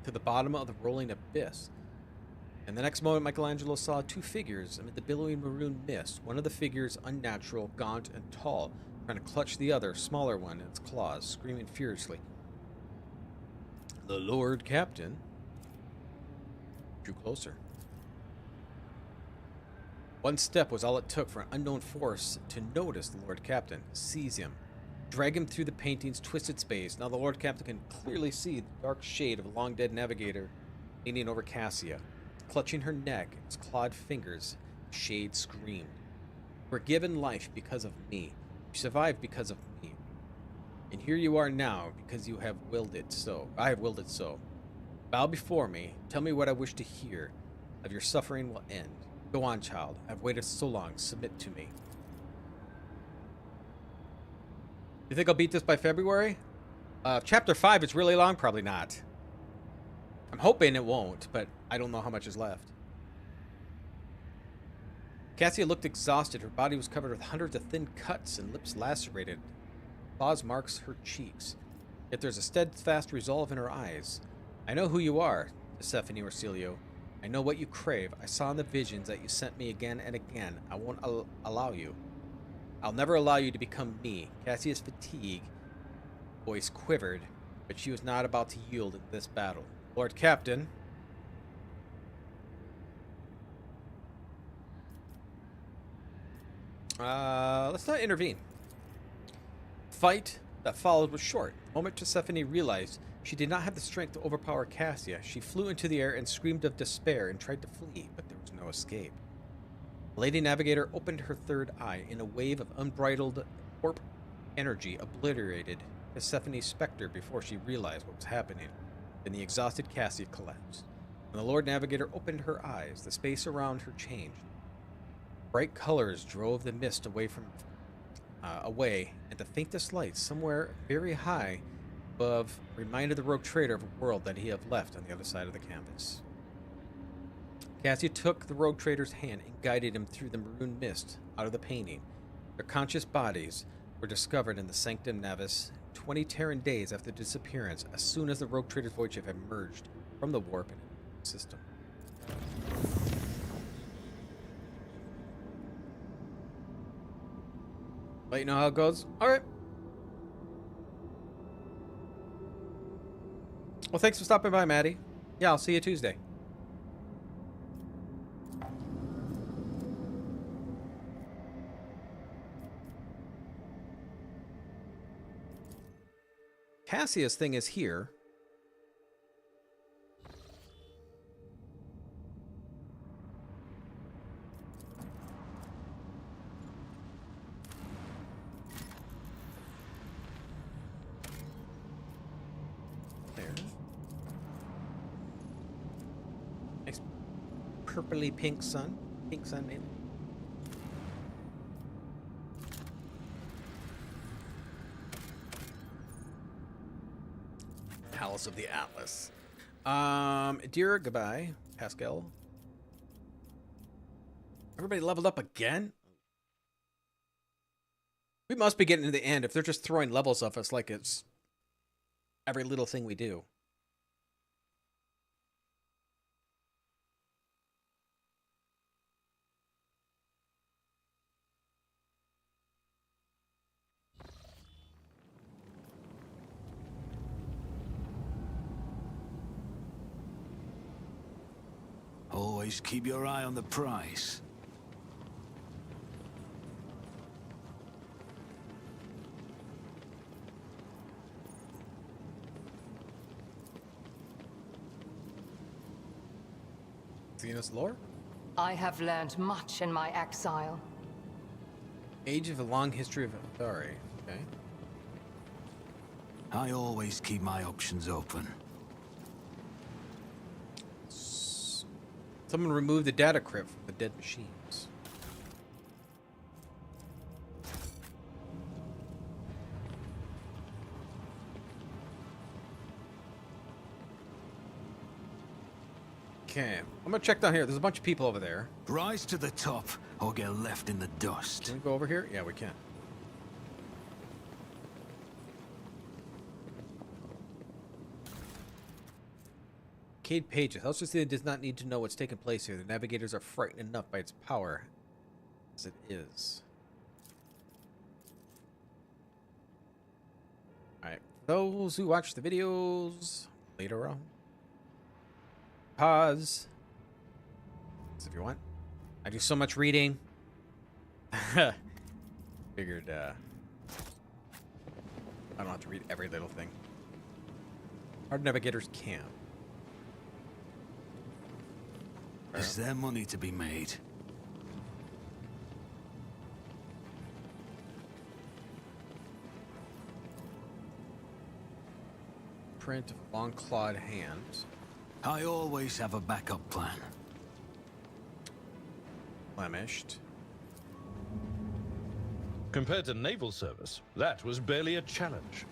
to the bottom of the rolling abyss. And the next moment, Michelangelo saw 2 figures amid the billowing maroon mist. One of the figures, unnatural, gaunt, and tall, trying to clutch the other, smaller one, in its claws, screaming furiously. The Lord Captain drew closer. One step was all it took for an unknown force to notice the Lord Captain, seize him, drag him through the painting's twisted space. Now the Lord Captain can clearly see the dark shade of a long-dead navigator leaning over Cassia. Clutching her neck, its clawed fingers, Shade screamed. were given life because of me. You survived because of me. And here you are now because you have willed it so. I have willed it so. Bow before me. Tell me what I wish to hear. Of your suffering will end. Go on, child. I've waited so long. Submit to me. You think I'll beat this by February? Chapter 5 is really long. Probably not. I'm hoping it won't, but I don't know how much is left. Cassia looked exhausted. Her body was covered with hundreds of thin cuts and lips lacerated. Claws marks her cheeks. Yet there's a steadfast resolve in her eyes. I know who you are, Persephone Orsilio. I know what you crave. I saw in the visions that you sent me again and again. I won't allow you. I'll never allow you to become me. Cassia's fatigue voice quivered, but she was not about to yield in this battle. Lord Captain. Let's not intervene. Fight that followed was short. The moment Persephone realized she did not have the strength to overpower Cassia, she flew into the air and screamed of despair and tried to flee, but there was no escape. The Lady Navigator opened her third eye in a wave of unbridled warp energy obliterated Persephone's specter before she realized what was happening. Then the exhausted Cassia collapsed. When the Lord Navigator opened her eyes, the space around her changed. Bright colors drove the mist away, and the faintest light, somewhere very high above, reminded the rogue trader of a world that he had left on the other side of the canvas. Cassia took the rogue trader's hand and guided him through the maroon mist out of the painting. Their conscious bodies were discovered in the Sanctum Navis 20 Terran days after disappearance, as soon as the rogue trader's void ship had emerged from the warp system. Let you know how it goes. All right. Well, thanks for stopping by, Maddie. Yeah, I'll see you Tuesday. Cassia's thing is here. There. Nice purpley pink sun. Pink sun, maybe. Palace of the Atlas. Dear, goodbye. Pascal. Everybody leveled up again? We must be getting to the end if they're just throwing levels off us like it's every little thing we do. Always keep your eye on the prize. Xenos lore? I have learned much in my exile. Age of a long history of Athari. Okay. I always keep my options open. Someone removed the data crypt from the dead machines. Okay, I'm gonna check down here. There's a bunch of people over there. Rise to the top or get left in the dust. Can we go over here? Yeah, we can. Cade Pages. Hellstrom does not need to know what's taking place here. The navigators are frightened enough by its power as it is. Alright. Those who watch the videos later on. Pause. If you want. I do so much reading. Figured I don't have to read every little thing. Hard navigators can. Is there money to be made? print of long clawed hands. I always have a backup plan. Blemished. Compared to naval service, that was barely a challenge.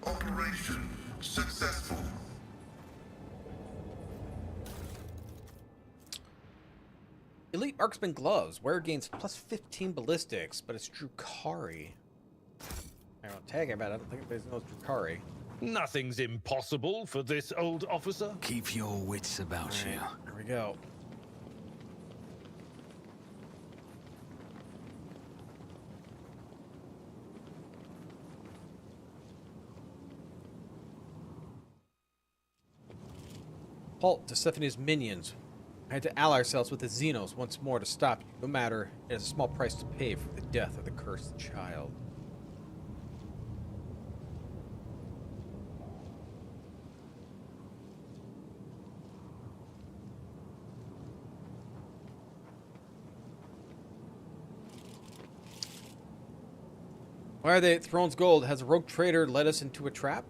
Operation successful. Elite Marksman Gloves. Wearer gains plus 15 ballistics, but it's Drukhari. I don't tag him, but I don't think there's no Drukhari. Nothing's impossible for this old officer. Keep your wits about you. Here we go. Halt to Stephanie's minions. I had to ally ourselves with the xenos once more to stop you, no matter it is a small price to pay for the death of the cursed child. Why are they Throne's Gold? Has a rogue trader led us into a trap?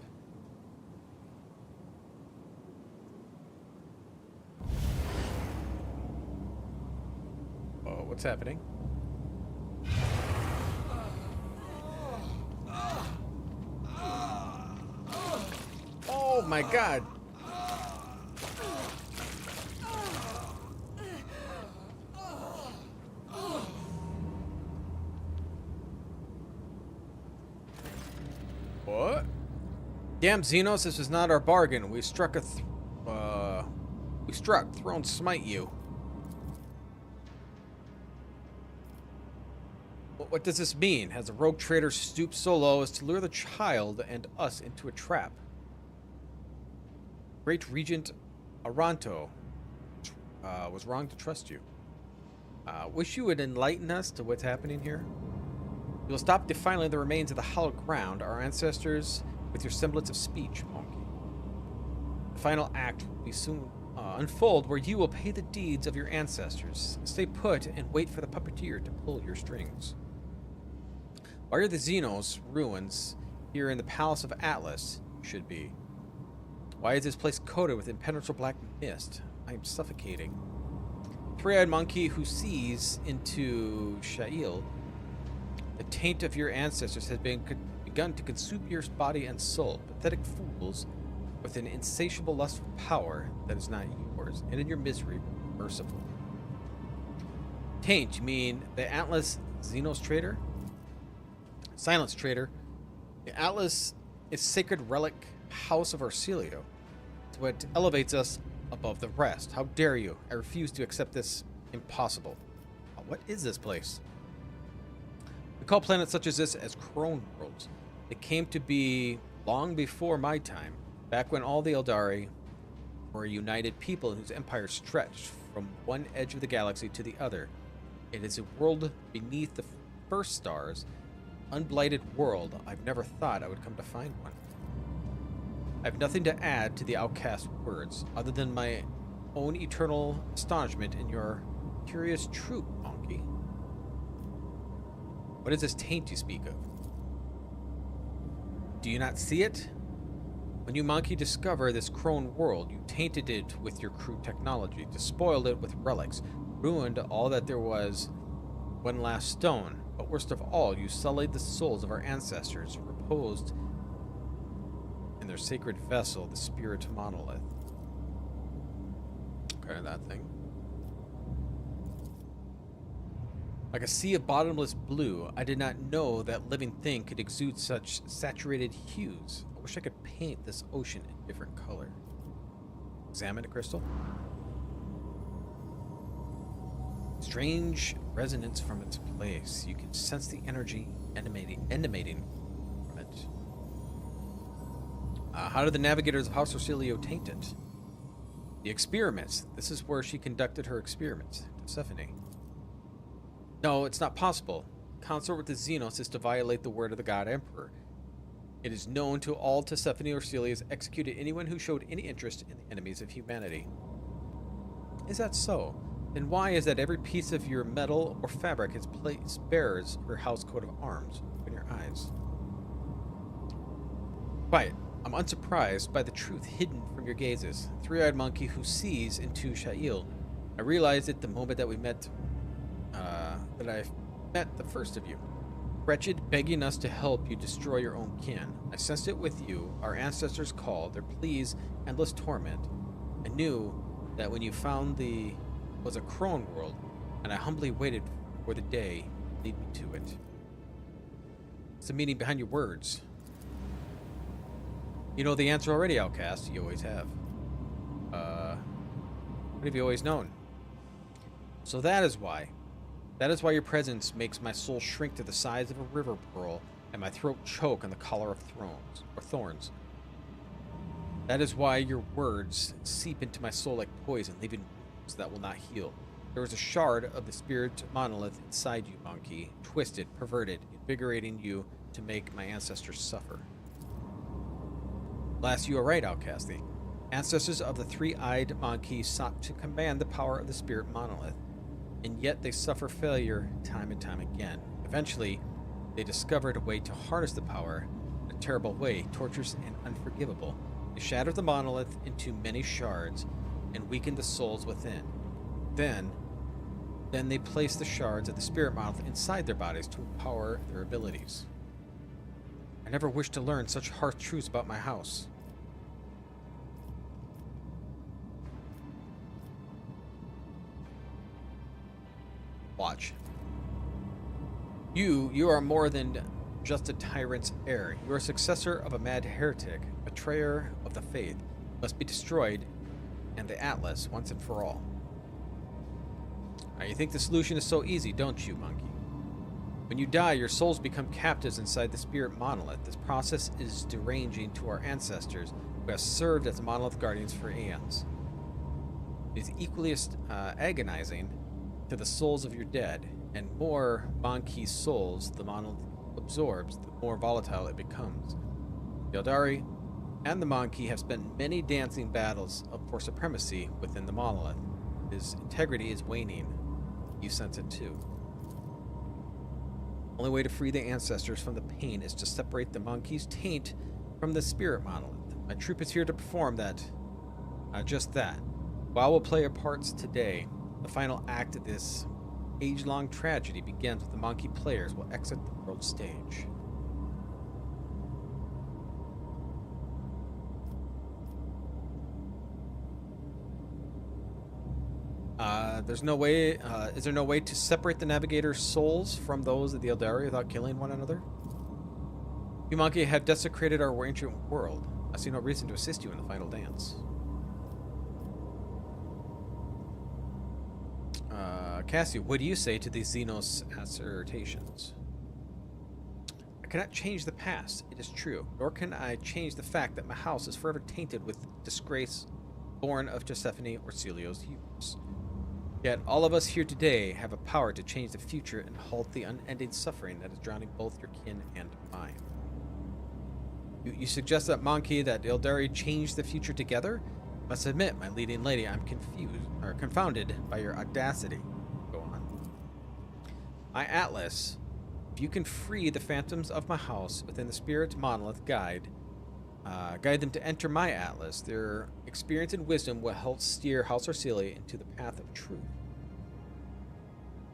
Oh, what's happening? Oh my god! What? Damn Xenos, this is not our bargain. We struck Throne smite you. What does this mean? Has a rogue trader stooped so low as to lure the child and us into a trap? Great Regent Aranto was wrong to trust you. Wish you would enlighten us to what's happening here. You will stop defiling the remains of the hallowed ground, our ancestors, with your semblance of speech, monkey. The final act will be soon unfold, where you will pay the deeds of your ancestors. Stay put and wait for the puppeteer to pull your strings. Why are the Xenos ruins here in the Palace of Atlas? Should be. Why is this place coated with impenetrable black mist? I am suffocating. Three-eyed monkey who sees into Shail. The taint of your ancestors has begun to consume your body and soul. Pathetic fools with an insatiable lust for power that is not yours, and in your misery, merciful. Taint, you mean the Atlas Xenos trader? Silence, traitor. The Atlas is sacred relic house of Arcelio. It's what elevates us above the rest. How dare you? I refuse to accept this impossible. What is this place? We call planets such as this as crone worlds. They came to be long before my time, back when all the Eldari were a united people whose empire stretched from one edge of the galaxy to the other. It is a world beneath the first stars, unblighted world. I've never thought I would come to find one. I have nothing to add to the outcast words, other than my own eternal astonishment in your curious troop, monkey. What is this taint you speak of? Do you not see it? When you, monkey, discover this crone world, you tainted it with your crude technology, despoiled it with relics, ruined all that there was one last stone. But worst of all, you sullied the souls of our ancestors, who reposed in their sacred vessel, the spirit monolith. Okay, that thing. Like a sea of bottomless blue, I did not know that living thing could exude such saturated hues. I wish I could paint this ocean in different color. Examine it, Crystal. Strange resonance from its place. You can sense the energy emanating from it. How did the navigators of House Orsilio taint it? The experiments. This is where she conducted her experiments. Persephone. No, it's not possible. Consort with the Xenos is to violate the word of the God Emperor. It is known to all Persephone Orsilio has executed anyone who showed any interest in the enemies of humanity. Is that so? Then why is that every piece of your metal or fabric has place bears her house coat of arms? Open your eyes. Quiet. I'm unsurprised by the truth hidden from your gazes. Three-eyed monkey who sees into Shail. I realized it the moment that we met, that I met the first of you. Wretched, begging us to help you destroy your own kin. I sensed it with you, our ancestors' call, their pleas, endless torment. I knew that when you found was a crone world, and I humbly waited for the day to lead me to it. What's the meaning behind your words? You know the answer already, outcast. You always have. What have you always known? So that is why. That is why your presence makes my soul shrink to the size of a river pearl and my throat choke on the collar of thorns. That is why your words seep into my soul like poison, leaving wounds that will not heal. There is a shard of the spirit monolith inside you, monkey, twisted, perverted, invigorating you to make my ancestors suffer. Last, you are right, outcast. The ancestors of the three-eyed monkey sought to command the power of the spirit monolith, and yet they suffer failure time and time again. Eventually, they discovered a way to harness the power in a terrible way, torturous and unforgivable. They shattered the monolith into many shards and weakened the souls within. Then they placed the shards of the spirit monolith inside their bodies to empower their abilities. I never wished to learn such harsh truths about my house. Watch. You are more than just a tyrant's heir. You are a successor of a mad heretic, betrayer of the faith, must be destroyed, and the Atlas once and for all. Now, you think the solution is so easy, don't you, monkey? When you die, your souls become captives inside the spirit monolith. This process is deranging to our ancestors, who have served as monolith guardians for aeons. It is equally agonizing to the souls of your dead, and more monkey souls the monolith absorbs, the more volatile it becomes. The Eldari and the monkey have spent many dancing battles for supremacy within the monolith. His integrity is waning. You sense it too. The only way to free the ancestors from the pain is to separate the monkey's taint from the spirit monolith. My troop is here to perform that. Just that. While we'll play our parts today, the final act of this age-long tragedy begins with the monkey players will exit the world stage. There's no way. Is there no way to separate the navigator's souls from those of the Eldari without killing one another? You monkey have desecrated our ancient world. I see no reason to assist you in the final dance. Cassie, what do you say to these xenos assertions? I cannot change the past, it is true, nor can I change the fact that my house is forever tainted with disgrace born of Persephone or Celio's hubris. Yet all of us here today have a power to change the future and halt the unending suffering that is drowning both your kin and mine. You suggest that monkey that Eldari changed the future together? I must admit, my leading lady, I'm confounded by your audacity. Go on. My Atlas, if you can free the phantoms of my house within the spirit monolith guide them to enter my Atlas. Their experience and wisdom will help steer House Orcelia into the path of truth.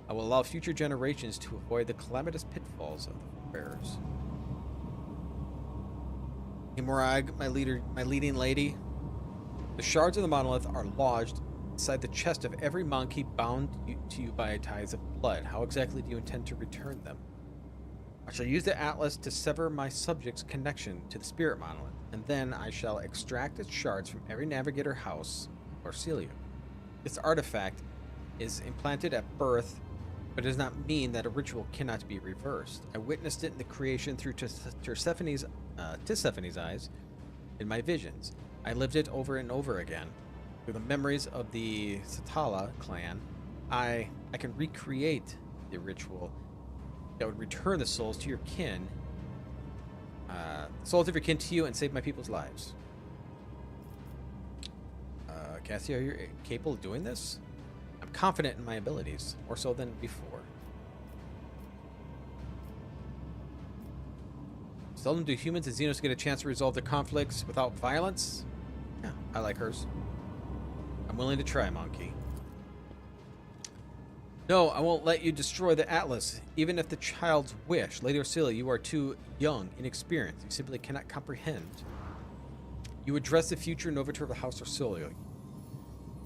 I will allow future generations to avoid the calamitous pitfalls of the bearers. Himorag, my leading lady, the shards of the monolith are lodged inside the chest of every monkey bound to you by ties of blood. How exactly do you intend to return them? I shall use the Atlas to sever my subject's connection to the spirit monolith, and then I shall extract its shards from every navigator house or Celia. This artifact is implanted at birth, but it does not mean that a ritual cannot be reversed. I witnessed it in the creation through Tissephane's eyes in my visions. I lived it over and over again. Through the memories of the Satala clan, I can recreate the ritual that would return the souls to your kin, souls of your kin to you, and save my people's lives. Cassie, are you capable of doing this? I'm confident in my abilities, more so than before. Seldom do humans and xenos get a chance to resolve their conflicts without violence. Yeah, I like hers. I'm willing to try, Monkey. No, I won't let you destroy the Atlas, even if the child's wish. Lady Orsilia, you are too young, inexperienced. You simply cannot comprehend. You address the future Novator of the House Orsilia,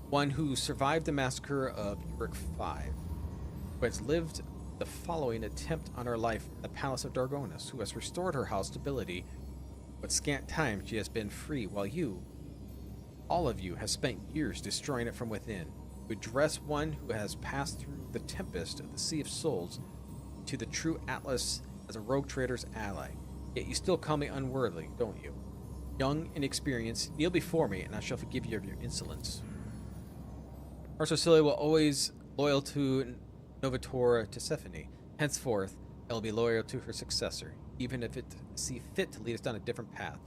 one who survived the massacre of Uric V, who has lived the following attempt on her life in the Palace of Dargonus, who has restored her house stability, but scant time she has been free, while you, all of you, have spent years destroying it from within. You address one who has passed through the tempest of the Sea of Souls to the true Atlas as a rogue trader's ally. Yet you still call me unworthy, don't you? Young, inexperienced, kneel before me, and I shall forgive you of your insolence. House Orsilia will always loyal to Novator Tisiphone. Henceforth, I will be loyal to her successor, even if it see fit to lead us down a different path.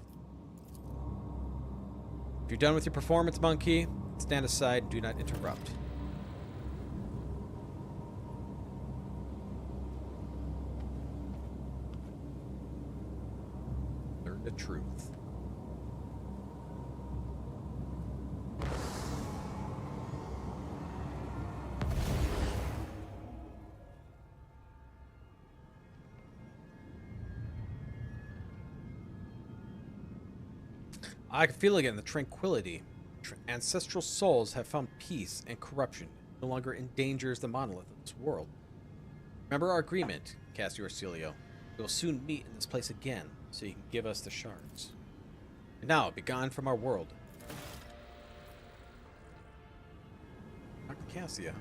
If you're done with your performance, Monkey, stand aside and do not interrupt. Learn the truth. I can feel again the tranquility. Ancestral souls have found peace and corruption. No longer endangers the monolith of this world. Remember our agreement, Cassio Orsilio. We will soon meet in this place again, so you can give us the shards. And now, be gone from our world. Dr. Cassia.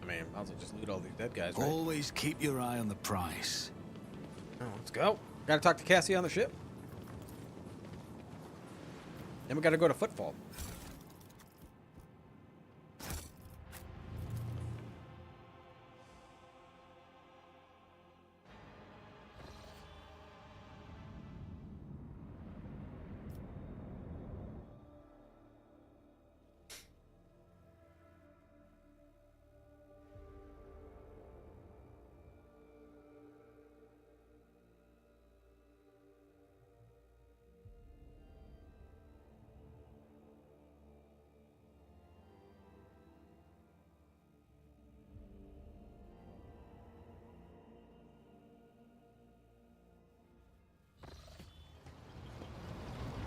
I mean, might as well just loot all these dead guys, right? Always keep your eye on the prize. Oh, let's go. Gotta talk to Cassie on the ship. Then we gotta go to Footfall.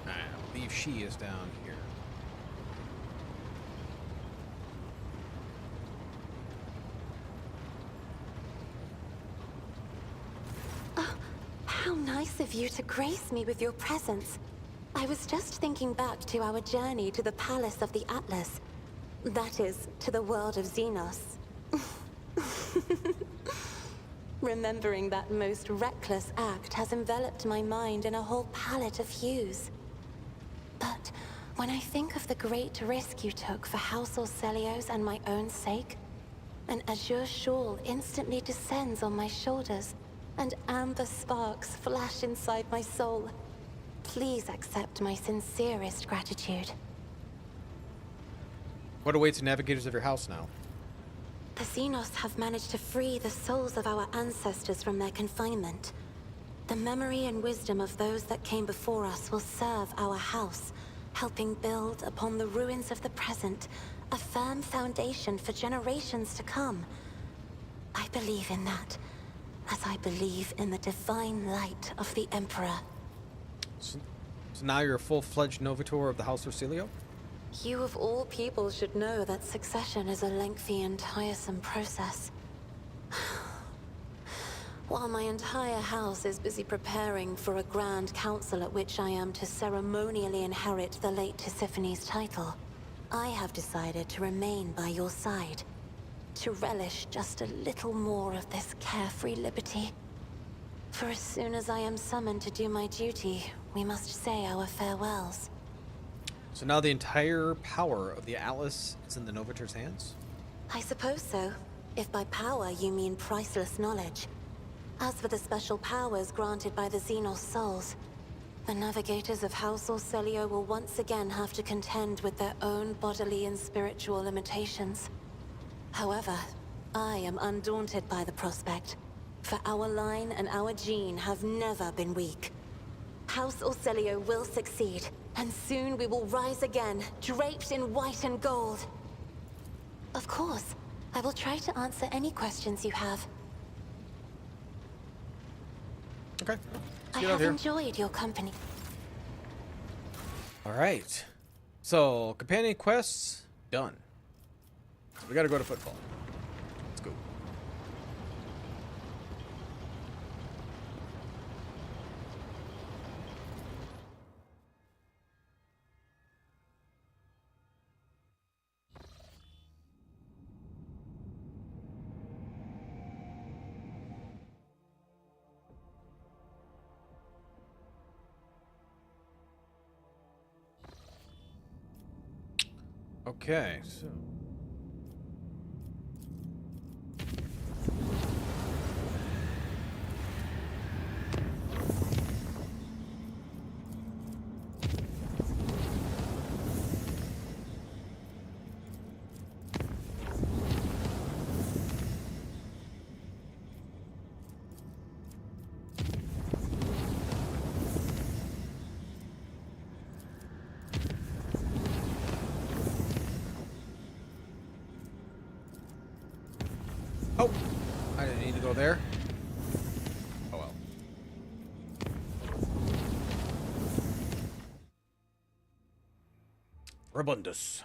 I believe she is down here. How nice of you to grace me with your presence. I was just thinking back to our journey to the Palace of the Atlas. That is, to the world of Xenos. Remembering that most reckless act has enveloped my mind in a whole palette of hues. But when I think of the great risk you took for House Orselio's and my own sake, an azure shawl instantly descends on my shoulders, and amber sparks flash inside my soul. Please accept my sincerest gratitude. What awaits the navigators of your house now? The Xenos have managed to free the souls of our ancestors from their confinement. The memory and wisdom of those that came before us will serve our house, helping build upon the ruins of the present a firm foundation for generations to come. I believe in that, as I believe in the divine light of the Emperor. So now you're a full-fledged Novator of the House Orsilio? You of all people should know that succession is a lengthy and tiresome process. While my entire house is busy preparing for a grand council at which I am to ceremonially inherit the late Tisiphone's title, I have decided to remain by your side, to relish just a little more of this carefree liberty. For as soon as I am summoned to do my duty, we must say our farewells. So now the entire power of the Atlas is in the Novator's hands? I suppose so, if by power you mean priceless knowledge. As for the special powers granted by the Xenos souls, The navigators of House Orcelio will once again have to contend with their own bodily and spiritual limitations. However, I am undaunted by the prospect, for our line and our gene have never been weak. House Orcelio will succeed, and soon we will rise again, draped in white and gold. Of course, I will try to answer any questions you have. Okay. I Get out have here. enjoyed your company. All right. So, companion quests done. So we got to go to Footfall. Let's go. Okay, so oh, I didn't need to go there. Oh well. Rabundus.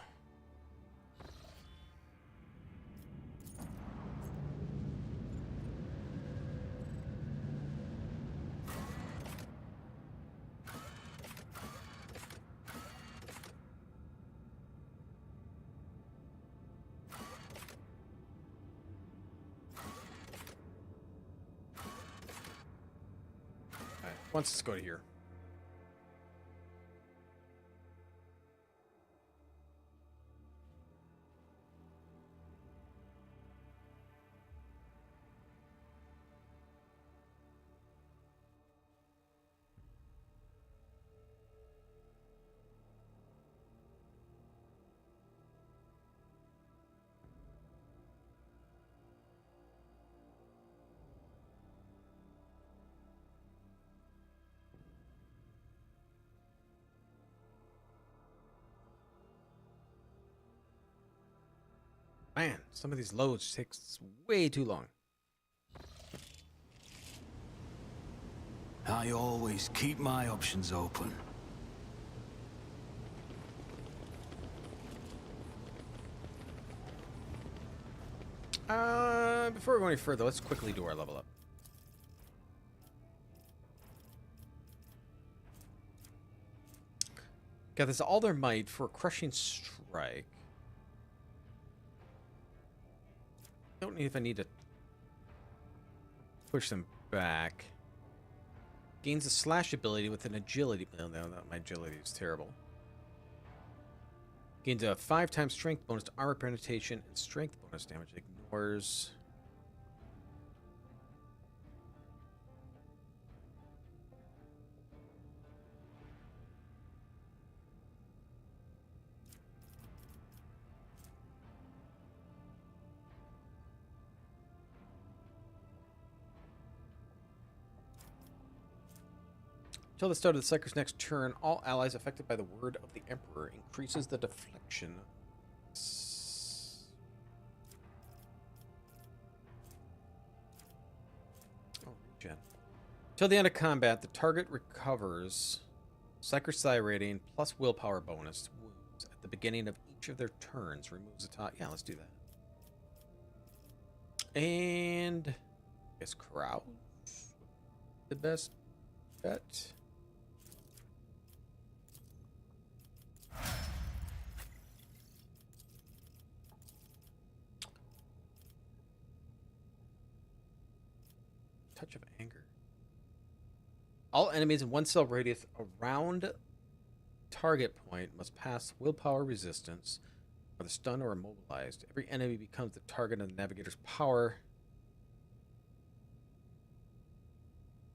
All right, let's go to here. Man, some of these loads takes way too long. I always keep my options open. Before we go any further, let's quickly do our level up. Got this all their might for a crushing strike. Don't know if I need to push them back. Gains a slash ability with an agility. No, my agility is terrible. Gains a 5x strength bonus to armor penetration and strength bonus damage. Ignores. Until the start of the Psyker's next turn, all allies affected by the word of the Emperor increases the deflection. Oh, regen. Till the end of combat, the target recovers Psyker Psi rating plus willpower bonus wounds at the beginning of each of their turns. Removes the top. Yeah, let's do that. And I guess Crowd, the best bet. Touch of anger. All enemies in 1 cell radius around target point must pass willpower resistance, whether stunned or immobilized. Every enemy becomes the target of the navigator's power.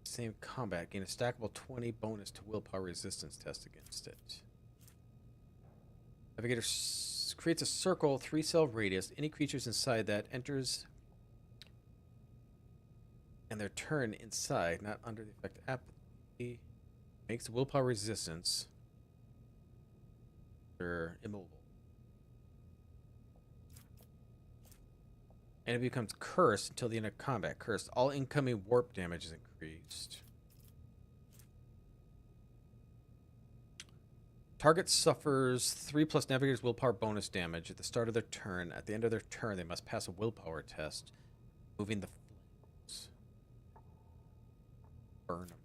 Same combat. Gain a stackable 20 bonus to willpower resistance test against it. Navigator creates a circle, 3-cell radius. Any creatures inside that enters and their turn inside, not under the effect of apathy, makes willpower resistance. They're immobile. And it becomes cursed until the end of combat. Cursed. All incoming warp damage is increased. Target suffers 3+ Navigator's willpower bonus damage at the start of their turn. At the end of their turn, they must pass a willpower test, moving the flames. Burn them.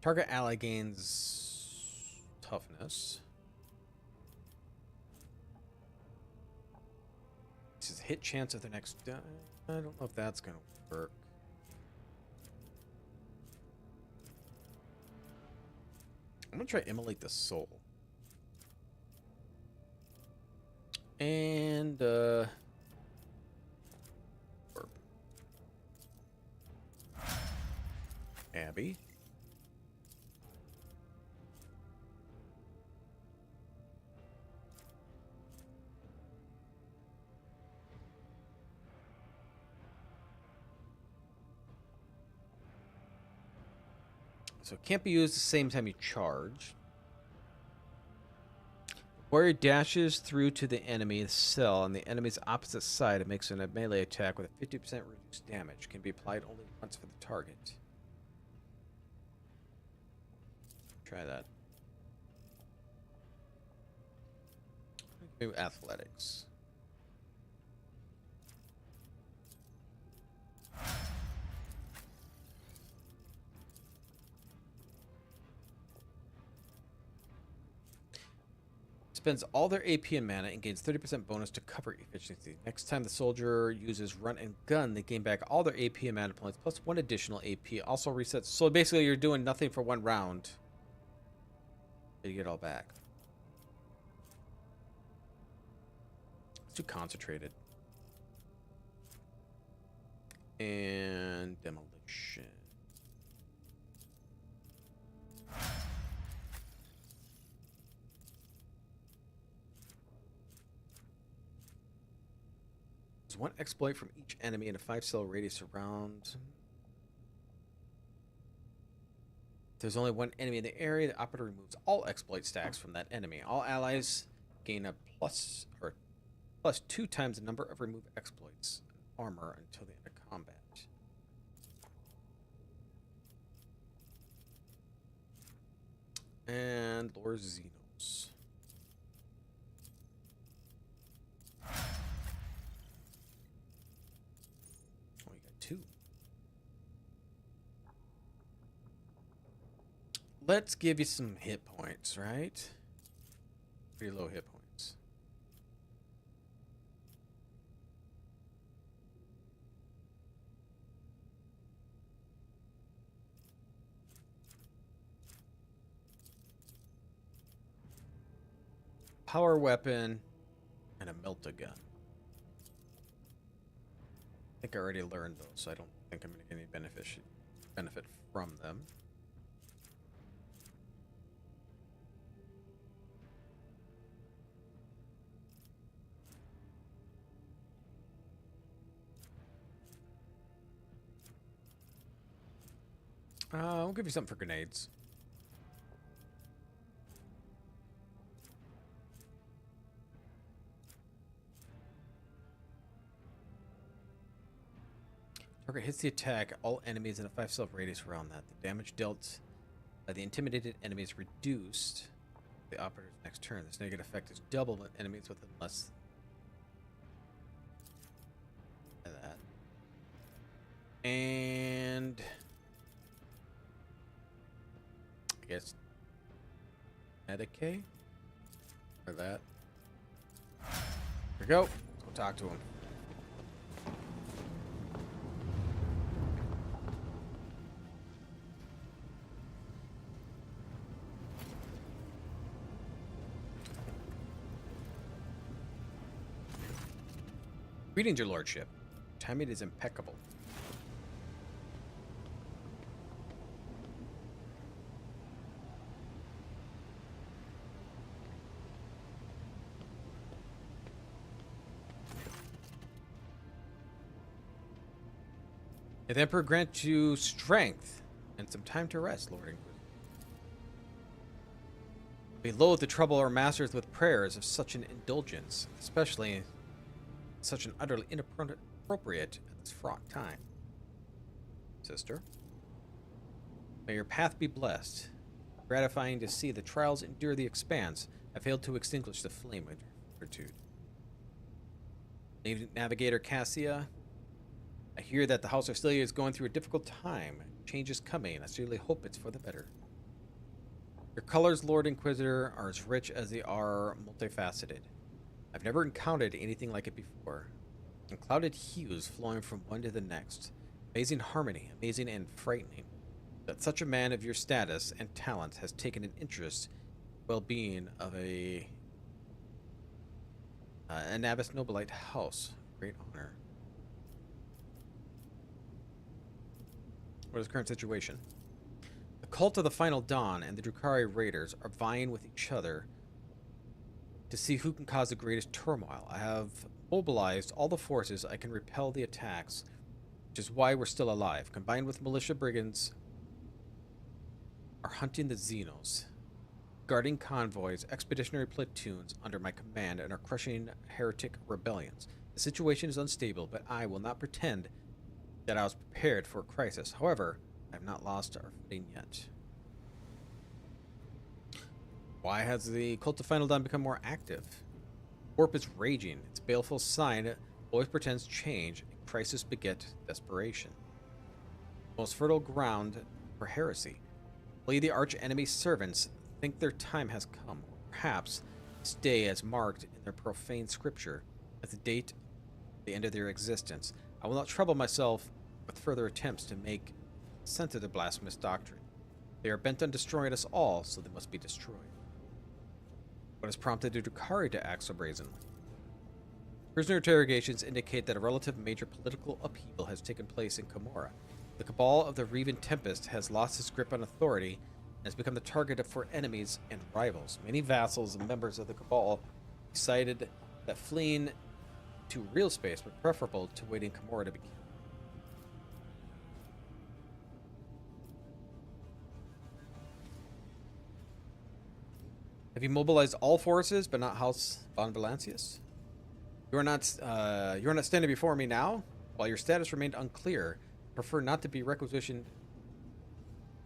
Target ally gains toughness. This is hit chance of the next. I don't know if that's gonna work. I'm gonna try immolate the soul. And Abby. So it can't be used the same time you charge. Warrior dashes through to the enemy cell on the enemy's opposite side and makes a melee attack with a 50% reduced damage. Can be applied only once for the target. Try that. Do athletics. Spends all their AP and mana and gains 30% bonus to cover efficiency. Next time the soldier uses run and gun, they gain back all their AP and mana points plus 1 additional AP. Also resets. So basically, you're doing nothing for 1 round. You get all back. It's too concentrated. And demolition. There's 1 exploit from each enemy in a 5-cell radius around. If there's only 1 enemy in the area, the operator removes all exploit stacks from that enemy. All allies gain a plus 2 times the number of removed exploits and armor until the end of combat. And lure xenos. Oh, you got 2. Let's give you some hit points, right? Pretty low hit points. Power weapon and a melt-a-gun. I think I already learned those, so I don't think I'm going to get any benefit from them. I'll give you something for grenades. Target hits the attack. All enemies in a 5-cell radius around that. The damage dealt by the intimidated enemy is reduced the operator's next turn. This negative effect is double when enemies within less than that. And I guess Medicaid or that. Here we go. Let's go talk to him. Greetings, your lordship. Timing is impeccable. May the Emperor grant you strength and some time to rest, Lord Inquisitor. We loathe to trouble our masters with prayers of such an indulgence, especially such an utterly inappropriate at this fraught time. Sister, may your path be blessed. Gratifying to see the trials endure the expanse have failed to extinguish the flame of your fortitude. Navigator Cassia, I hear that the House of Celia is going through a difficult time. Change is coming. I sincerely hope it's for the better. Your colors, Lord Inquisitor, are as rich as they are multifaceted. I've never encountered anything like it before. Unclouded hues flowing from one to the next. Amazing harmony, amazing and frightening. That such a man of your status and talent has taken an interest in the well-being of an Abbas Nobilite house. Great honor. What is the current situation? The cult of the Final Dawn and the Drukhari Raiders are vying with each other to see who can cause the greatest turmoil. I have mobilized all the forces I can repel the attacks, which is why we're still alive. Combined with militia brigands are hunting the xenos, guarding convoys, expeditionary platoons under my command, and are crushing heretic rebellions. The situation is unstable, but I will not pretend that I was prepared for a crisis. However, I have not lost our footing yet. Why has the Cult of Final Dawn become more active? Warp is raging. Its baleful sign always pretends change. A crisis beget desperation. Most fertile ground for heresy. Only the arch-enemy's servants think their time has come. Or perhaps this day as marked in their profane scripture as the date of the end of their existence. I will not trouble myself with further attempts to make sense of the blasphemous doctrine. They are bent on destroying us all, so they must be destroyed. What has prompted the Drukhari to act so brazenly? Prisoner interrogations indicate that a relative major political upheaval has taken place in Camorra. The cabal of the Revan Tempest has lost its grip on authority and has become the target for enemies and rivals. Many vassals and members of the cabal decided that fleeing to real space was preferable to waiting Camorra to be killed. Have you mobilized all forces, but not House von Valancius? You are not standing before me now. While your status remained unclear, I prefer not to be requisition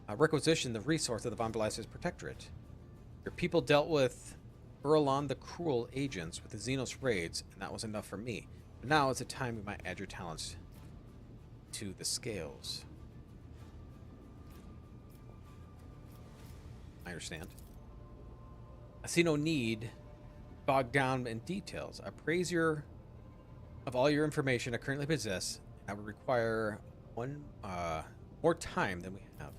the resource of the von Valancius Protectorate. Your people dealt with Burlon the Cruel agents with the Xenos raids, and that was enough for me. But now is the time we might add your talents to the scales. I understand. I see no need bogged down in details. I praise of all your information I currently possess, and I would require more time than we have.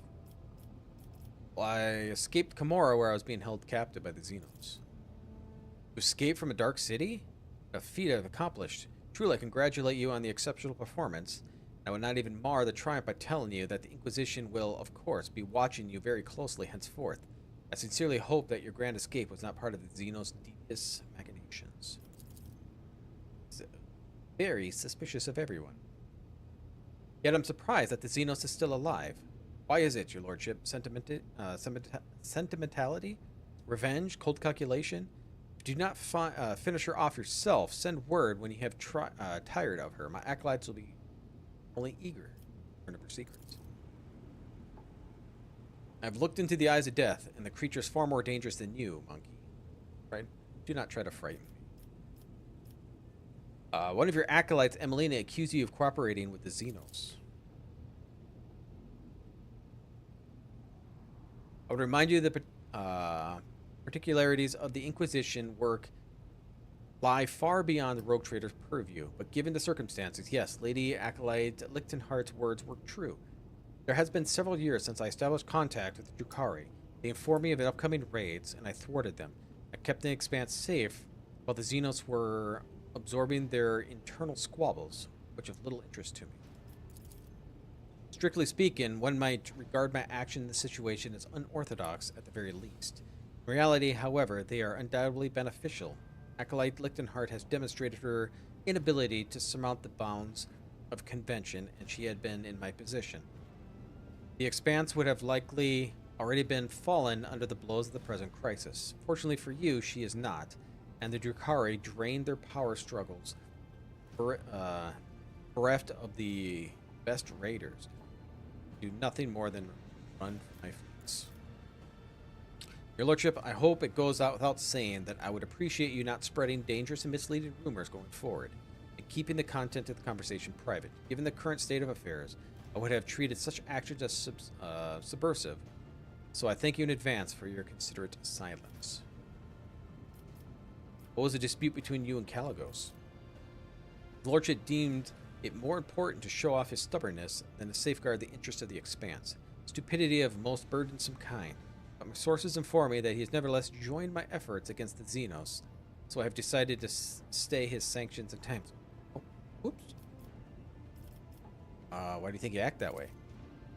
Well, I escaped Camorra, where I was being held captive by the Xenos. To escape from a dark city? A feat I've accomplished. Truly, I congratulate you on the exceptional performance. I would not even mar the triumph by telling you that the Inquisition will, of course, be watching you very closely henceforth. I sincerely hope that your grand escape was not part of the Xenos' devious machinations. It's very suspicious of everyone. Yet I'm surprised that the Xenos is still alive. Why is it, your lordship? Sentimentality? Revenge? Cold calculation? Do not finish her off yourself. Send word when you have tired of her. My acolytes will be only eager to learn of her secrets. I've looked into the eyes of death, and the creature is far more dangerous than you, monkey. Right? Do not try to frighten me. One of your acolytes, Emelina, accused you of cooperating with the Xenos. I would remind you that particularities of the Inquisition work lie far beyond the rogue trader's purview, but given the circumstances, yes, Lady Acolyte Lichtenhardt's words were true. There has been several years since I established contact with the Drukhari. They informed me of upcoming raids, and I thwarted them. I kept the Expanse safe while the Xenos were absorbing their internal squabbles, which of little interest to me. Strictly speaking, one might regard my action in this situation as unorthodox at the very least. In reality, however, they are undoubtedly beneficial. Acolyte Lichtenhart has demonstrated her inability to surmount the bounds of convention, and she had been in my position. The Expanse would have likely already been fallen under the blows of the present crisis. Fortunately for you, she is not, and the Drukhari drained their power struggles, bereft of the best raiders. Do nothing more than run for my fleets. Your Lordship, I hope it goes out without saying that I would appreciate you not spreading dangerous and misleading rumors going forward, and keeping the content of the conversation private. Given the current state of affairs, I would have treated such actions as subversive, so I thank you in advance for your considerate silence. What was the dispute between you and Caligos? His Lordship deemed it more important to show off his stubbornness than to safeguard the interests of the Expanse. Stupidity of most burdensome kind. But my sources inform me that he has nevertheless joined my efforts against the Xenos, so I have decided to stay his sanctions and times. Oh, whoops. Why do you think you act that way?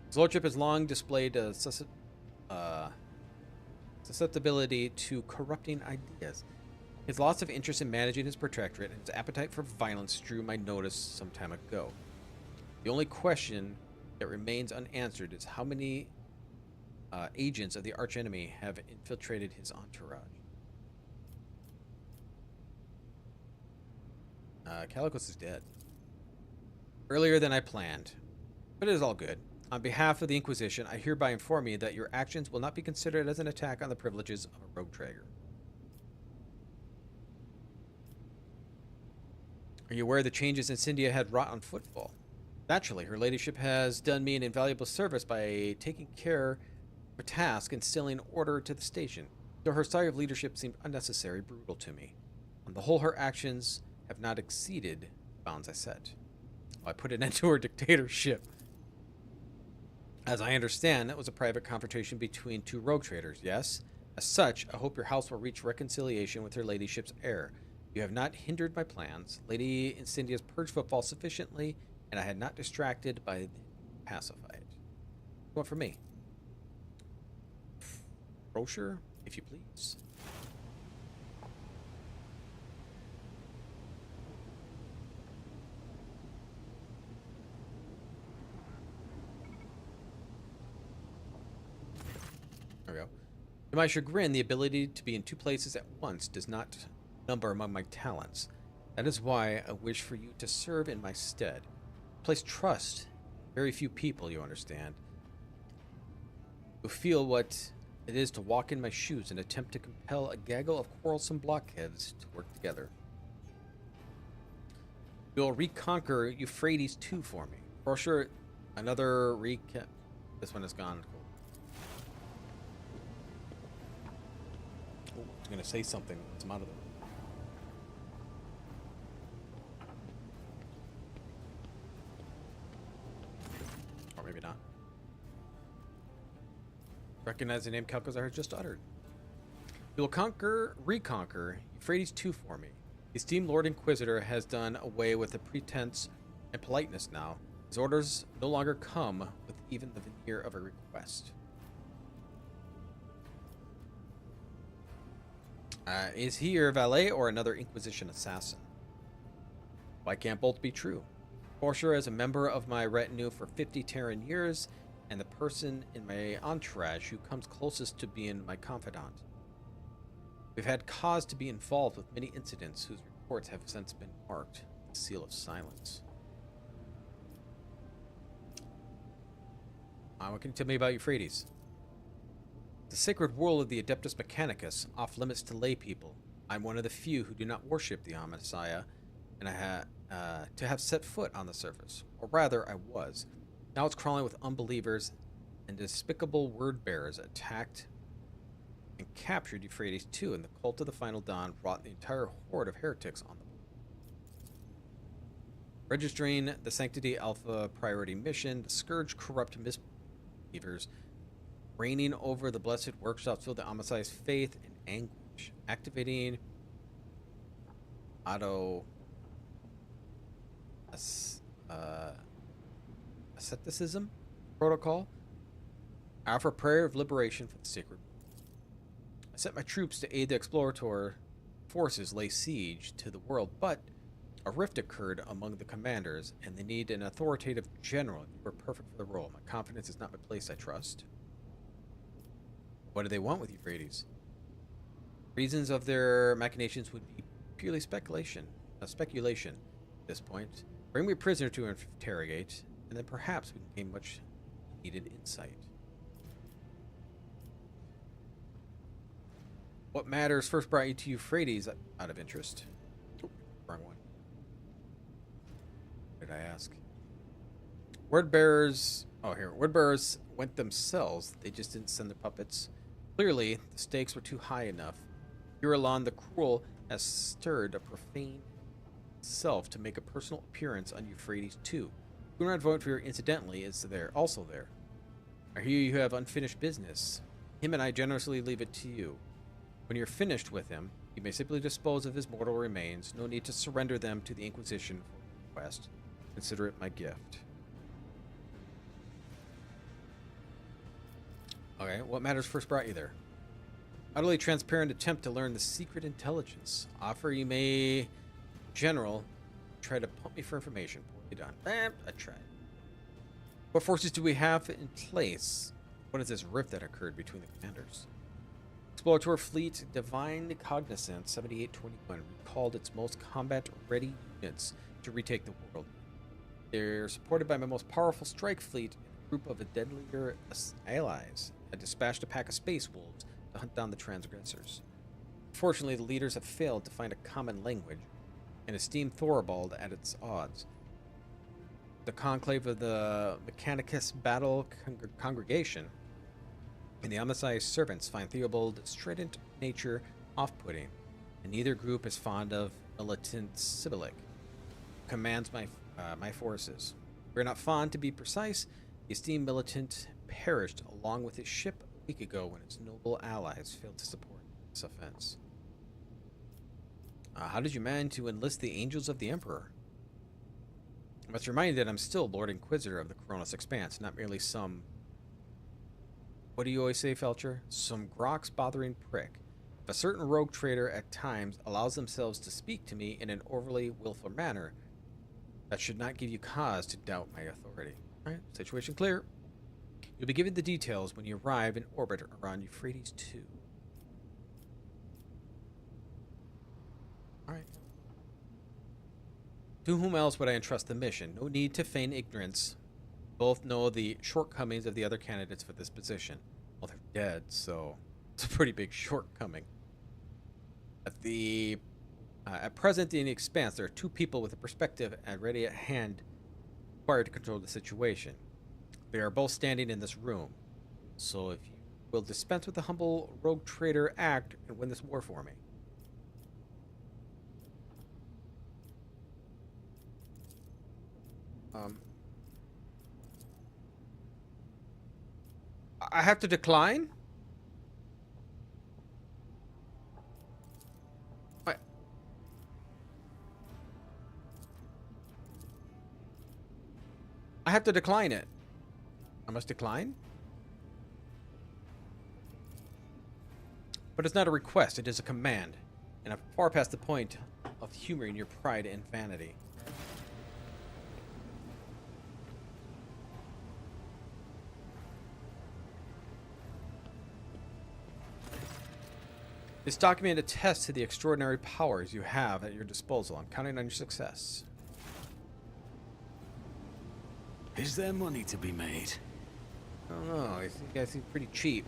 His Lordship has long displayed a susceptibility to corrupting ideas. His loss of interest in managing his protectorate and his appetite for violence drew my notice some time ago. The only question that remains unanswered is how many agents of the archenemy have infiltrated his entourage. Caligos is dead. Earlier than I planned, but it is all good. On behalf of the Inquisition, I hereby inform you that your actions will not be considered as an attack on the privileges of a rogue trader. Are you aware the changes Incendia had wrought on Footfall? Naturally, her ladyship has done me an invaluable service by taking care of a task instilling order to the station, though her style of leadership seemed unnecessary, brutal to me. On the whole, her actions have not exceeded the bounds I set. Well, I put an end to her dictatorship. As I understand, that was a private confrontation between two rogue traders, yes? As such, I hope your house will reach reconciliation with her ladyship's heir. You have not hindered my plans. Lady Incendia's purged Footfall sufficiently, and I had not distracted by pacified. What for me? Brochure, if you please. There we go. To my chagrin, the ability to be in two places at once does not number among my talents. That is why I wish for you to serve in my stead. Place trust in very few people, you understand, who feel what it is to walk in my shoes and attempt to compel a gaggle of quarrelsome blockheads to work together. You'll reconquer Euphrates II for me. Brochure, another recap. This one is gone. Cool. Oh, I was going to say something. It's out of there. Or maybe not. Recognize the name Calcazar just uttered. You will reconquer Euphrates II for me. The esteemed Lord Inquisitor has done away with the pretense and politeness now. His orders no longer come with even the veneer of a request. Is he your valet or another Inquisition assassin? Why can't both be true? Forsher is a member of my retinue for 50 Terran years, and the person in my entourage who comes closest to being my confidant. We've had cause to be involved with many incidents whose reports have since been marked with the seal of silence. What can you tell me about Euphrates? The sacred world of the Adeptus Mechanicus, off limits to lay people. I'm one of the few who do not worship the Messiah, and I had to have set foot on the surface. Or rather, I was. Now it's crawling with unbelievers, and despicable word-bearers attacked and captured Euphrates II, and the cult of the Final Dawn brought the entire horde of heretics on the board. Registering the Sanctity Alpha priority mission, the scourge corrupt misbelievers, reigning over the blessed workshops filled the Messiah's faith and anguish, activating auto asceticism protocol. I offer a prayer of liberation for the sacred. I sent my troops to aid the explorator forces lay siege to the world, but a rift occurred among the commanders, and they need an authoritative general. You are perfect for the role. My confidence is not misplaced, I trust. What do they want with Euphrates? Reasons of their machinations would be purely speculation at this point. Bring me a prisoner to interrogate, and then perhaps we can gain much needed insight. What matters first brought you to Euphrates out of interest? Oh, wrong one. What did I ask? Word bearers. Oh, here. Word bearers went themselves. They just didn't send their puppets. Clearly, the stakes were too high enough. Uralon the Cruel has stirred a profane self to make a personal appearance on Euphrates too. Gunrad Voidfear, incidentally, is also there. I hear you have unfinished business. Him and I generously leave it to you. When you're finished with him, you may simply dispose of his mortal remains. No need to surrender them to the Inquisition for request. Consider it my gift. Okay, what matters first brought you there? Utterly transparent attempt to learn the secret intelligence. Offer you may, General, try to pump me for information. Poorly done. I tried. What forces do we have in place? What is this rift that occurred between the commanders? Explorator Fleet Divine Cognizance 7821 recalled its most combat-ready units to retake the world. They're supported by my most powerful strike fleet and a group of deadlier allies. I dispatched a pack of space wolves to hunt down the transgressors. Fortunately, the leaders have failed to find a common language and esteem Thoribald at its odds. The conclave of the Mechanicus Battle Congregation and the Omnisci servants find Theobald's strident nature off-putting, and neither group is fond of militant Sibylic, who commands my forces. We're not fond, to be precise. The esteemed militant perished along with his ship a week ago when its noble allies failed to support this offense. How did you manage to enlist the Angels of the Emperor? I must remind you that I'm still Lord Inquisitor of the Coronis Expanse, not merely some... What do you always say, Felcher? Some grox bothering prick. If a certain rogue trader at times allows themselves to speak to me in an overly willful manner, that should not give you cause to doubt my authority. Alright, situation clear. You'll be given the details when you arrive in orbit around Euphrates 2. Alright. To whom else would I entrust the mission? No need to feign ignorance. Both know the shortcomings of the other candidates for this position. Well, they're dead, so it's a pretty big shortcoming. At present in the Expanse, there are two people with a perspective and ready at hand required to control the situation. They are both standing in this room. So if you will dispense with the humble rogue trader act and win this war for me. I have to decline? What? I have to decline it. I must decline? But it's not a request, it is a command. And I'm far past the point of humoring your pride and vanity. This document attests to the extraordinary powers you have at your disposal. I'm counting on your success. Is there money to be made? I don't know. I think I seem pretty cheap.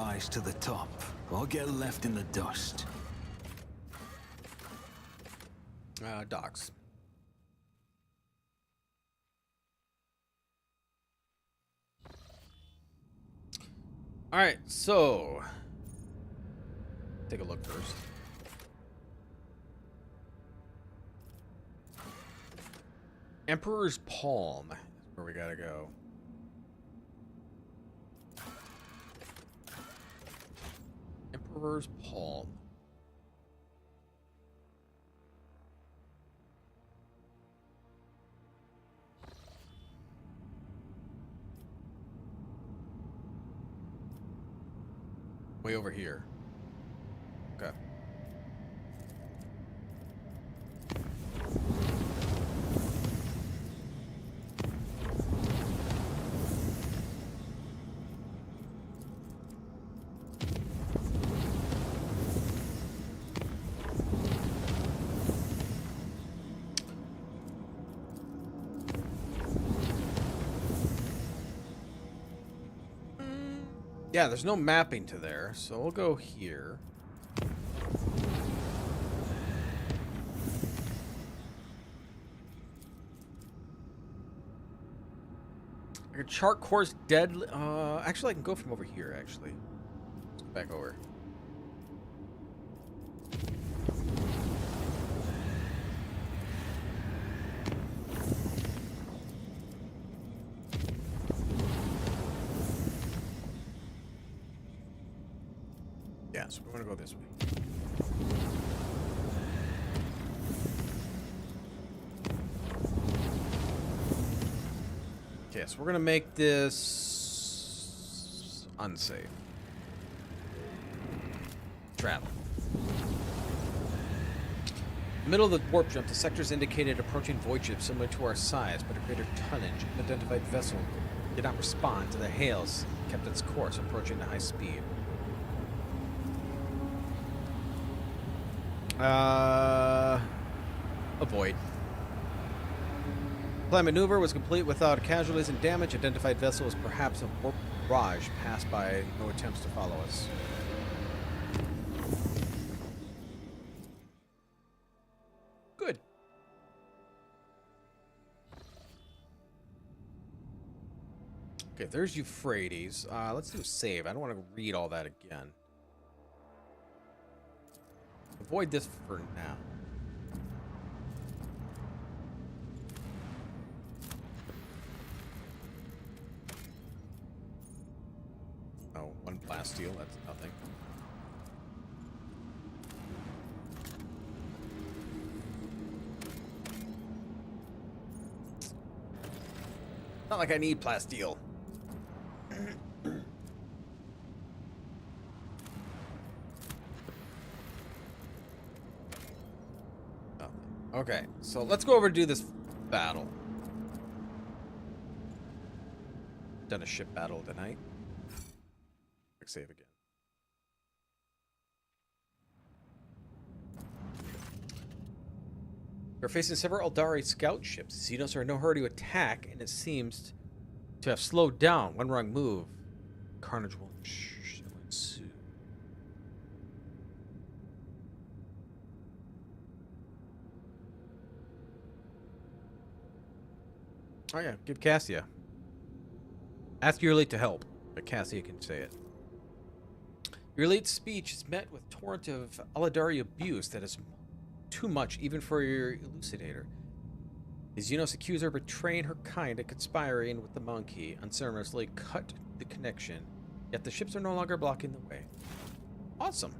rise to the top, or get left in the dust. Docks. All right, so take a look first. Emperor's Palm is where we gotta go. Emperor's Palm. Way over here. Okay. Yeah, there's no mapping to there, so we'll go here. I can chart course dead. Actually, I can go from over here. Actually, let's go back over. Yeah, so we're gonna go this way. Okay, so we're gonna make this unsafe. Travel. In the middle of the warp jump, the sectors indicated approaching void ships similar to our size, but a greater tonnage. An identified vessel did not respond to the hails, kept its course, approaching at high speed. Avoid. Plan maneuver was complete without casualties and damage. Identified vessel was perhaps a warp barrage passed by. No attempts to follow us. Good. Okay, there's Euphrates. Let's do a save. I don't want to read all that again. Avoid this for now. Oh, one plasteel, that's nothing. Not like I need plasteel. Okay, so let's go over and do this battle. Done a ship battle tonight. Quick save again. We're facing several Eldari scout ships. Xenos are in no hurry to attack, and it seems to have slowed down. One wrong move, carnage will ensue. Oh yeah, give Cassia. Ask your elite to help, but Cassia can say it. Your elite's speech is met with torrent of Eldari abuse that is too much even for your elucidator. The Xenos accuse her of betraying her kind and conspiring with the monkey, unceremoniously cut the connection, yet the ships are no longer blocking the way. Awesome.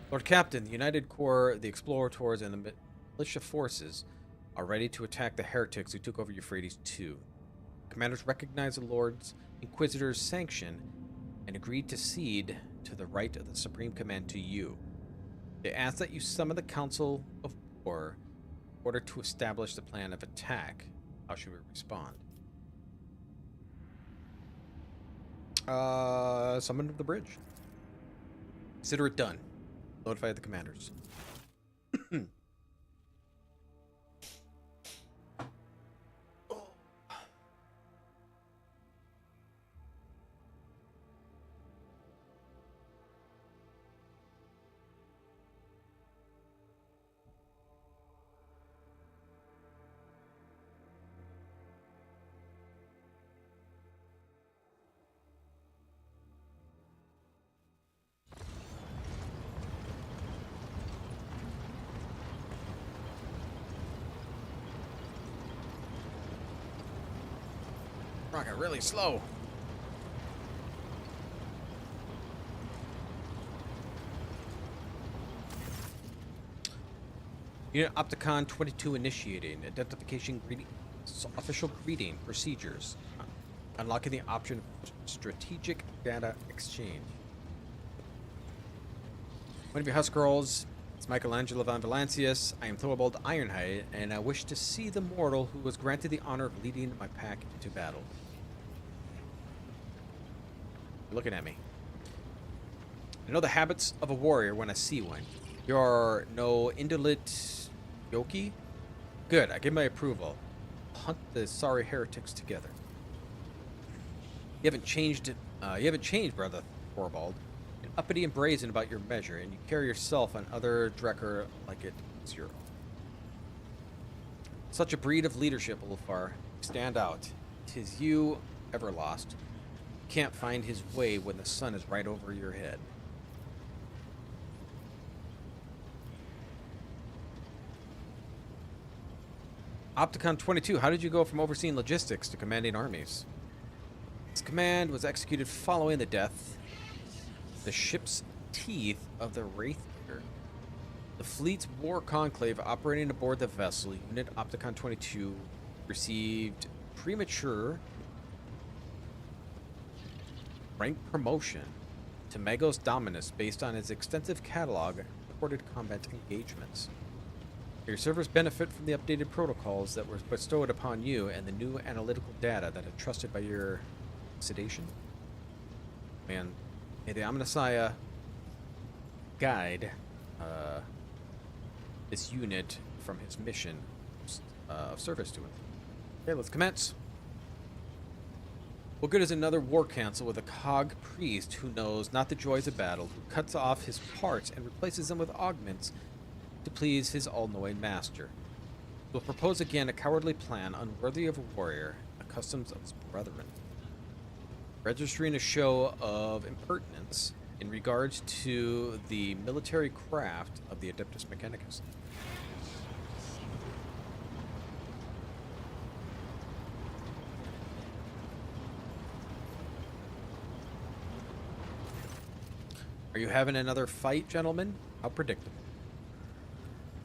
Lord Captain, the United Corps, the Explorators, and the militia forces are ready to attack the heretics who took over Euphrates II. Commanders recognize the Lord's Inquisitor's sanction and agreed to cede to the right of the Supreme Command to you. They ask that you summon the Council of War in order to establish the plan of attack. How should we respond? Summon the bridge. Consider it done. Notify the commanders. Rocking really slow. Unit Opticon 22 initiating. Identification greeting. Official greeting procedures. Unlocking the option of strategic data exchange. One of your house girls is Michelangelo von Valancius. I am Thorvald Ironhide, and I wish to see the mortal who was granted the honor of leading my pack into battle. You're looking at me. I know the habits of a warrior when I see one. You're no indolent yoki? Good, I give my approval. Hunt the sorry heretics together. You haven't changed, brother Thorvald. You're uppity and brazen about your measure, and you carry yourself and other Drekker like it's your own. Such a breed of leadership, Ulfar. Stand out. 'Tis you, ever lost. Can't find his way when the sun is right over your head. Opticon 22, how did you go from overseeing logistics to commanding armies? This command was executed following the death of the ship's teeth of the Wraithbearer. The fleet's war conclave operating aboard the vessel, Unit Opticon 22, received premature rank promotion to Magos Dominus based on its extensive catalog of reported combat engagements. Your servers benefit from the updated protocols that were bestowed upon you and the new analytical data that are trusted by your sedation. Man, may the Omnissiah guide this unit from his mission of service to it. Okay, let's commence. What good is another war council with a cog priest who knows not the joys of battle, who cuts off his parts and replaces them with augments to please his all-knowing master? Will propose again a cowardly plan unworthy of a warrior, the customs of his brethren. Registering a show of impertinence in regards to the military craft of the Adeptus Mechanicus. Are you having another fight, gentlemen? How predictable.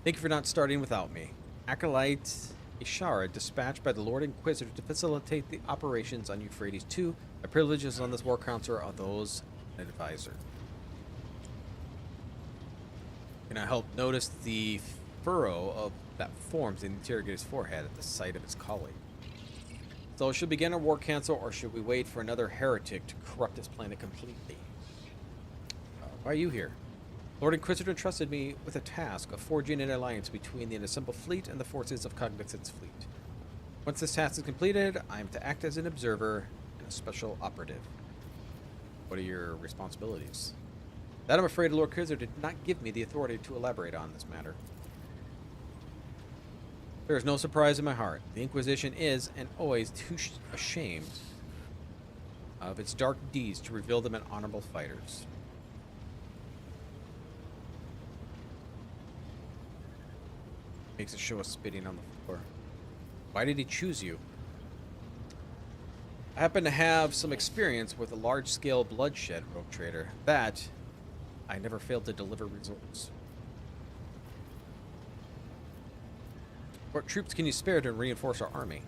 Thank you for not starting without me. Acolyte Ishara, dispatched by the Lord Inquisitor to facilitate the operations on Euphrates II. My privileges on this war council are those of an advisor. Can I help notice the furrow of that forms in the interrogator's forehead at the sight of his colleague? So, should we begin our war council, or should we wait for another heretic to corrupt this planet completely? Why are you here? Lord Inquisitor entrusted me with a task of forging an alliance between the unassembled fleet and the forces of Cognizant's fleet. Once this task is completed, I am to act as an observer and a special operative. What are your responsibilities? That, I'm afraid, Lord Inquisitor did not give me the authority to elaborate on this matter. There is no surprise in my heart. The Inquisition is, and always, too ashamed of its dark deeds to reveal them in honorable fighters. Makes a show of spitting on the floor. Why did he choose you? I happen to have some experience with a large-scale bloodshed, Rogue Trader. That, I never failed to deliver results. What troops can you spare to reinforce our army?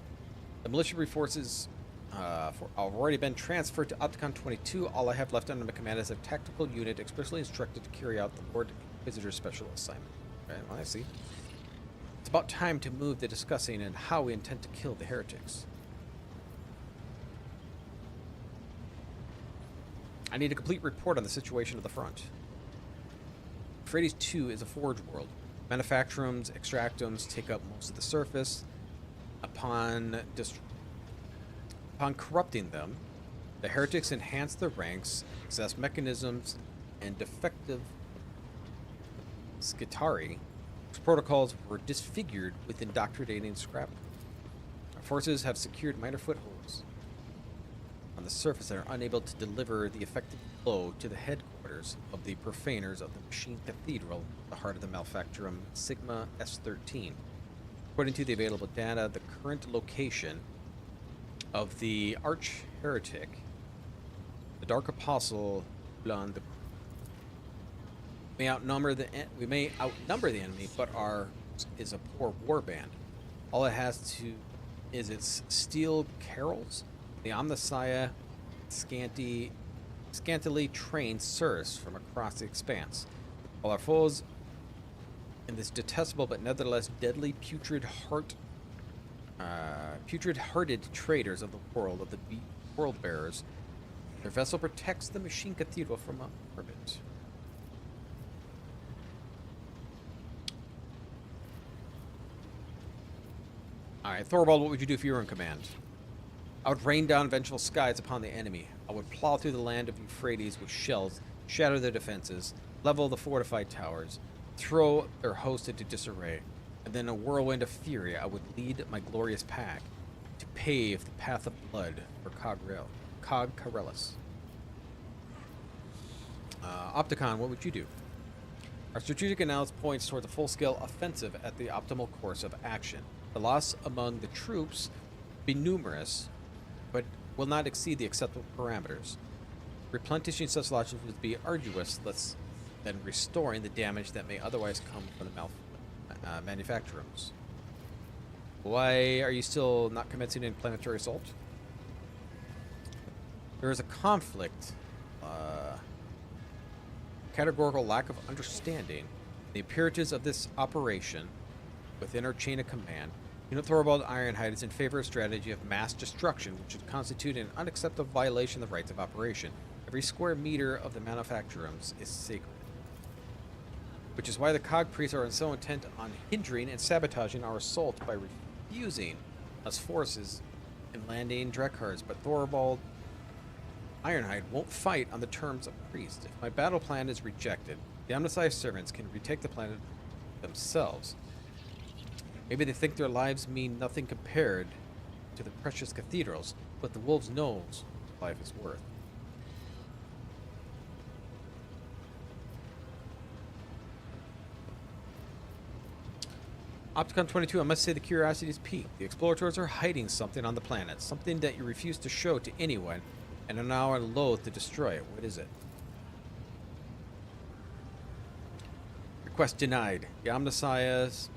The militia forces have already been transferred to Opticon 22. All I have left under my command is a tactical unit expressly instructed to carry out the Lord Inquisitor's special assignment. Okay, well, I see. It's about time to move to discussing and how we intend to kill the heretics. I need a complete report on the situation of the front. Euphrates 2 is a forge world. Manufacturums, extractums take up most of the surface. Upon corrupting them, the heretics enhance their ranks, possess mechanisms, and defective Skitari protocols were disfigured with indoctrinating scrap. Our forces have secured minor footholds on the surface and are unable to deliver the effective blow to the headquarters of the profaners of the Machine Cathedral, the heart of the Manufacturum Sigma S13. According to the available data, the current location of the arch heretic, the Dark Apostle Blonde. We may outnumber the enemy, but ours is a poor warband. All it has to is its steel carols, the Omnissiah, scantily trained serfs from across the expanse, while our foes in this detestable but nevertheless deadly putrid-hearted traders of the world bearers. Their vessel protects the machine cathedral from orbit. Alright, Thorvald, what would you do if you were in command? I would rain down vengeful skies upon the enemy. I would plow through the land of Euphrates with shells, shatter their defenses, level the fortified towers, throw their host into disarray, and then in a whirlwind of fury I would lead my glorious pack to pave the path of blood for Cog Corellis. Opticon, what would you do? Our strategic analysis points toward the full-scale offensive at the optimal course of action. The loss among the troops be numerous, but will not exceed the acceptable parameters. Replenishing such losses would be arduous, less than restoring the damage that may otherwise come from the manufacturers. Why are you still not commencing an planetary assault? There is a conflict, categorical lack of understanding, the imperatives of this operation within our chain of command. Unit Thorvald Ironhide is in favor of a strategy of mass destruction, which would constitute an unacceptable violation of the rights of operation. Every square meter of the manufacturums is sacred. Which is why the Cog Priests are so intent on hindering and sabotaging our assault by refusing us forces in landing Drekhards, but Thorvald Ironhide won't fight on the terms of priest. If my battle plan is rejected, the Omnissiah servants can retake the planet themselves. Maybe they think their lives mean nothing compared to the precious cathedrals, but the wolves knows what life is worth. Opticon 22, I must say the curiosity is piqued. The explorators are hiding something on the planet, something that you refuse to show to anyone, and are now loath to destroy it. What is it? Request denied. The Omnissiah's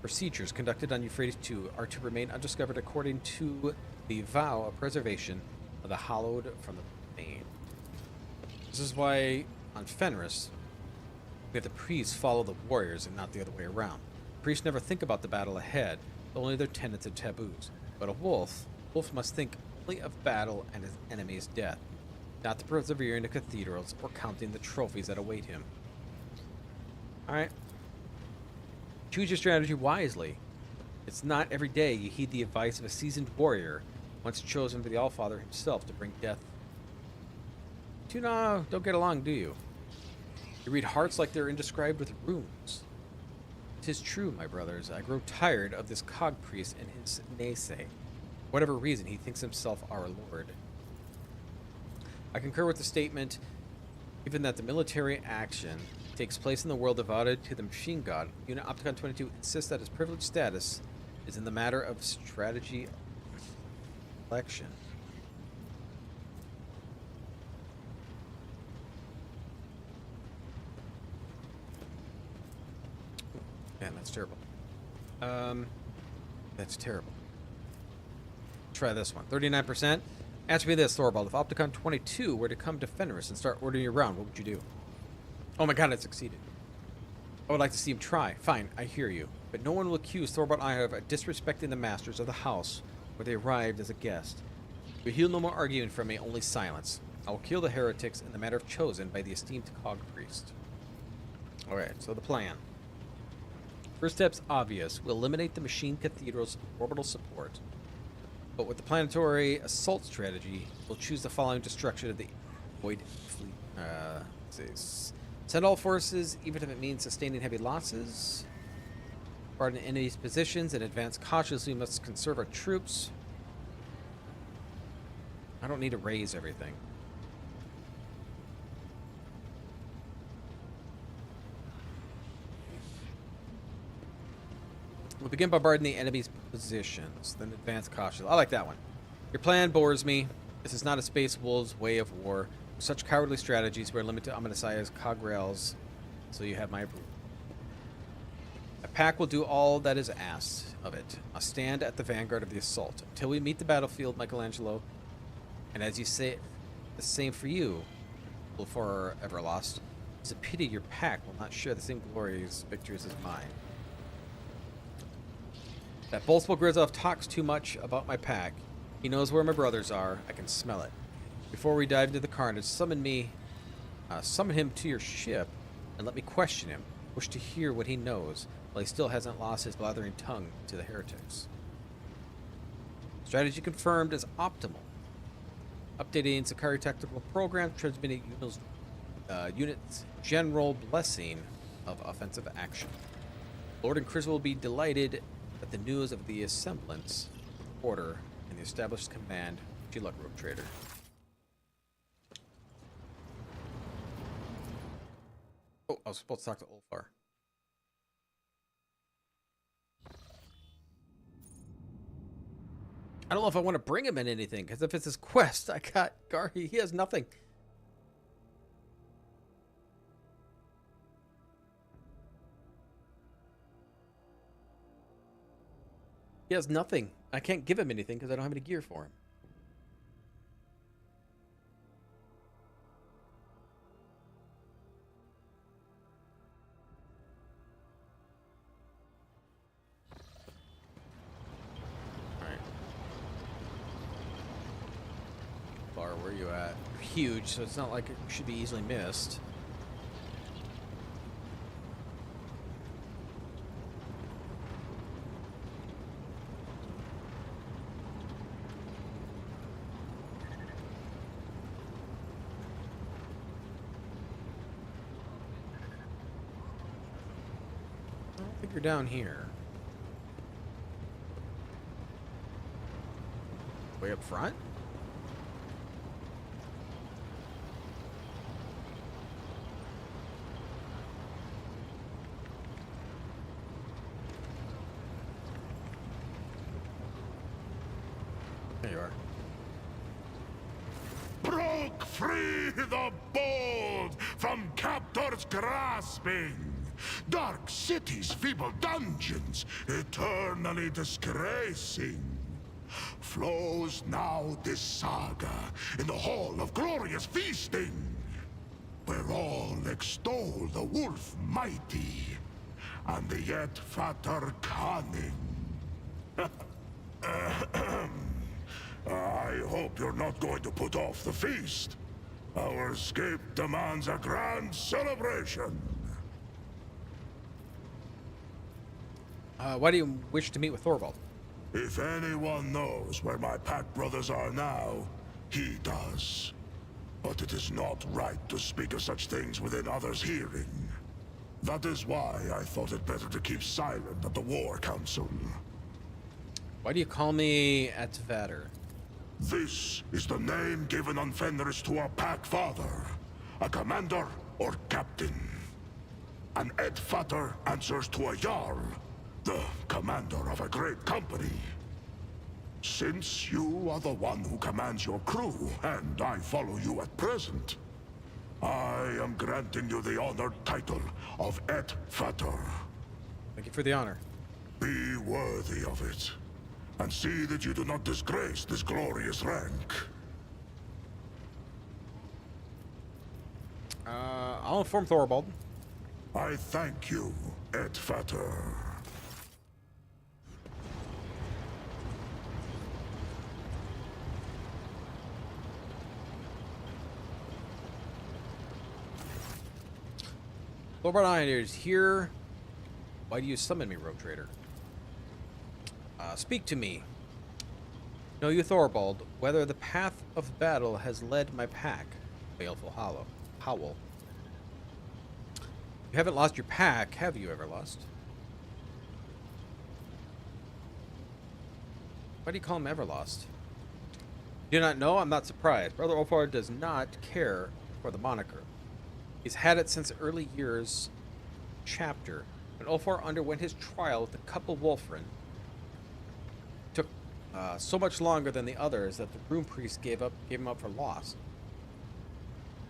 procedures conducted on Euphrates II are to remain undiscovered according to the vow of preservation of the hallowed from the main. This is why on Fenris we have the priests follow the warriors and not the other way around. Priests never think about the battle ahead, only their tenets and taboos. But a wolf must think only of battle and his enemy's death, not the persevering the cathedrals or counting the trophies that await him. Alright. Choose your strategy wisely. It's not every day you heed the advice of a seasoned warrior, once chosen by the Allfather himself to bring death. You don't get along, do you? You read hearts like they're inscribed with runes. 'Tis true, my brothers, I grow tired of this cog priest and his naysay. For whatever reason, he thinks himself our lord. I concur with the statement, given that the military action takes place in the world devoted to the machine god. Unit Opticon 22 insists that his privileged status is in the matter of strategy election. Man, that's terrible. That's terrible. Try this one. 39%. Answer me this, Thorvald. If Opticon 22 were to come to Fenris and start ordering you around, what would you do? Oh my god, it succeeded. I would like to see him try. Fine, I hear you. But no one will accuse Thorvald Ironhide of disrespecting the masters of the house where they arrived as a guest. You heal no more arguing from me, only silence. I will kill the heretics in the manner chosen by the esteemed Cog Priest. Alright, so the plan. First step's obvious. We'll eliminate the machine cathedral's orbital support. But with the planetary assault strategy, we'll choose the following destruction of the void fleet. Send all forces, even if it means sustaining heavy losses. Guard enemy's positions and advance cautiously. We must conserve our troops. I don't need to raise everything. We'll begin bombarding the enemy's positions, then advance cautiously. I like that one. Your plan bores me. This is not a Space Wolves way of war. Such cowardly strategies were limited to Amenasiah's cograils, so you have my approval. A pack will do all that is asked of it. I'll stand at the vanguard of the assault. Until we meet the battlefield, Michelangelo, and as you say, the same for you, before Everlost. It's a pity your pack will not share the same glorious victories as mine. That boastful Grizov talks too much about my pack. He knows where my brothers are. I can smell it. Before we dive into the carnage, summon him to your ship and let me question him. Wish to hear what he knows while he still hasn't lost his blathering tongue to the heretics. Strategy confirmed as optimal. Updating Sakari tactical program, transmitting units general blessing of offensive action. Lord and Chris will be delighted at the news of the assemblance, order, and the established command. Good luck, Rogue Trader. Oh, I was supposed to talk to Ulfar. I don't know if I want to bring him in anything, because if it's his quest, I got Garhi. He has nothing. He has nothing. I can't give him anything because I don't have any gear for him. Where are you at? You're huge, so it's not like it should be easily missed. I don't think you're down here. Way up front? There you are. Broke free the bold from captors grasping. Dark cities, feeble dungeons, eternally disgracing. Flows now this saga in the hall of glorious feasting, where all extol the wolf mighty and the yet fatter cunning. I hope you're not going to put off the feast. Our escape demands a grand celebration. Why do you wish to meet with Thorvald? If anyone knows where my pack brothers are now, he does. But it is not right to speak of such things within others' hearing. That is why I thought it better to keep silent at the War Council. Why do you call me Atvader? This is the name given on Fenris to a pack father, a commander or captain. An Edfater answers to a Jarl, the commander of a great company. Since you are the one who commands your crew, and I follow you at present, I am granting you the honored title of Edfater. Thank you for the honor. Be worthy of it, and see that you do not disgrace this glorious rank. I'll inform Thorvald. I thank you, Edfater. Thorvald is here. Why do you summon me, Rogue Trader? Speak to me. Know you, Thorvald, whether the path of battle has led my pack? Baleful Howl. You haven't lost your pack, have you ever lost? Why do you call him Everlost? Do not know? I'm not surprised. Brother Ulfar does not care for the moniker. He's had it since early years when Ulfar underwent his trial with the couple Wolfren. so much longer than the others that the Broom Priest gave him up for lost.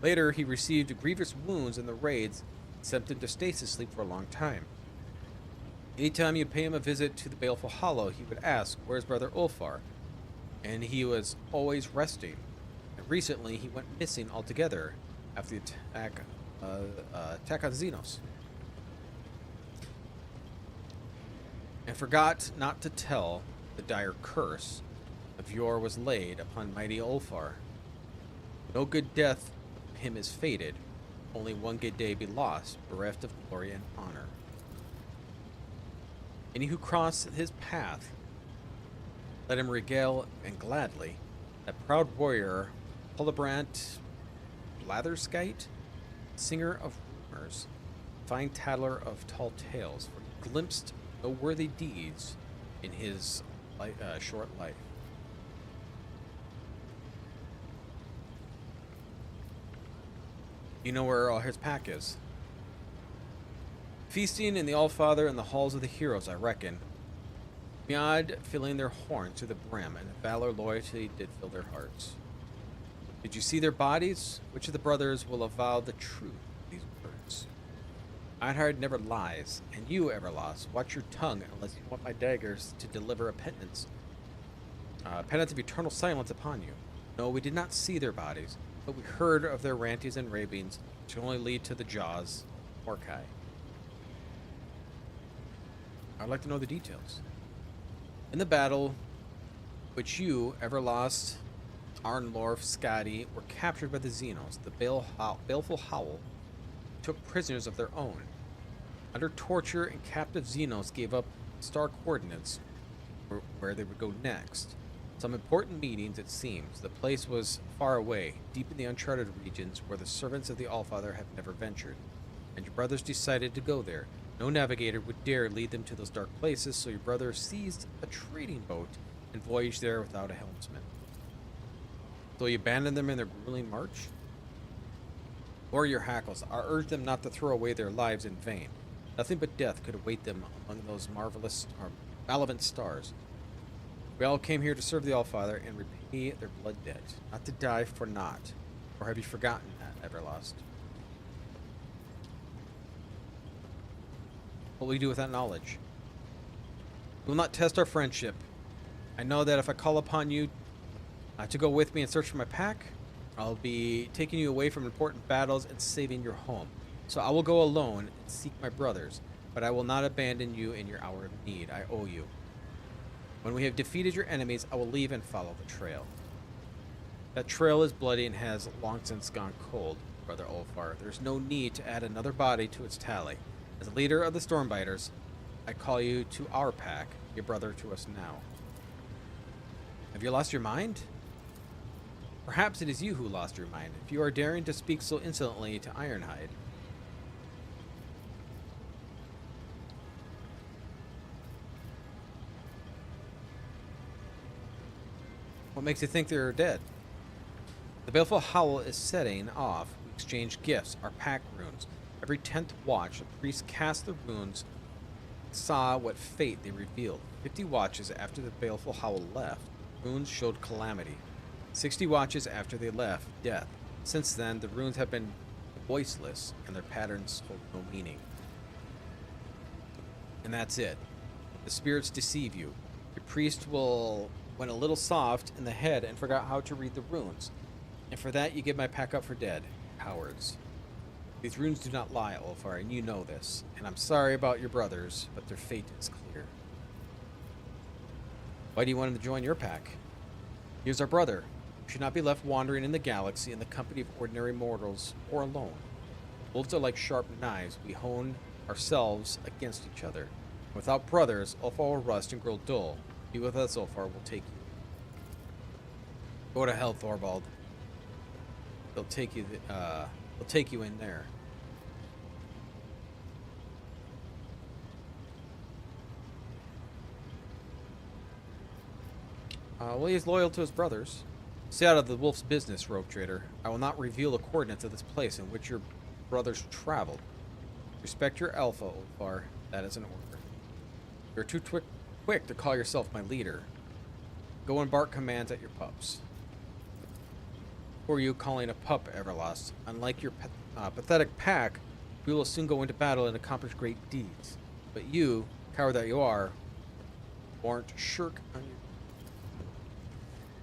Later, he received grievous wounds in the raids and sent him to stasis sleep for a long time. Anytime you pay him a visit to the Baleful Hollow, he would ask, "Where's Brother Ulfar?" And he was always resting. And recently, he went missing altogether after the attack on Xenos. And forgot not to tell the dire curse of yore was laid upon mighty Ulfar. No good death of him is fated, only one good day be lost, bereft of glory and honor. Any who cross his path, let him regale, and gladly, that proud warrior, Hulibrant Blatherskite, singer of rumors, fine tattler of tall tales, for he glimpsed no worthy deeds in his short life. You know where all his pack is. Feasting in the Allfather and the halls of the heroes, I reckon. Beyond filling their horns to the brim, and valor loyalty did fill their hearts. Did you see their bodies? Which of the brothers will avow the truth of these words? Einhard never lies, and you, Everlost, watch your tongue unless you want my daggers to deliver a penance. Penance of eternal silence upon you. No, we did not see their bodies, but we heard of their rantings and ravings, which only lead to the jaws of Mordkai. I'd like to know the details. In the battle, which you, Everlost, Arnlorf, Skadi, were captured by the Xenos, the Baleful Howl took prisoners of their own. Under torture, and captive Xenos gave up star coordinates where they would go next. Some important meetings, it seems. The place was far away, deep in the uncharted regions where the servants of the Allfather have never ventured. And your brothers decided to go there. No navigator would dare lead them to those dark places, so your brother seized a trading boat and voyaged there without a helmsman. So you abandoned them in their grueling march? Or your hackles, I urged them not to throw away their lives in vain. Nothing but death could await them among those malevolent stars. We all came here to serve the Allfather and repay their blood debt, not to die for naught. Or have you forgotten that, Everlost? What will we do with that knowledge? We will not test our friendship. I know that if I call upon you to go with me and search for my pack, I'll be taking you away from important battles and saving your home. So I will go alone and seek my brothers, but I will not abandon you in your hour of need. I owe you. When we have defeated your enemies, I will leave and follow the trail. That trail is bloody and has long since gone cold, Brother Ulfar. There's no need to add another body to its tally. As leader of the Stormbiters, I call you to our pack, your brother to us now. Have you lost your mind? Perhaps it is you who lost your mind, if you are daring to speak so insolently to Ironhide. What makes you think they're dead? The Baleful Howl is setting off. We exchange gifts, our pack runes. Every 10th watch, the priest cast the runes, saw what fate they revealed. 50 watches after the Baleful Howl left, runes showed calamity. 60 watches after they left, death. Since then, the runes have been voiceless, and their patterns hold no meaning. And that's it. The spirits deceive you. Your priest went a little soft in the head and forgot how to read the runes. And for that, you give my pack up for dead. Cowards. These runes do not lie, Ulfar, and you know this. And I'm sorry about your brothers, but their fate is clear. Why do you want him to join your pack? He is our brother. We should not be left wandering in the galaxy in the company of ordinary mortals, or alone. Wolves are like sharp knives. We hone ourselves against each other. Without brothers, Ulfar will rust and grow dull. Be with us, Ulfar will take you. Go to hell, Thorvald. They'll take you in there. Well, he is loyal to his brothers. Stay out of the wolf's business, rogue trader. I will not reveal the coordinates of this place in which your brothers traveled. Respect your alpha, Ulfar. That is an order. You're too quick to call yourself my leader. Go and bark commands at your pups. Who are you calling a pup, Everlast? Unlike your pathetic pack, we will soon go into battle and accomplish great deeds. But you, coward that you are, won't shirk on your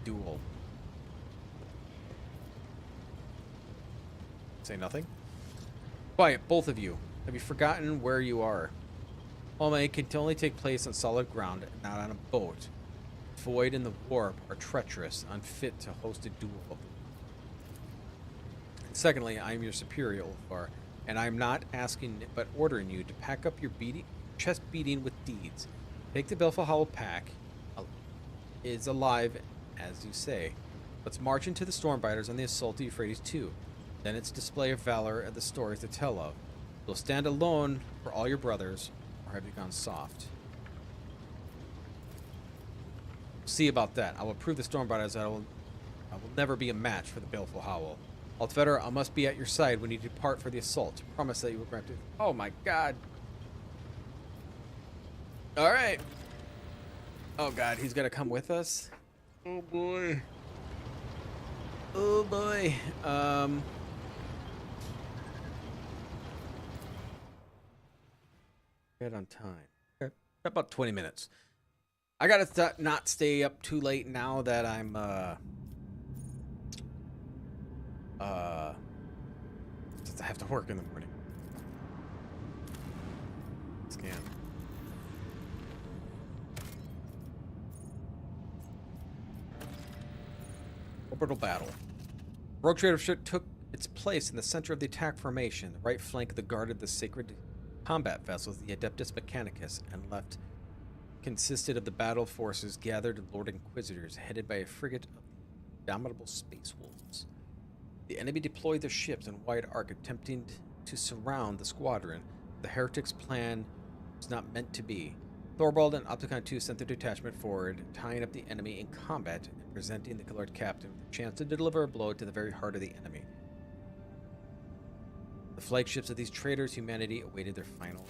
duel. Say nothing? Quiet, both of you. Have you forgotten where you are? All can only take place on solid ground, not on a boat. Void and the warp are treacherous, unfit to host a duel. Secondly, I am your superior, Ulfar, and I am not asking but ordering you to pack up your chest beating with deeds. Take the Baleful Hollow pack. Is alive, as you say. Let's march into the Stormbiters on the assault of Euphrates II. Then its display of valor and the stories to tell of. You'll stand alone for all your brothers, or have you gone soft? See about that. I will prove the Stormbiters that I will never be a match for the Baleful Howl. Altvedder, I must be at your side when you depart for the assault. Promise that you will grant it. Oh my god. Alright. Oh god, he's gonna come with us? Oh boy. Oh boy. Right on time. Okay. About 20 minutes. I gotta not stay up too late now that I'm since I have to work in the morning. Scan. Orbital battle. Rogue Trader ship took its place in the center of the attack formation. The right flank guarded the sacred combat vessels, the Adeptus Mechanicus, and left consisted of the battle forces gathered Lord Inquisitors, headed by a frigate of indomitable space wolves. The enemy deployed their ships in wide arc, attempting to surround the squadron. The heretics' plan was not meant to be. Thorvald and Opticon II sent their detachment forward, tying up the enemy in combat and presenting the Lord Captain with a chance to deliver a blow to the very heart of the enemy. The flagships of these traitors, humanity awaited their final.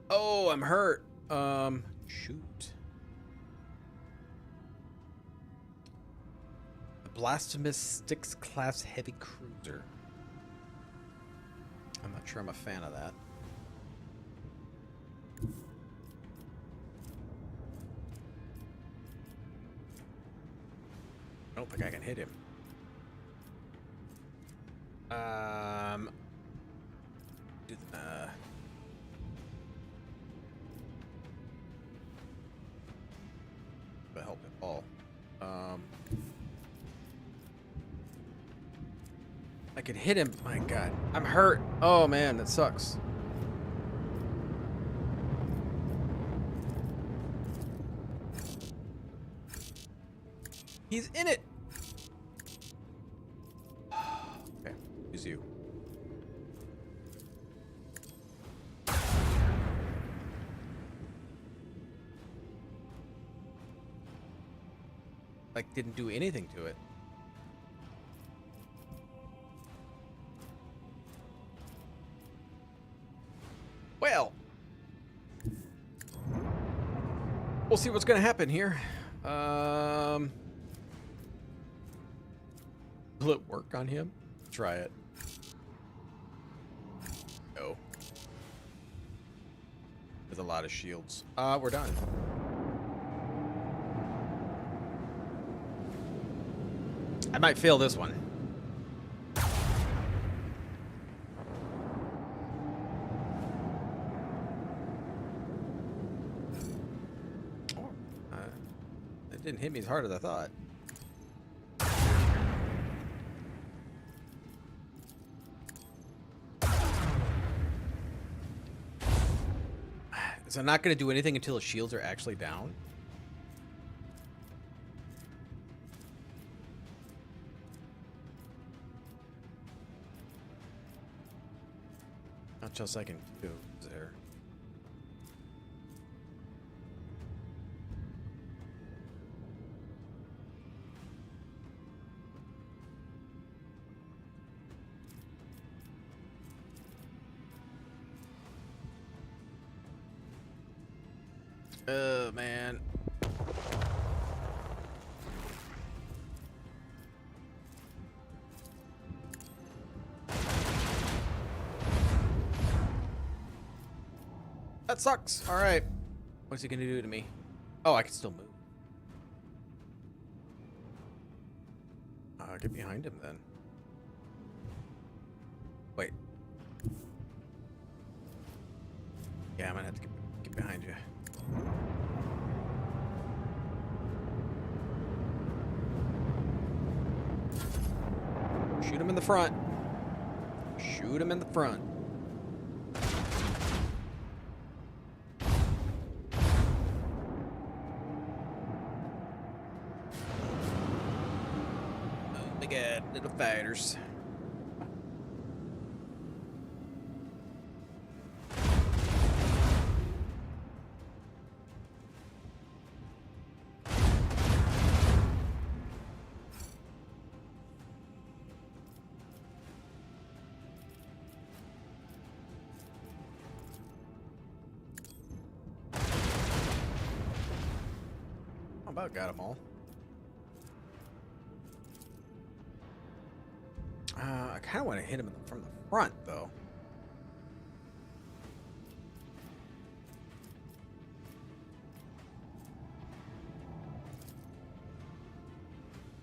Oh, I'm hurt. Shoot. A Blasphemous Styx class heavy cruiser. I'm not sure I'm a fan of that. I don't think I can hit him. Help at all. I could hit him. My god, I'm hurt. Oh man, that sucks. He's in it. Okay, use you. Like, didn't do anything to it. Well, we'll see what's gonna happen here. Will it work on him? Try it. No. There's a lot of shields. We're done. I might fail this one. It didn't hit me as hard as I thought. So I'm not going to do anything until the shields are actually down. Much else I can do there. Oh, man. That sucks. All right. What's he going to do to me? Oh, I can still move. Get behind him then. Wait. Yeah, I'm going to have to get behind you. Shoot him in the front. Shoot him in the front. Oh my god, little fighters. About got them all. I kind of want to hit him from the front, though.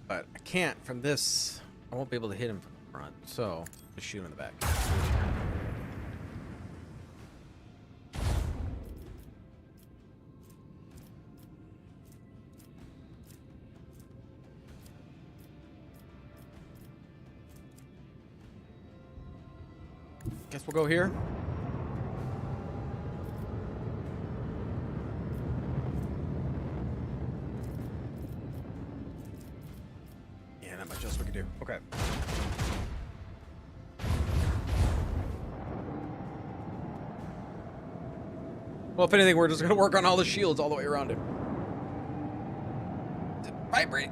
But I can't from this. I won't be able to hit him from the front, so just shoot him in the back. Guess we'll go here. Yeah, not much else we can do. Okay. Well, if anything, we're just gonna work on all the shields all the way around him. Vibrate.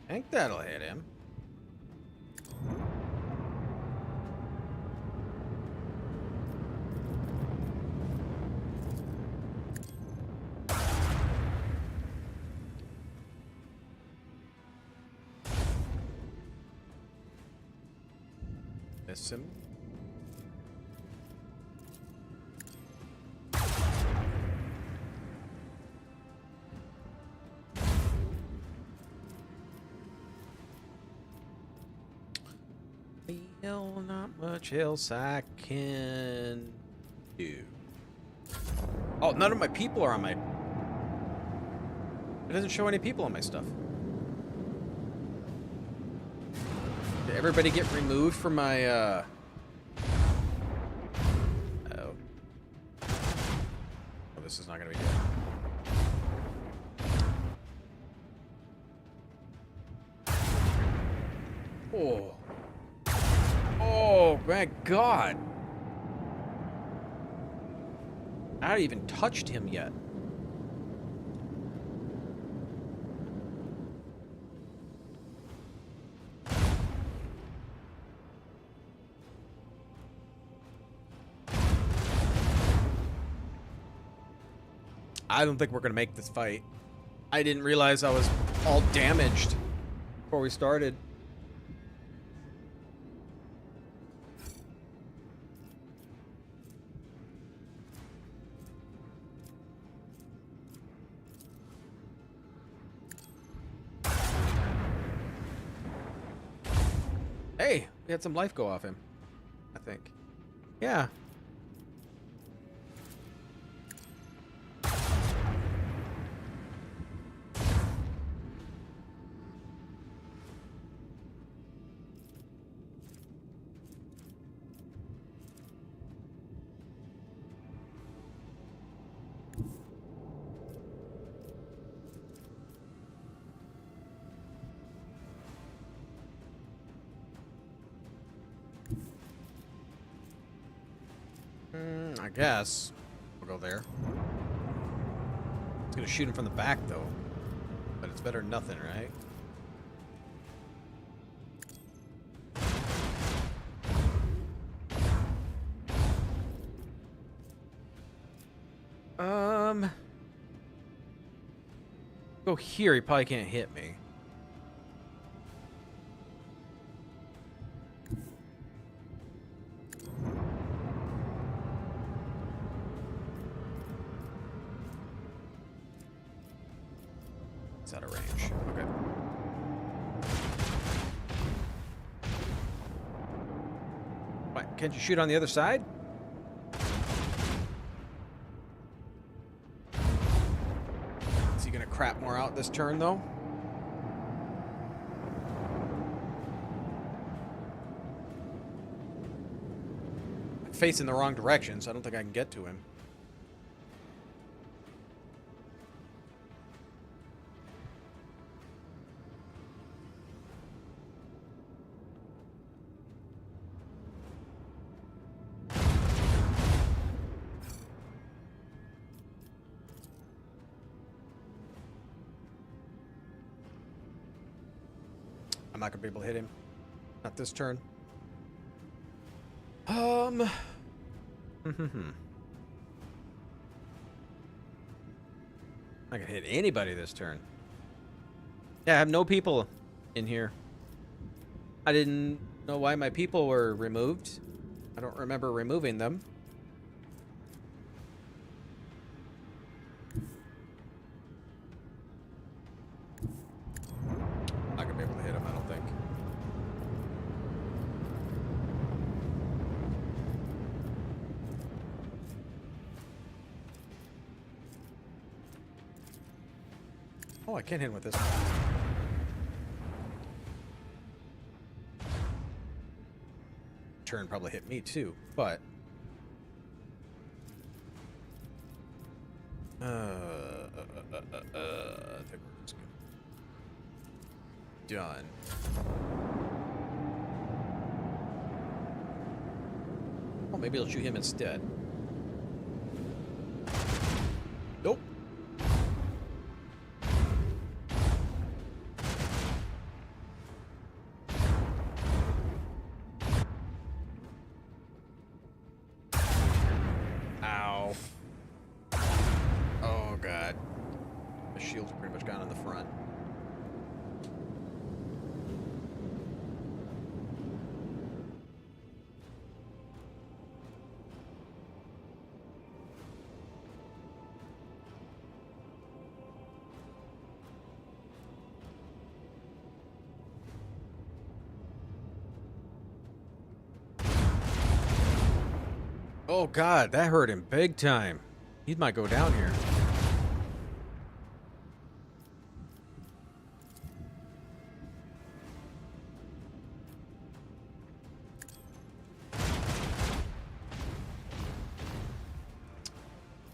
I think that'll hit him. Miss him. Well, not much else I can do. Oh, none of my people are on my... It doesn't show any people on my stuff. Did everybody get removed from my, Oh. Oh, this is not gonna be good. Oh. Oh my god. I haven't even touched him yet. I don't think we're gonna make this fight. I didn't realize I was all damaged before we started. Hey, we had some life go off him, I think. Yeah. I guess. We'll go there. It's gonna shoot him from the back, though. But it's better than nothing, right? Go here, he probably can't hit me. It's out of range. Okay. What? Can't you shoot on the other side? Is he gonna crap more out this turn, though? I'm facing the wrong direction, so I don't think I can get to him. I'm not gonna be able to hit him. Not this turn. I can hit anybody this turn. Yeah, I have no people in here. I didn't know why my people were removed. I don't remember removing them. Not gonna be able to hit him, I don't think. Oh, I can't hit him with this. Turn probably hit me too, but I think we're just done. Oh, maybe I'll shoot him instead. Nope. Ow. Oh, God. The shield's pretty much gone in the front. Oh, God, that hurt him big time. He might go down here.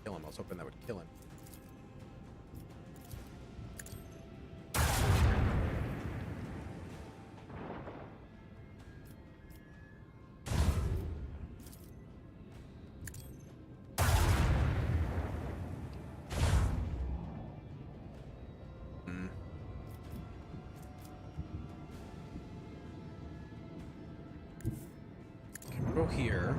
Kill him. I was hoping that would kill him. Go here.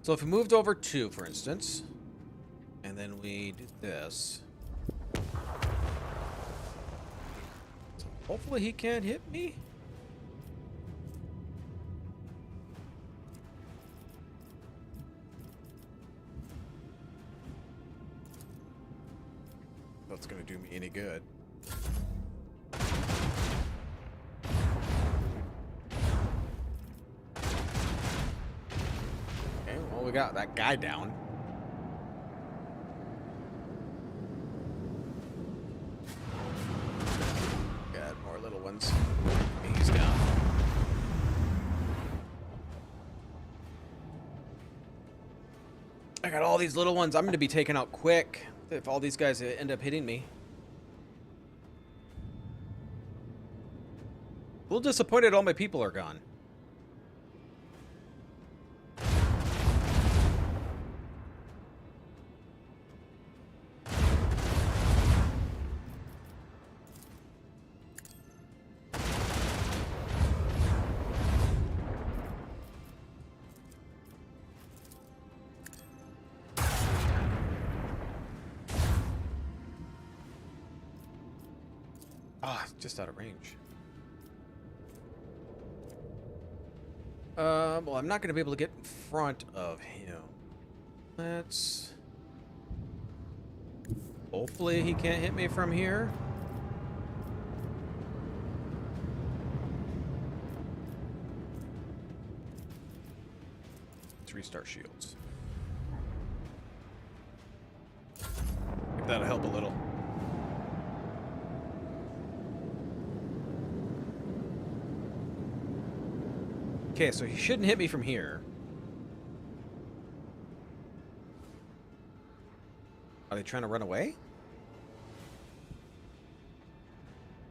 So if we moved over 2, for instance, and then we did this. Hopefully he can't hit me. That's gonna do me any good. Okay, well, we got that guy down. He's down. I got all these little ones. I'm going to be taken out quick if all these guys end up hitting me. A little disappointed all my people are gone. Ah, just out of range. Well, I'm not going to be able to get in front of him. Let's... Hopefully he can't hit me from here. Let's restart shields. If that'll help a little. Okay, so he shouldn't hit me from here. Are they trying to run away?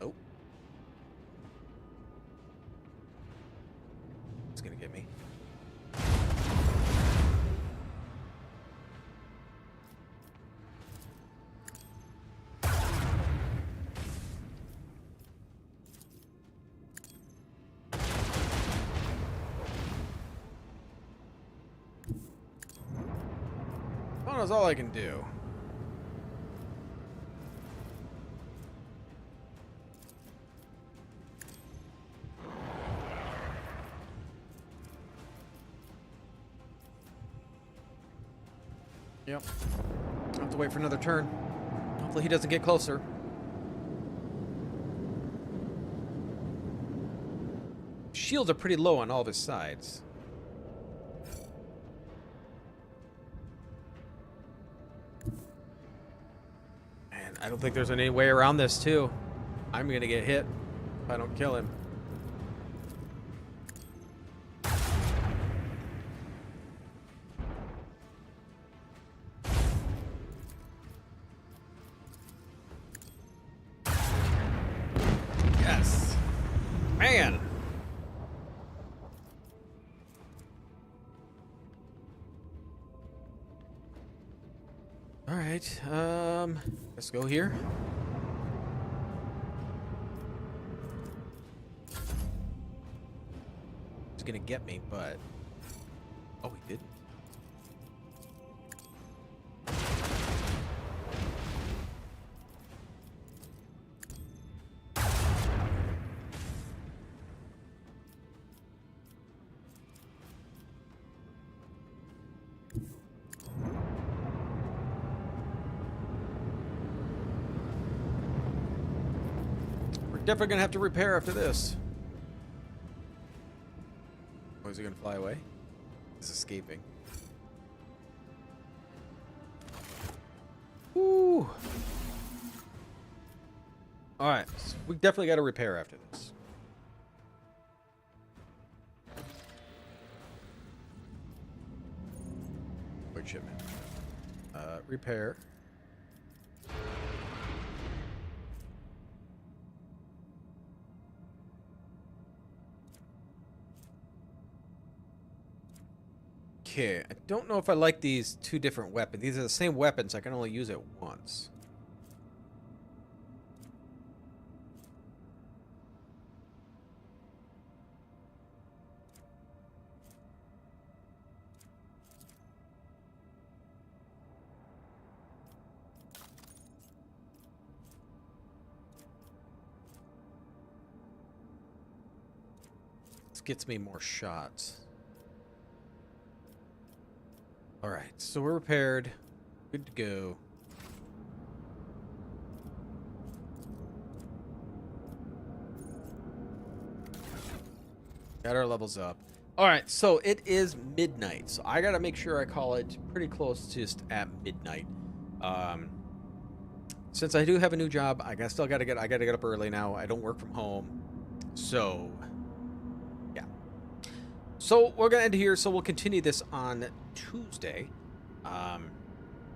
Oh. It's gonna get me. That's all I can do. Yep. I'll have to wait for another turn. Hopefully he doesn't get closer. Shields are pretty low on all of his sides. I don't think there's any way around this, too. I'm gonna get hit if I don't kill him. Yes. Man. All right. Let's go here. He's gonna get me, but oh, he didn't. Definitely gonna have to repair after this. Oh, is he gonna fly away? He's escaping. Woo! Alright, so we definitely gotta repair after this. Wait, shipment. Repair. Okay, I don't know if I like these two different weapons. These are the same weapons, I can only use it once. This gets me more shots. Alright, so we're repaired. Good to go. Got our levels up. Alright, so it is midnight. So I gotta make sure I call it pretty close to just at midnight. Since I do have a new job, I gotta get up early now. I don't work from home. So yeah. So we're gonna end here, so we'll continue this on Tuesday.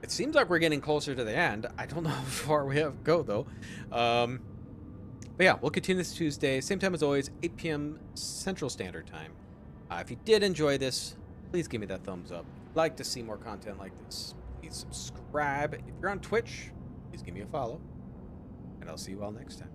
It seems like we're getting closer to the end. I don't know how far we have to go, though. But yeah, we'll continue this Tuesday. Same time as always, 8 p.m. Central Standard Time. If you did enjoy this, please give me that thumbs up. If you'd like to see more content like this, please subscribe. If you're on Twitch, please give me a follow. And I'll see you all next time.